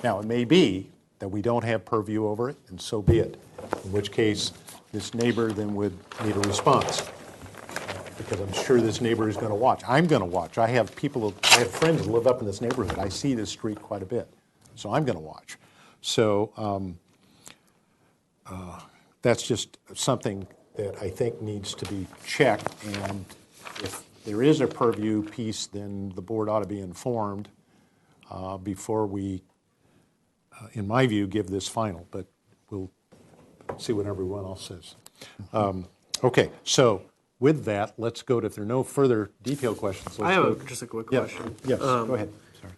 Now, it may be that we don't have purview over it, and so be it, in which case this neighbor then would need a response, because I'm sure this neighbor is going to watch. I'm going to watch. I have friends that live up in this neighborhood. I see this street quite a bit, so I'm going to watch. So that's just something that I think needs to be checked, and if there is a purview piece, then the board ought to be informed before we, in my view, give this final, but we'll see what everyone else says. Okay, so with that, let's go to, if there are no further detailed questions, let's I go. have just a quick Yeah, question. Yes, go ahead. Sorry.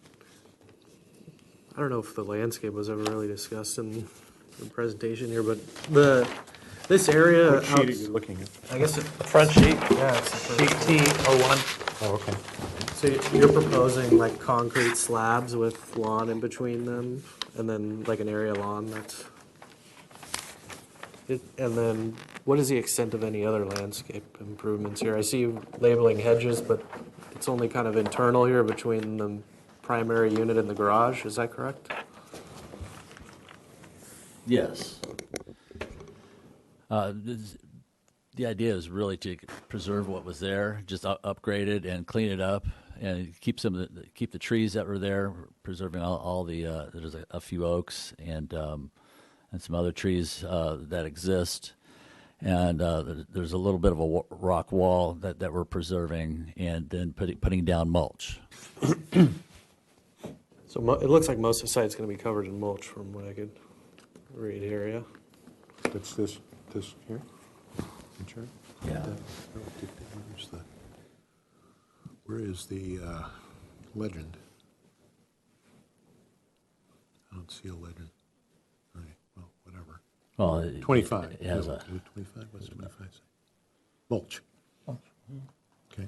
I don't know if the landscape was ever really discussed in the presentation here, but this area. What sheet are you looking at? I guess the front sheet. Yeah, it's sheet T01. Oh, okay. So you're proposing like concrete slabs with lawn in between them, and then like an area lawn that's. And then, what is the extent of any other landscape improvements here? I see you labeling hedges, but it's only kind of internal here between the primary unit and the garage. Is that correct? Yes. The idea is really to preserve what was there, just upgrade it and clean it up, and keep the trees that were there, preserving all the. There's a few oaks and some other trees that exist, and there's a little bit of a rock wall that we're preserving, and then putting down mulch. So it looks like most of the site's going to be covered in mulch, from what I could read here. Yeah. It's this here? Sure. Yeah. Where is the legend? I don't see a legend. All right, well, whatever. Well, 25. it has No, a 25. What's 25 say? Mulch. Okay.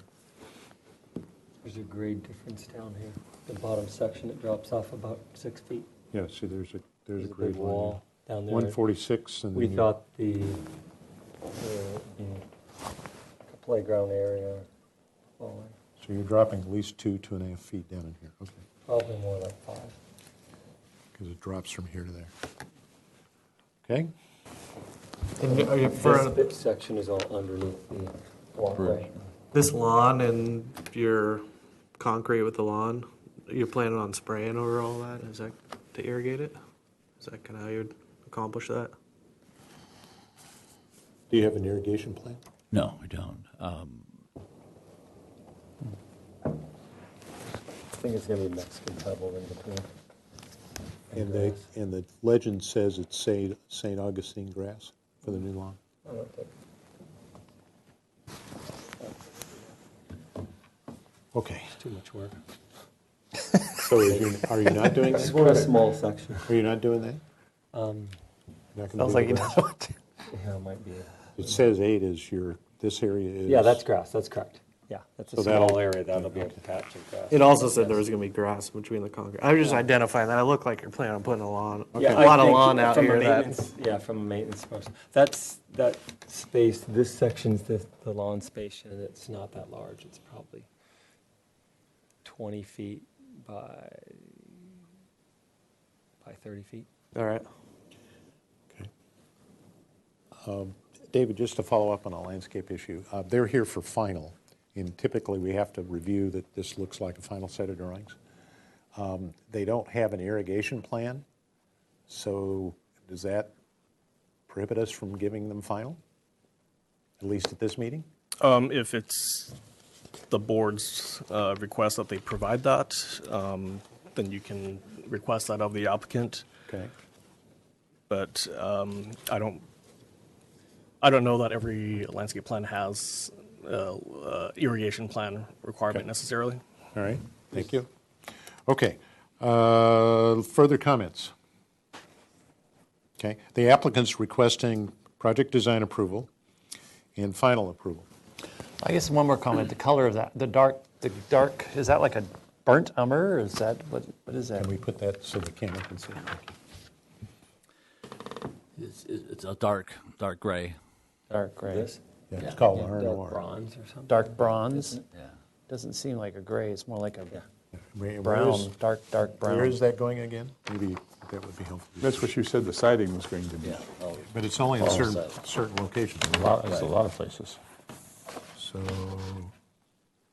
There's a grade difference down here. The bottom section, it drops off about 6 feet. Yeah, see, there's a There's a grade big line wall there. down there. 146, and We then thought the playground area, falling, so you're dropping at least 2.5 feet down in here. Okay, probably more like 5. because it drops from here to there. Okay. This section is all underneath the walkway. This lawn and your concrete with the lawn, you're planning on spraying over all that? Is that to irrigate it? Is that kind of how you'd accomplish that? Do you have an irrigation plan? No, we don't. I think it's going to be Mexican pebble in between. And the legend says it's St. Augustine grass for the new lawn. I don't think. Okay. It's too much work. So are you not doing that? We're a small section. Are you not doing that? Um, Not gonna Sounds do like the you grass? know it. Yeah, it might be. It says 8 is this area is? Yeah, that's grass, that's correct. Yeah, that's a So small that'll- area that'll be a patch of grass. It also said there was going to be grass between the concrete. I was just identifying that. It looked like you're planning on putting a lawn, Yeah, a lot I of think lawn out from a here. That maintenance- Yeah, from a maintenance person. That space, this section's the lawn space, and it's not that large. It's probably 20 feet by 30 feet. all right. David, just to follow up on a landscape issue, they're here for final, and typically we have to review that this looks like a final set of drawings. They don't have an irrigation plan, so does that prohibit us from giving them final, at least at this meeting? If it's the board's request that they provide that, then you can request that of the applicant. Okay. But I don't know that every landscape plan has irrigation plan requirement necessarily. All right, thank you. Okay, further comments? Okay, the applicant's requesting project design approval and final approval. I guess one more comment, the color of that, the dark, is that like a burnt umber, or is that, what is that? Can we put that so the camera can see? It's a dark gray. Dark gray. This? Yeah, it's called Dark R&R. bronze or something? Dark bronze? Isn't it? Yeah. Doesn't seem like a gray, it's more like a Where brown, is- dark brown. Where is that going again? Maybe that would be helpful. That's what you said the siding was going to be. Yeah. Oh, But it's only in oh, certain locations. There's a lot of places. So,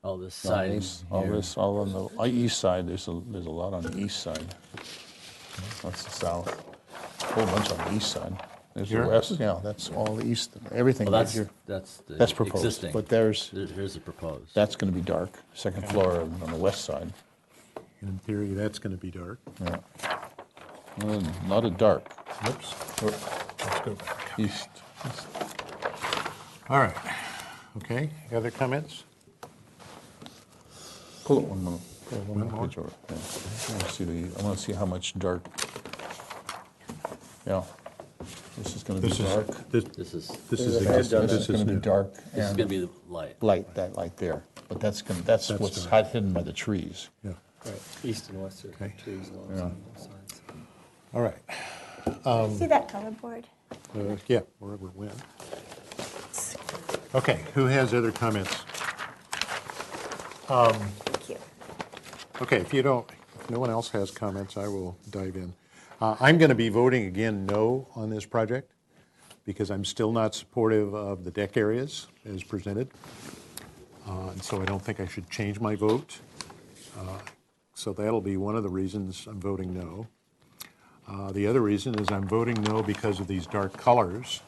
Oh, this siding. All on the east side, there's a lot on the east side. That's the south. A whole bunch on the east side. There's the Here? west, yeah, that's all the east, everything Well, right here. that's the That's proposed, existing. but Here's the proposed. that's going to be dark, second floor on the west side. in theory, that's going to be dark. Yeah. Not a dark, Whoops. Let's go back. east. All right. Okay, other comments? Pull it one more. One more? page over. Yeah. I want to see how much dark. Yeah. This is going to be This is, dark. this This is this is existing, This is going to be new. dark. this is and going to be the light. light, that light there. But that's what's dark. hidden by the trees. Yeah, Right, east and west are Okay. trees along Yeah. both sides. all right. See that color board? Yeah, wherever it went. Okay, who has other comments? Thank you. Okay, if no one else has comments, I will dive in. I'm going to be voting again no on this project because I'm still not supportive of the deck areas as presented. And so I don't think I should change my vote. So that'll be one of the reasons I'm voting no. The other reason is I'm voting no because of these dark colors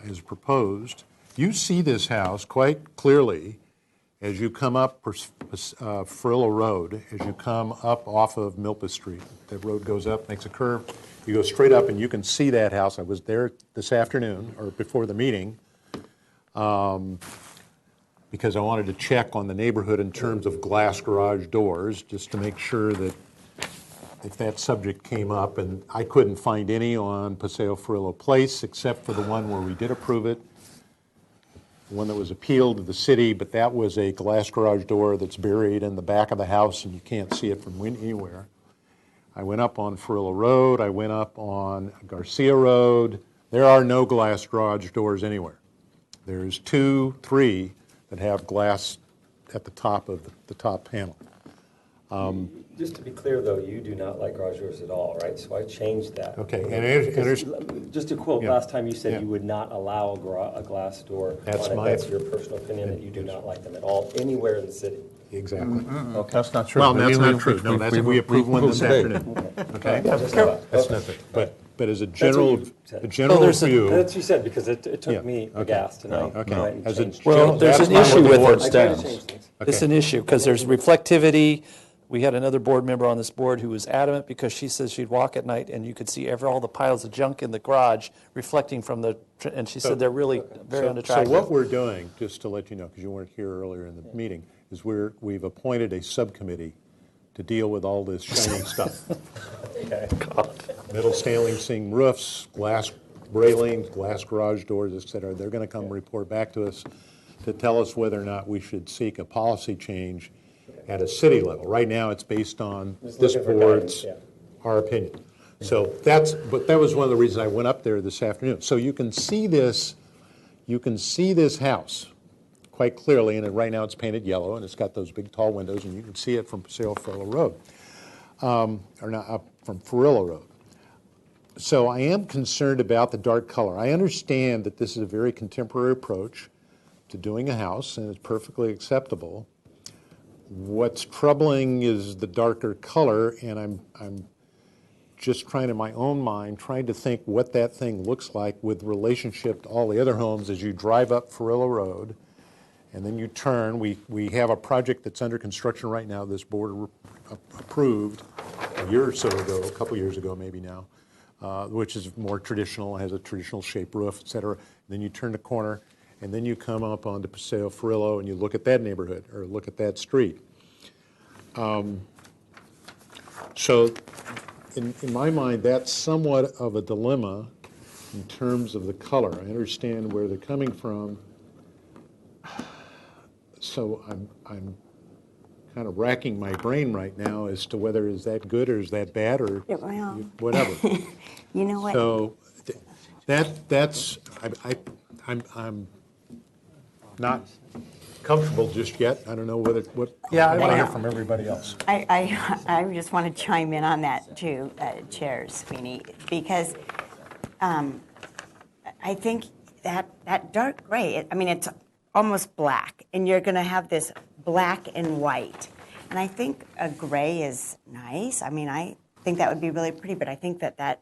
as proposed. You see this house quite clearly as you come up Frillo Road, as you come up off of Milpa Street. The road goes up, makes a curve. You go straight up and you can see that house. I was there this afternoon, or before the meeting, because I wanted to check on the neighborhood in terms of glass garage doors, just to make sure that if that subject came up, and I couldn't find any on Paseo Frillo Place, except for the one where we did approve it, the one that was appealed to the city, but that was a glass garage door that's buried in the back of the house, and you can't see it from anywhere. I went up on Frillo Road, I went up on Garcia Road. There are no glass garage doors anywhere. There's 2, 3 that have glass at the top of the top panel. Just to be clear, though, you do not like garage doors at all, right? So I changed that. Okay, and Just to quote, Yeah. last time you said Yeah. you would not allow a glass door. That's on it. my- That's your personal opinion, that you do not like them at all, anywhere in the city. Exactly. Okay. That's not true. Well, that's not true. No, we approved one this today. afternoon. Okay? Just thought. That's Okay. nothing. But as a That's what general, you said. a general view. That's what you said, because it Yeah, took me okay. aghast tonight. Okay. Right, and As a changed. Well, there's that's an not issue what the with board it. I tried to stands. change things. It's Okay. an issue, because there's reflectivity. We had another board member on this board who was adamant because she says she'd walk at night and you could see all the piles of junk in the garage reflecting from and she said they're really very So unattractive. what we're doing, just to let you know, because you weren't here earlier in the meeting, is we've appointed a subcommittee to deal with all this shiny stuff. Okay. Metal standing seam roofs, glass railings, glass garage doors, et cetera. They're going to come report back to us to tell us whether or not we should seek a policy change at a city level. Right now, it's based on this board's, our opinion. So but that was one of the reasons I went up there this afternoon. So you can see this house quite clearly, and right now it's painted yellow, and it's got those big tall windows, and you can see it from Paseo Ferrillo Road, or not up from Ferrillo Road. So I am concerned about the dark color. I understand that this is a very contemporary approach to doing a house, and it's perfectly acceptable. What's troubling is the darker color, and I'm just trying in my own mind, trying to think what that thing looks like with relationship to all the other homes as you drive up Ferrillo Road, and then you turn. We have a project that's under construction right now, this board approved a year or so ago, a couple years ago maybe now, which is more traditional, has a traditional shaped roof, et cetera. Then you turn the corner, and then you come up onto Paseo Ferrillo, and you look at that neighborhood, or look at that street. So in my mind, that's somewhat of a dilemma in terms of the color. I understand where they're coming from. So I'm kind of racking my brain right now as to whether is that good or is that bad or whatever. You know what? So I'm not comfortable just yet. I don't know what I want to hear from everybody else. I just want to chime in on that too, Chair Sweeney, because I think that dark gray, I mean, it's almost black, and you're going to have this black and white. And I think a gray is nice. I mean, I think that would be really pretty, but I think that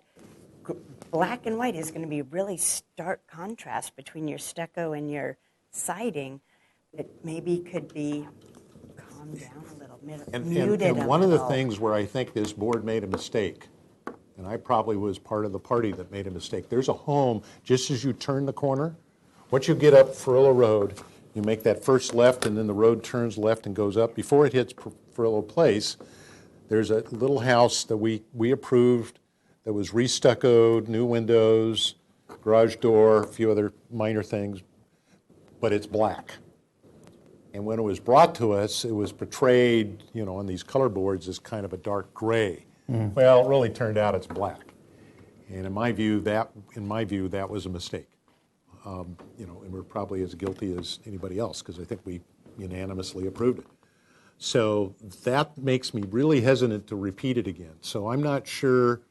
black and white is going to be a really stark contrast between your stucco and your siding that maybe could be calmed down a little, muted and one of the things where I think this board made a mistake, and I probably was part of the party that made a mistake, there's a home just as you turn the corner. Once you get up Ferrillo Road, you make that first left, and then the road turns left and goes up. Before it hits Ferrillo Place, there's a little house that we approved that was restuccoed, new windows, garage door, a few other minor things, but it's black. And when it was brought to us, it was portrayed, on these color boards as kind of a dark gray. Well, it really turned out it's black. And in my view, that was a mistake. And we're probably as guilty as anybody else because I think we unanimously approved it. So that makes me really hesitant to repeat it again. So I'm not sure,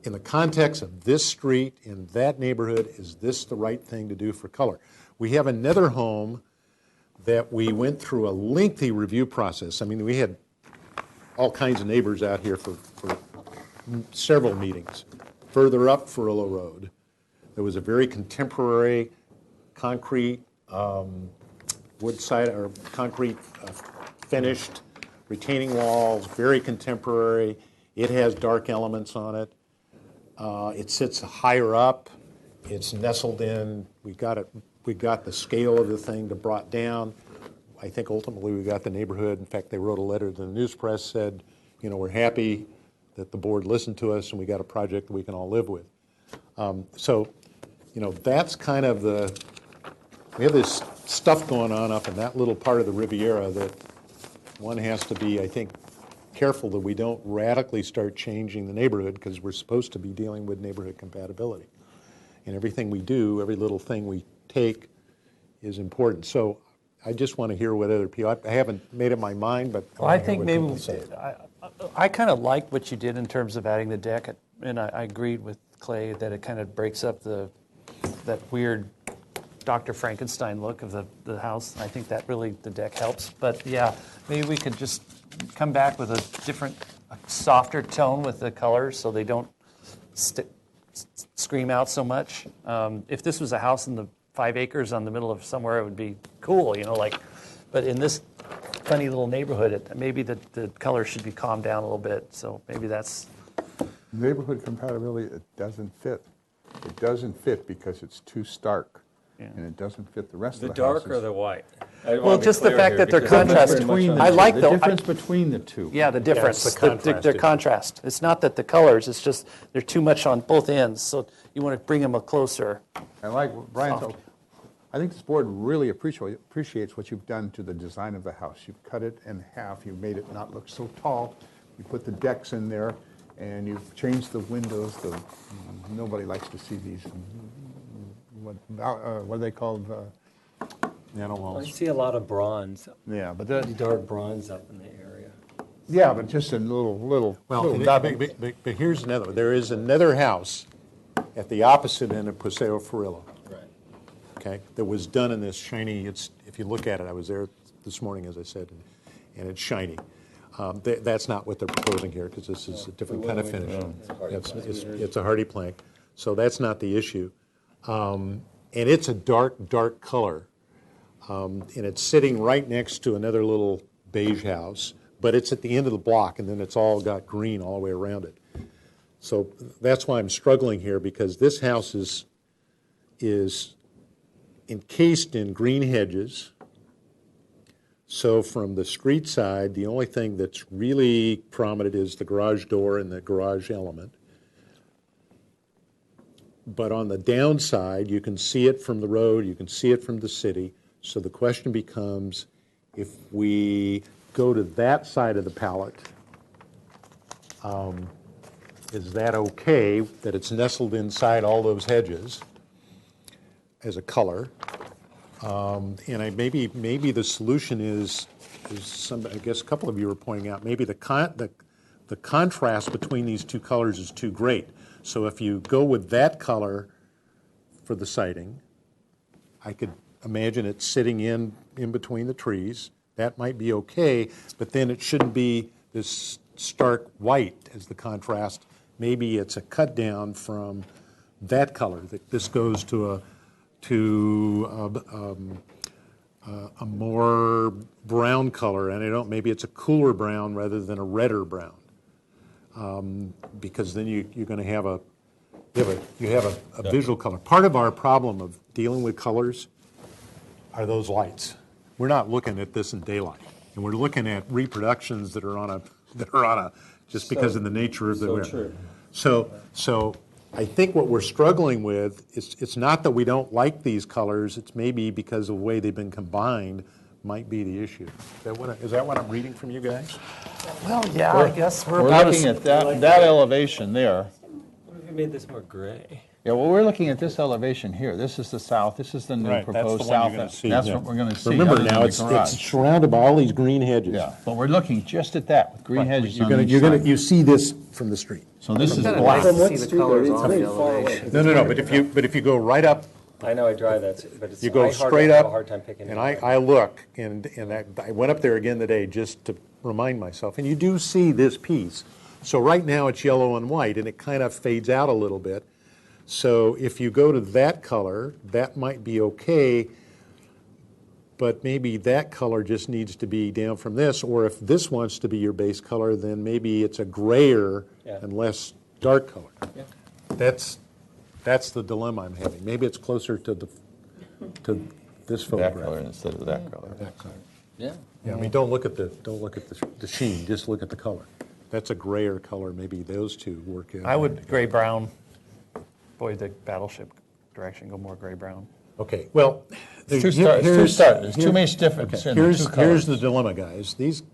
in the context of this street, in that neighborhood, is this the right thing to do for color? We have another home that we went through a lengthy review process. I mean, we had all kinds of neighbors out here for several meetings. Further up Ferrillo Road, there was a very contemporary concrete wood side or concrete finished retaining walls, very contemporary. It has dark elements on it. It sits higher up. It's nestled in. We got the scale of the thing brought down. I think ultimately we got the neighborhood. In fact, they wrote a letter to the news press, said, we're happy that the board listened to us and we got a project that we can all live with. That's kind of we have this stuff going on up in that little part of the Riviera that one has to be, I think, careful that we don't radically start changing the neighborhood because we're supposed to be dealing with neighborhood compatibility. And everything we do, every little thing we take is important. So I just want to hear what other people, I haven't made up my mind, but I think maybe I kind of like what you did in terms of adding the deck, and I agreed with Clay that it kind of breaks up that weird Dr. Frankenstein look of the house. I think that really, the deck helps. But yeah, maybe we could just come back with a different, softer tone with the colors so they don't scream out so much. If this was a house in the 5 acres on the middle of somewhere, it would be cool, but in this funny little neighborhood, maybe the color should be calmed down a little bit. So maybe that's... Neighborhood compatibility, it doesn't fit. It doesn't fit because it's too stark. Yeah. And it doesn't fit the rest of the houses. The dark or the white? Well, just the fact that they're contrasting. I like The difference between the two. Yeah, the difference. it's the contrast. Their contrast. It's not that the colors, it's just they're too much on both ends, so you want to bring them closer. And like Brian told, I think this board really appreciates what you've done to the design of the house. You've cut it in half, you've made it not look so tall, you put the decks in there, and you've changed the windows. Nobody likes to see these, what are they called? Nano I walls. see a lot of bronze. Yeah, but dark bronze up in the area. Yeah, but just in little Well, dot- but here's another one. There is another house at the opposite end of Paseo Ferrillo. Right. Okay, that was done in this shiny, if you look at it, I was there this morning, as I said, and it's shiny. That's not what they're proposing here, because this is a different kind of finish. It's a hardy plank, so that's not the issue. And it's a dark color. And it's sitting right next to another little beige house, but it's at the end of the block, and then it's all got green all the way around it. So that's why I'm struggling here, because this house is encased in green hedges. So from the street side, the only thing that's really prominent is the garage door and the garage element. But on the downside, you can see it from the road, you can see it from the city. So the question becomes, if we go to that side of the palette, is that okay that it's nestled inside all those hedges as a color? And maybe the solution is I guess a couple of you were pointing out, maybe the contrast between these two colors is too great. So if you go with that color for the siding, I could imagine it sitting in between the trees. That might be okay, but then it shouldn't be this stark white as the contrast. Maybe it's a cut down from that color, that this goes to a more brown color, and maybe it's a cooler brown rather than a redder brown, because then you're going to have a visual color. Part of our problem of dealing with colors are those lights. We're not looking at this in daylight, and we're looking at reproductions that are on a just because of the nature of the wear. True. So I think what we're struggling with is it's not that we don't like these colors. It's maybe because of the way they've been combined might be the issue. Is that what I'm reading from you guys? Well, yeah, I guess we're looking at that elevation there. What if we made this more gray? Yeah, well, we're looking at this elevation here. This is the south. This is the new Right, proposed that's the one south. you're gonna see, That's yeah. what we're going to see. Remember other than now, the it's garage. surrounded by all these green hedges. Yeah, but we're looking just at that with green hedges on each You side. see this from the street. So this is Kinda black. nice to see the colors off the elevation. No, but if you go right up, I know I drive that, but it's you go I straight have up, a hard time picking and it up. I look, and I went up there again today just to remind myself, and you do see this piece. So right now it's yellow and white, and it kind of fades out a little bit. So if you go to that color, that might be okay, but maybe that color just needs to be down from this, or if this wants to be your base color, then maybe it's a grayer and less dark color. Yeah. That's the dilemma I'm having. Maybe it's closer to this photograph. That color instead of that color. That color. Yeah. Yeah, I mean, don't look at the sheen, just look at the color. That's a grayer color, maybe those two work out. I would gray brown. Boy, the Battleship direction, go more gray brown. Okay, well, It's too stark. There's too much difference in the two Here's colors. the dilemma, guys. These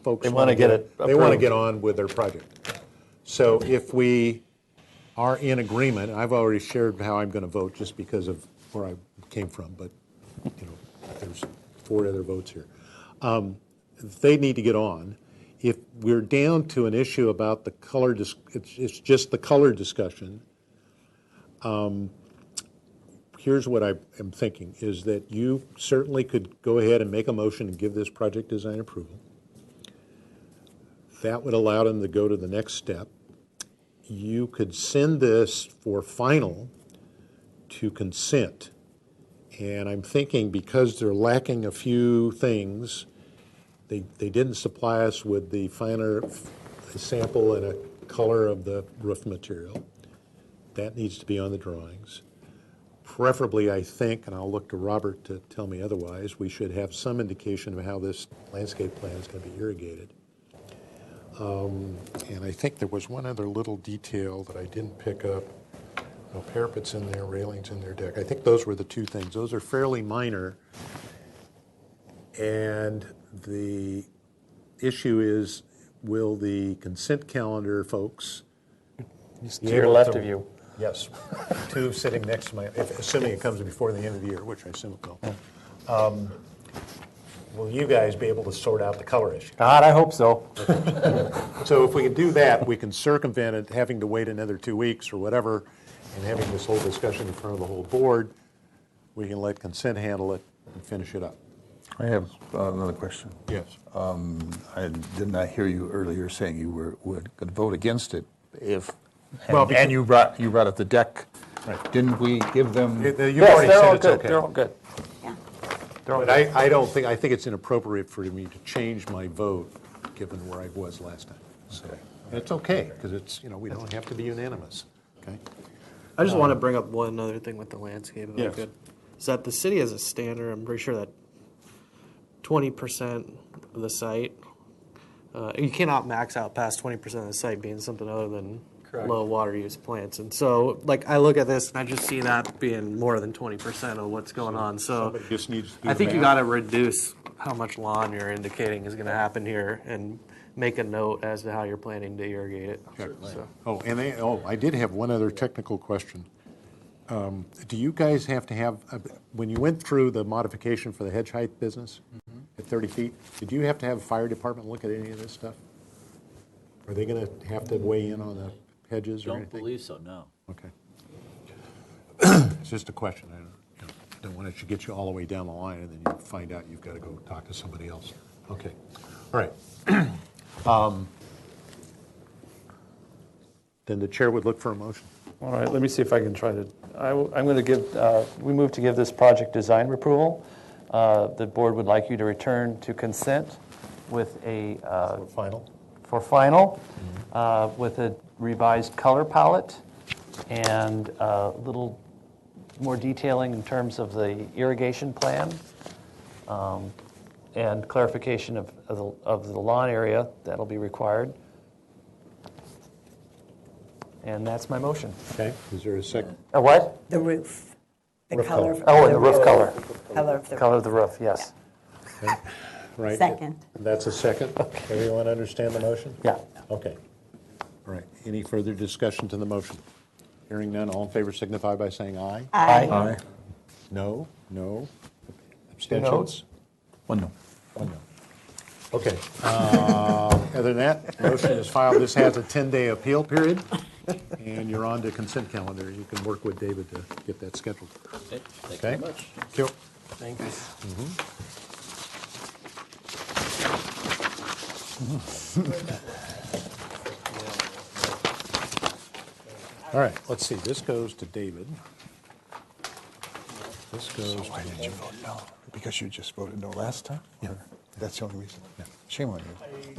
folks They wanna get it They want to approved. get on with their project. So if we are in agreement, I've already shared how I'm going to vote just because of where I came from, but there's 4 other votes here. They need to get on. If we're down to an issue about the color, it's just the color discussion. Here's what I am thinking, is that you certainly could go ahead and make a motion and give this project design approval. That would allow them to go to the next step. You could send this for final to consent. And I'm thinking because they're lacking a few things, they didn't supply us with the finer sample and a color of the roof material. That needs to be on the drawings. preferably, I think, and I'll look to Robert to tell me otherwise, we should have some indication of how this landscape plan is going to be irrigated. And I think there was one other little detail that I didn't pick up. No parapets in there, railings in their deck. I think those were the two things. Those are fairly minor. And the issue is, will the consent calendar folks To your left of you. Yes, two sitting next to my, assuming it comes before the end of the year, which I assume it will. Will you guys be able to sort out the color issue? God, I hope so. So if we can do that, we can circumvent it, having to wait another 2 weeks or whatever, and having this whole discussion in front of the whole board. We can let consent handle it and finish it up. I have another question. Yes. I did not hear you earlier saying you would vote against it if, Well, and you brought up the deck. Right. Didn't we give them? You've already said it's okay. They're all good. But I don't think, I think it's inappropriate for me to change my vote, given where I was last time. So it's okay, because it's, we don't have to be unanimous, okay? I just want to bring up one other thing with the landscape, if I Yes. could. Is that the city has a standard, I'm pretty sure that 20% of the site, you cannot max out past 20% of the site being something other than low water use plants. And so, I look at this and I just see that being more than 20% of what's going on. So Somebody just needs to do I think the you math. got to reduce how much lawn you're indicating is going to happen here and make a note as to how you're planning to irrigate it. So. I did have one other technical question. Do you guys have to have, when you went through the modification for the hedge height business at 30 feet, did you have to have a fire department look at any of this stuff? Are they going to have to weigh in on the hedges or Don't anything? believe so, no. Okay. It's just a question. I don't want it to get you all the way down the line and then you find out you've got to go talk to somebody else. Okay. All right. Then the chair would look for a motion. All right, let me see if I can try to, I'm going to give, we move to give this project design approval. The board would like you to return to consent with a... For final, with a revised color palette and a little more detailing in terms of the irrigation plan and clarification of the lawn area that'll be required. And that's my motion. Okay, is there a second? A what? The roof. The Roof color. color. Oh, and the roof color. Color of the Color of the roof, yes. Okay. Right. Second. That's a second. Everyone understand the motion? Yeah. Okay. All right. Any further discussion to the motion? Hearing none, all in favor signify by saying aye. Aye. Aye. No? No? Abstentions? One no. One no. Okay. Other than that, motion is filed. This has a 10-day appeal period, and you're on to consent calendar. You can work with David to get that scheduled. Okay, thank you Okay? very much. Thank you. Thank you. All right, let's see. This goes to David. This goes to... Why did you vote no? Because you just voted no last time? Yeah. That's the only reason? Shame on you.